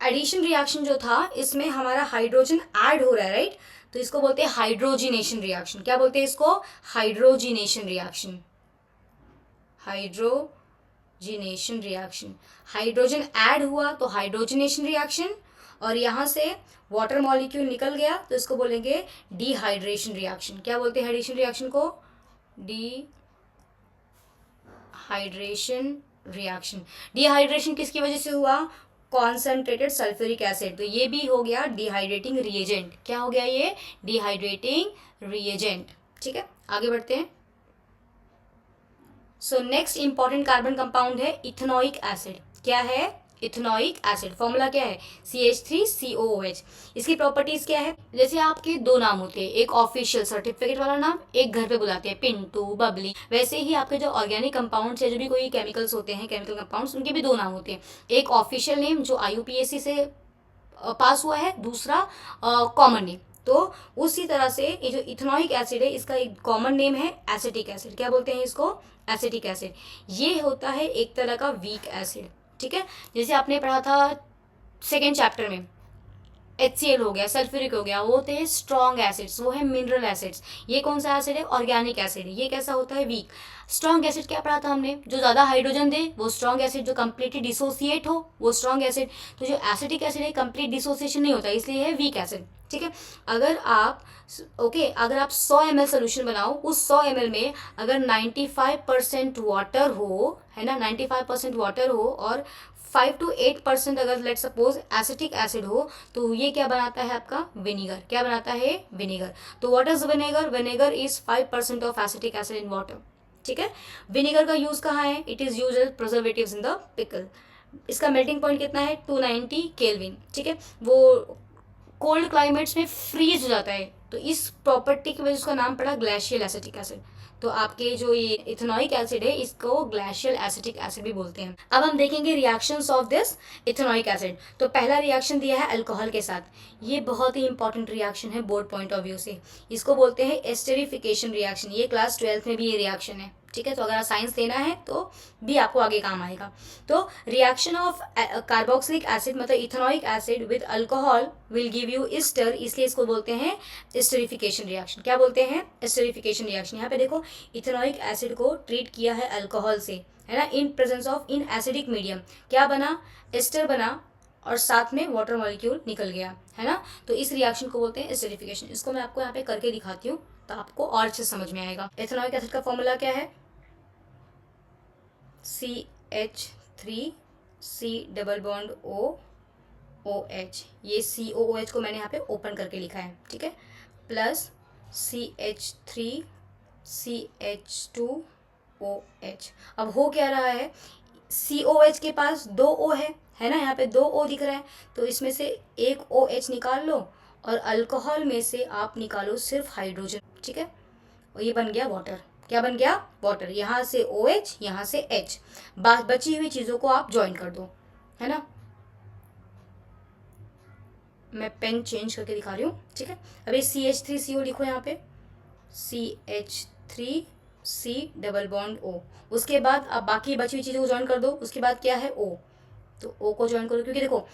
एडिशन रिएक्शन जो था, इसमें हमारा हाइड्रोजन ऐड हो रहा है, राइट। तो इसको बोलते हैं हाइड्रोजिनेशन रिएक्शन। क्या बोलते हैं इसको, hydrogenation reaction. Hydrogenation reaction, hydrogen add हुआ तो हाइड्रोजिनेशन रिएक्शन, और यहाँ से वाटर मॉलिक्यूल निकल गया तो इसको बोलेंगे डिहाइड्रेशन रिएक्शन। क्या बोलते हैं हाइड्रेशन रिएक्शन को, डिहाइड्रेशन रिएक्शन। डिहाइड्रेशन किसकी वजह से हुआ, कॉन्सेंट्रेटेड सल्फ्यूरिक एसिड। तो ये भी हो गया डिहाइड्रेटिंग रिएजेंट। क्या हो गया ये, डिहाइड्रेटिंग रिएजेंट। ठीक है, आगे बढ़ते हैं। So next important carbon compound है इथेनोइक एसिड। क्या है, इथेनोइक एसिड। फॉर्मूला क्या है, CH3COOH। इसकी प्रॉपर्टीज क्या है, जैसे आपके दो नाम होते हैं, एक ऑफिशियल सर्टिफिकेट वाला नाम, एक घर पे बुलाते हैं पिंटू बबली, वैसे ही आपके जो ऑर्गेनिक कंपाउंड्स है, जो भी कोई केमिकल्स होते हैं, केमिकल कंपाउंड्स, उनके भी दो नाम होते हैं। एक ऑफिशियल नेम जो IUPAC से पास हुआ है, दूसरा कॉमन नेम। तो उसी तरह से ये जो इथेनोइक एसिड है, इसका एक कॉमन नेम है एसिटिक एसिड। क्या बोलते हैं इसको, एसिटिक एसिड। ये होता है एक तरह का वीक एसिड। ठीक है, जैसे आपने पढ़ा था सेकेंड चैप्टर में, HCl हो गया, सल्फ्यूरिक हो गया, वो होते हैं स्ट्रॉन्ग एसिड्स, वो है मिनरल एसिड्स। ये कौन सा एसिड है, ऑर्गेनिक एसिड। ये कैसा होता है, वीक। स्ट्रॉन्ग एसिड क्या पढ़ा था हमने, जो ज़्यादा हाइड्रोजन दे वो स्ट्रॉन्ग एसिड, जो कंप्लीटली डिसोसिएट हो वो स्ट्रॉन्ग एसिड। तो जो एसिडिक एसिड है कंप्लीट डिसोसिएशन नहीं होता, इसलिए है वीक एसिड। ठीक है, अगर आप अगर आप 100 ml सोल्यूशन बनाओ, उस 100 ml में अगर 95% वाटर हो, है ना, 95% वाटर हो और 5 to 8% अगर लेट सपोज एसिटिक एसिड हो, तो ये क्या बनाता है आपका, विनेगर। क्या बनाता है, विनेगर। तो what is vinegar, vinegar is 5% of acetic acid in water. ठीक है, विनेगर का यूज कहाँ है, it is use as preservatives in the pickle. इसका मेल्टिंग पॉइंट कितना है, 290 केल्विन। ठीक है, वो कोल्ड क्लाइमेट्स में फ्रीज हो जाता है, तो इस प्रॉपर्टी की वजह से उसका नाम पड़ा ग्लेशियल एसिटिक एसिड। तो आपके जो ये इथेनोइक एसिड है, इसको ग्लेशियल एसिटिक एसिड भी बोलते हैं। अब हम देखेंगे reactions of this ethanoic acid. तो पहला रिएक्शन दिया है अल्कोहल के साथ। ये बहुत ही इंपॉर्टेंट रिएक्शन है बोर्ड पॉइंट ऑफ व्यू से। इसको बोलते हैं एस्टेरिफिकेशन रिएक्शन। ये क्लास 12th में भी ये रिएक्शन है। ठीक है, तो अगर साइंस लेना है तो भी आपको आगे काम आएगा। तो रिएक्शन ऑफ कार्बोक्सिलिक एसिड मतलब ethanoic acid with alcohol will give you ester, इसलिए इसको बोलते हैं एस्टरिफिकेशन रिएक्शन। क्या बोलते हैं, एस्टरिफिकेशन रिएक्शन। यहाँ पे देखो, इथेनोइक एसिड को ट्रीट किया है अल्कोहल से, है ना, इन presence of in acidic medium. क्या बना, एस्टर बना और साथ में वाटर मॉलिक्यूल निकल गया, है ना। तो इस रिएक्शन को बोलते हैं एस्टरिफिकेशन। इसको मैं आपको यहाँ पे करके दिखाती हूँ तो आपको और अच्छे समझ में आएगा। इथेनोइक एसिड का फॉर्मूला क्या है, CH3C डबल बॉन्ड OOH। ये COOH को मैंने यहाँ पे ओपन करके लिखा है, ठीक है, प्लस CH3CH2OH। अब हो क्या रहा है, COH के पास 2 O है ना, यहाँ पे 2 O दिख रहा है, तो इसमें से एक OH निकाल लो और अल्कोहल में से आप निकालो सिर्फ हाइड्रोजन। ठीक है, और ये बन गया वाटर। क्या बन गया, वाटर। यहाँ से OH, यहाँ से H, बची हुई चीज़ों को आप ज्वाइन कर दो, है ना। मैं पेन चेंज करके दिखा रही हूँ, ठीक है। अभी CH3CO लिखो यहाँ पे, CH3C डबल बॉन्ड O। उसके बाद आप बाकी बची हुई चीज़ों को ज्वाइन कर दो। उसके बाद क्या है, O, तो O को ज्वाइन करो, क्योंकि देखो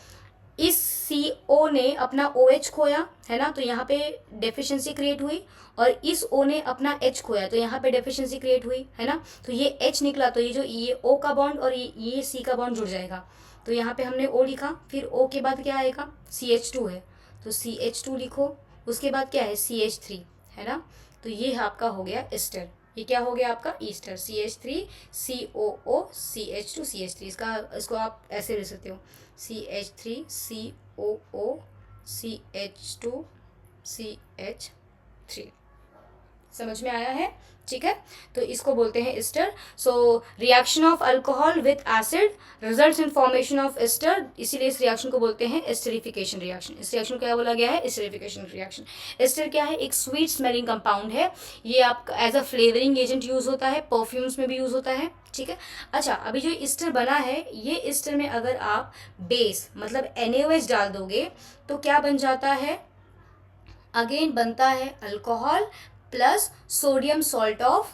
इस CO ने अपना OH खोया, है ना, तो यहाँ पे डेफिशिएंसी क्रिएट हुई, और इस O ने अपना H खोया, तो यहाँ पे डेफिशिएंसी क्रिएट हुई, है ना। तो ये H निकला, तो ये O का बॉन्ड और ये C का बॉन्ड जुड़ जाएगा। तो यहाँ पे हमने O लिखा, फिर O के बाद क्या आएगा, CH2 है, तो CH2 लिखो। उसके बाद क्या है, CH3, है ना। तो ये आपका हो गया एस्टर। ये क्या हो गया आपका ईस्टर, CH3COO CH2CH3। इसको आप ऐसे लिख सकते हो, CH3COO CH2CH3। समझ में आया है? ठीक है, तो इसको बोलते हैं ester. So reaction of alcohol with acid results in formation of ester, इसीलिए इस रिएक्शन को बोलते हैं एस्टरिफिकेशन रिएक्शन। इस रिएक्शन को क्या बोला गया है? Esterification reaction. एस्टर क्या है? एक स्वीट स्मेलिंग कंपाउंड है। ये आपका as a flavouring agent use होता है, परफ्यूम्स में भी यूज होता है। ठीक है, अच्छा अभी जो ईस्टर बना है, ये ईस्टर में अगर आप बेस मतलब NaOH डाल दोगे तो क्या बन जाता है? अगेन बनता है alcohol plus sodium salt of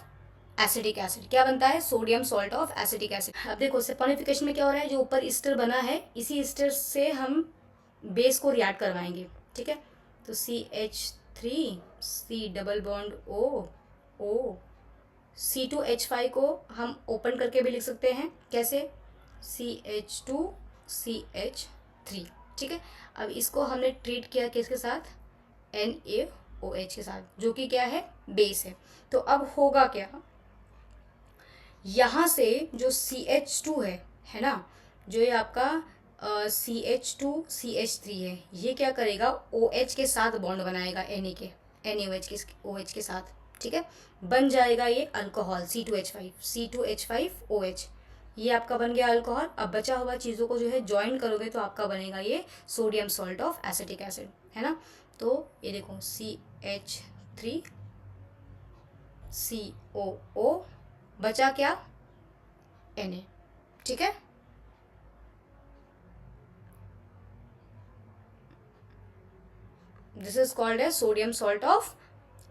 acetic acid. क्या बनता है? Sodium salt of acetic acid. अब देखो सैपोनिफिकेशन में क्या हो रहा है, जो ऊपर ईस्टर बना है इसी ईस्टर से हम बेस को रिएक्ट करवाएंगे। ठीक है, तो CH3 double bond O C2H5 को हम ओपन करके भी लिख सकते हैं। कैसे? CH2CH3। ठीक है, अब इसको हमने ट्रीट किया किसके साथ? NaOH के साथ, जो कि क्या है? बेस है। तो अब होगा क्या, यहाँ से जो CH2 है ना, जो ये आपका CH2CH3 है, ये क्या करेगा? OH के साथ बॉन्ड बनाएगा NaOH के साथ। ठीक है, बन जाएगा ये अल्कोहल C2H5OH। ये आपका बन गया अल्कोहल। अब बचा हुआ चीज़ों को जो है ज्वाइन करोगे तो आपका बनेगा ये sodium salt of acetic acid, है ना। तो ये देखो CH3COO, बचा क्या? Na। ठीक है, this is called as sodium salt of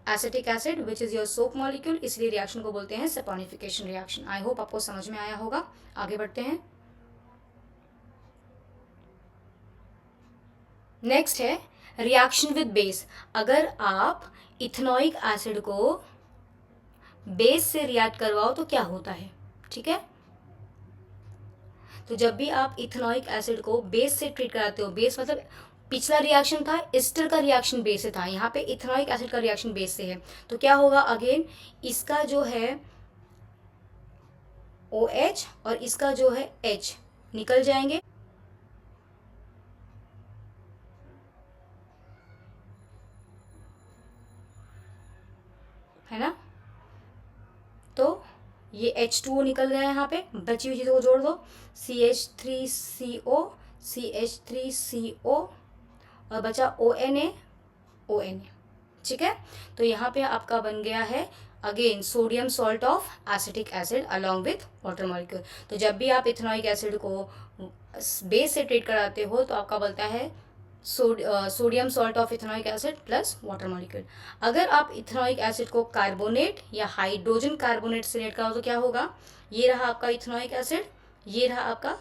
acetic acid which is your soap molecule. इसलिए रिएक्शन को बोलते हैं सैपोनिफिकेशन रिएक्शन। आई होप आपको समझ में आया होगा। आगे बढ़ते हैं। नेक्स्ट है रिएक्शन विद बेस। अगर आप इथेनॉइक एसिड को बेस से रिएक्ट करवाओ तो क्या होता है? ठीक है, तो जब भी आप इथेनॉइक एसिड को बेस से ट्रीट कराते हो, बेस मतलब पिछला रिएक्शन था एस्टर का रिएक्शन बेस से था, यहाँ पे इथेनॉइक एसिड का रिएक्शन बेस से है, तो क्या होगा? अगेन इसका जो है OH और इसका जो है H निकल जाएंगे, है ना। तो ये H2O निकल गया, यहाँ पे बची हुई चीज़ों को जोड़ दो, CH3CO और बचा ONA। ठीक है, तो यहाँ पे आपका बन गया है again sodium salt of acetic acid along with water molecule. तो जब भी आप इथेनॉइक एसिड को बेस से ट्रीट कराते हो तो आपका बनता है sodium salt of ethanoic acid plus water molecule. अगर आप इथेनॉइक एसिड को कार्बोनेट या हाइड्रोजन कार्बोनेट से रिएक्ट कराओ तो क्या होगा? ये रहा आपका इथेनॉइक एसिड, ये रहा आपका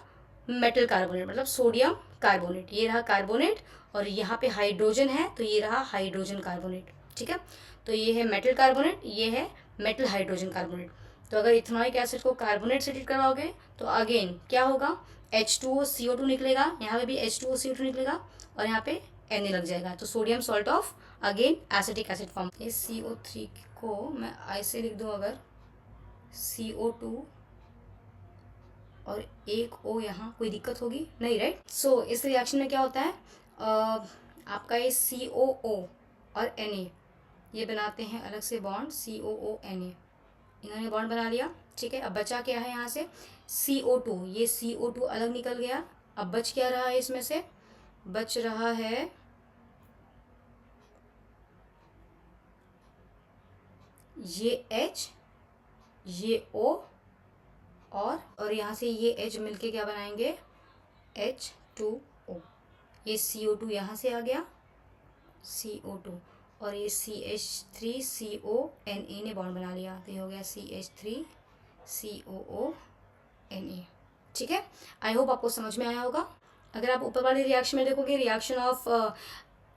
मेटल कार्बोनेट मतलब सोडियम कार्बोनेट, ये रहा कार्बोनेट और यहाँ पे हाइड्रोजन है तो ये रहा हाइड्रोजन कार्बोनेट। ठीक है, तो ये है मेटल कार्बोनेट, ये है मेटल हाइड्रोजन कार्बोनेट। तो अगर इथेनॉइक एसिड को कार्बोनेट से ट्रीट करवाओगे तो अगेन क्या होगा? H2CO2 निकलेगा, यहाँ पे भी H2CO2 निकलेगा और यहाँ पे Na लग जाएगा, तो sodium salt of again acetic acid form. ये CO3 को मैं ऐसे लिख दूँ, अगर CO2 और एक O यहाँ, कोई दिक्कत होगी नहीं, राइट। सो इस रिएक्शन में क्या होता है, आपका ये COO और Na ये बनाते हैं अलग से बॉन्ड, COO-Na, इन्होंने बॉन्ड बना लिया। ठीक है, अब बचा क्या है यहाँ से? CO2, ये CO2 अलग निकल गया। अब बच क्या रहा है इसमें से? बच रहा है ये H, ये O और यहाँ से ये H मिलके क्या बनाएंगे? H2O। ये CO2 यहाँ से आ गया, CO2 और ये CH3CONA ने बॉन्ड बना लिया, तो ये हो गया CH3COONA। ठीक है, आई होप आपको समझ में आया होगा। अगर आप ऊपर वाले रिएक्शन में देखोगे, reaction of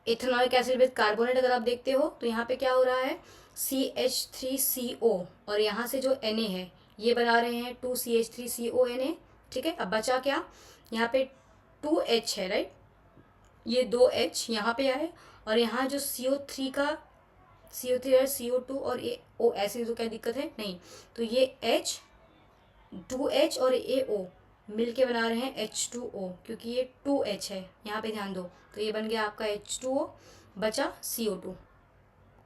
ethanoic acid with carbonate, अगर आप देखते हो तो यहाँ पे क्या हो रहा है? CH3CO और यहाँ से जो Na है ये बना रहे हैं 2CH3CONA। ठीक है, अब बचा क्या? यहाँ पे 2H है, राइट, ये 2H यहाँ पे आए और यहाँ जो CO3 का CO3 और CO2 और AO ऐसे, तो क्या दिक्कत है? नहीं। तो ये H2H और AO मिलके बना रहे हैं H2O, क्योंकि ये 2H है, यहाँ पे ध्यान दो। तो ये बन गया आपका H2O, बचा CO2।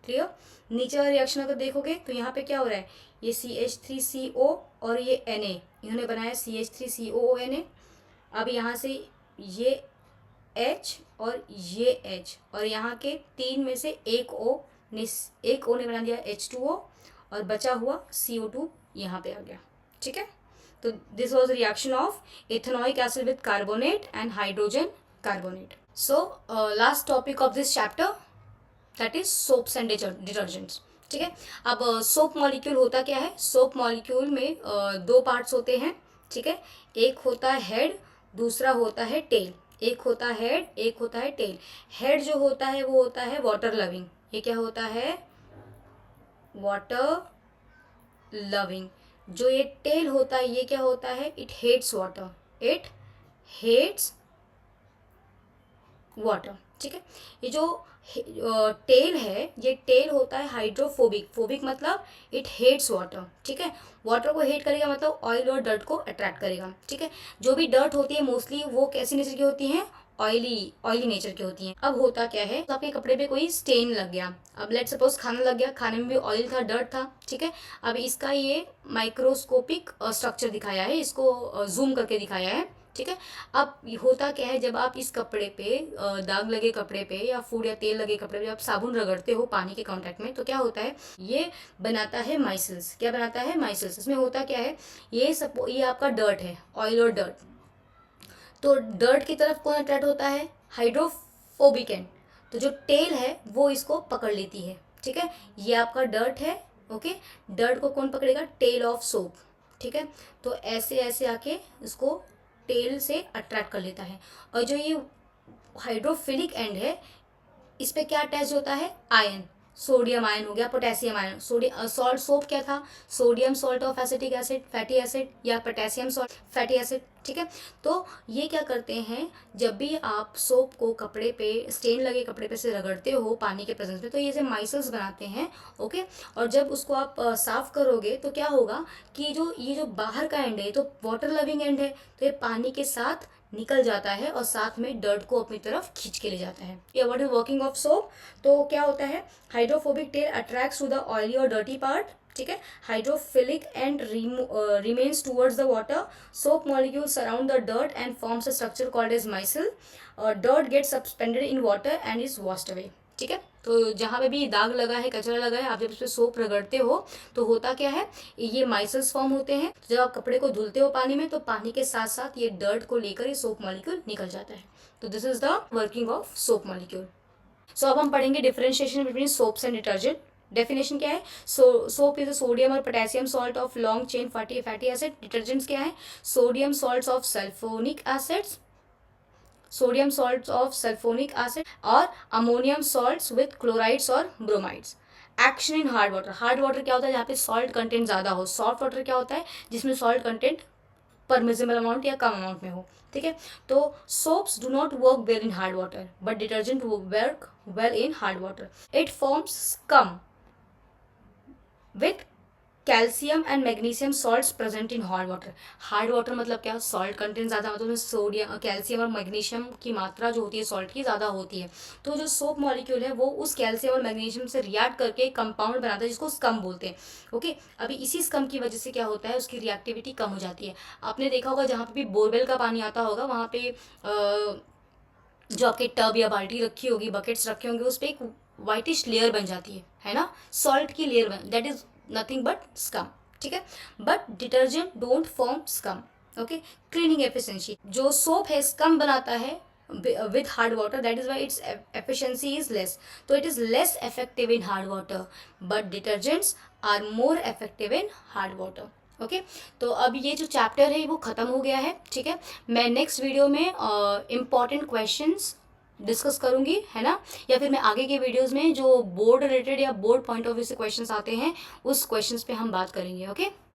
क्लियर? नीचे वाले रिएक्शन अगर देखोगे तो यहाँ पे क्या हो रहा है, ये CH3CO और ये Na, इन्होंने बनाया CH3COONA। अब यहाँ से ये H और ये H, और यहाँ के 3 में से एक O ने बना दिया H2O, और बचा हुआ CO2 यहाँ पे आ गया। ठीक है? तो this was reaction of ethanoic acid with carbonate and hydrogen carbonate. So last topic of this chapter, that is soaps and detergents. ठीक है? अब सोप मॉलिक्यूल होता क्या है? सोप मॉलिक्यूल में दो पार्ट्स होते हैं। ठीक है? एक होता है हेड, दूसरा होता है टेल। एक होता है हेड, एक होता है टेल। हेड जो होता है वो होता है वाटर लविंग। ये क्या होता है? Water loving. जो ये टेल होता है ये क्या होता है? It hates water. It hates water. ठीक है? ये जो टेल है, ये टेल होता है हाइड्रोफोबिक। फोबिक मतलब इट हेट्स वाटर। ठीक है? वाटर को हेट करेगा मतलब ऑयल और डर्ट को अट्रैक्ट करेगा। ठीक है? जो भी डर्ट होती है मोस्टली वो कैसी नेचर की होती हैं? ऑयली नेचर की होती हैं। अब होता क्या है, तो आपके कपड़े पे कोई स्टेन लग गया। अब लेट सपोज खाना लग गया, खाने में भी ऑयल था, डर्ट था। ठीक है? अब इसका ये माइक्रोस्कोपिक स्ट्रक्चर दिखाया है, इसको जूम करके दिखाया है। ठीक है? अब होता क्या है, जब आप इस कपड़े पे दाग लगे कपड़े पे या फूड या तेल लगे कपड़े पे आप साबुन रगड़ते हो पानी के कांटेक्ट में, तो क्या होता है, ये बनाता है माइसल्स। क्या बनाता है? माइसल्स। इसमें होता क्या है, ये आपका डर्ट है, ऑयल और डर्ट। तो डर्ट की तरफ कौन अट्रैक्ट होता है? Hydrophobic and. तो जो टेल है वो इसको पकड़ लेती है। ठीक है? ये आपका डर्ट है। ओके? डर्ट को कौन पकड़ेगा? Tail of soap. ठीक है? तो ऐसे ऐसे आके इसको टेल से अट्रैक्ट कर लेता है। और जो ये हाइड्रोफिलिक एंड है, इस पे क्या अटैच होता है? आयन। सोडियम आयन हो गया, पोटेशियम आयन। सॉल्ट, सोप क्या था? Sodium salt of acetic acid, fatty acid, या पोटेशियम सॉल्ट, फैटी एसिड। ठीक है? तो ये क्या करते हैं, जब भी आप सोप को कपड़े पे, स्टेन लगे कपड़े पे से रगड़ते हो पानी के प्रेजेंस में, तो ये से माइसल्स बनाते हैं। ओके? और जब उसको आप साफ करोगे तो क्या होगा कि ये जो बाहर का एंड है तो वाटर लविंग एंड है, तो ये पानी के साथ निकल जाता है और साथ में डर्ट को अपनी तरफ खींच के ले जाता है। ये what is working of soap? तो क्या होता है, hydrophobic tail attracts to the oily और डर्टी पार्ट। ठीक है? Hydrophilic end remains towards the water. Soap molecule surround the dirt and forms a structure called as micelle. Dirt gets suspended in water and is washed away. ठीक है? तो जहाँ पे भी दाग लगा है, कचरा लगा है, आप जब इस पर सोप रगड़ते हो तो होता क्या है, ये माइसल्स फॉर्म होते हैं। जब आप कपड़े को धुलते हो पानी में, तो पानी के साथ साथ ये डर्ट को लेकर ये सोप मॉलिक्यूल निकल जाता है। तो this is the working of soap molecule. So अब हम पढ़ेंगे differentiation between soaps and detergent. Definition क्या है? सोप इज अ सोडियम और potassium salt of long chain fatty acid. Detergents क्या है? Sodium salts of sulphonic acids, sodium salts of sulphonic acid, और ammonium salts with chlorides और bromides. Action in hard water. Hard water क्या होता है? जहाँ पे सॉल्ट कंटेंट ज़्यादा हो। सॉफ्ट वाटर क्या होता है? जिसमें सॉल्ट कंटेंट परमिसिबल अमाउंट या कम अमाउंट में हो। ठीक है? तो soaps do not work well in hard water, but detergent work well in hard water. It forms scum with calcium and magnesium salts present in hard water. Hard water मतलब क्या? Salt content ज़्यादा, मतलब उसमें sodium, calcium और magnesium की मात्रा जो होती है सॉल्ट की ज़्यादा होती है। तो जो सोप मॉलिक्यूल है वो उस कैल्शियम और मैग्नीशियम से रिएक्ट करके कंपाउंड बनाता है जिसको स्कम बोलते हैं। ओके? अभी इसी स्कम की वजह से क्या होता है, उसकी रिएक्टिविटी कम हो जाती है। आपने देखा होगा जहाँ पे भी बोरवेल का पानी आता होगा, वहाँ पे जो आपके टब या बाल्टी रखी होगी, बकेट्स रखे होंगे, उस पर एक वाइटिश लेयर बन जाती है ना? सॉल्ट की लेयर बन, that is nothing but scum. ठीक है? But detergent don't form scum. Okay? Cleaning efficiency, जो सोप है स्कम बनाता है with hard water, that is why its efficiency is less. So it is less effective in hard water, but detergents are more effective in hard water. Okay? तो अब ये जो chapter है वो ख़त्म हो गया है। ठीक है? मैं नेक्स्ट वीडियो में इम्पॉर्टेंट क्वेश्चंस डिस्कस करूंगी, है ना? या फिर मैं आगे के वीडियोस में जो बोर्ड रिलेटेड या बोर्ड पॉइंट ऑफ व्यू से क्वेश्चंस आते हैं उस क्वेश्चंस पे हम बात करेंगे। ओके?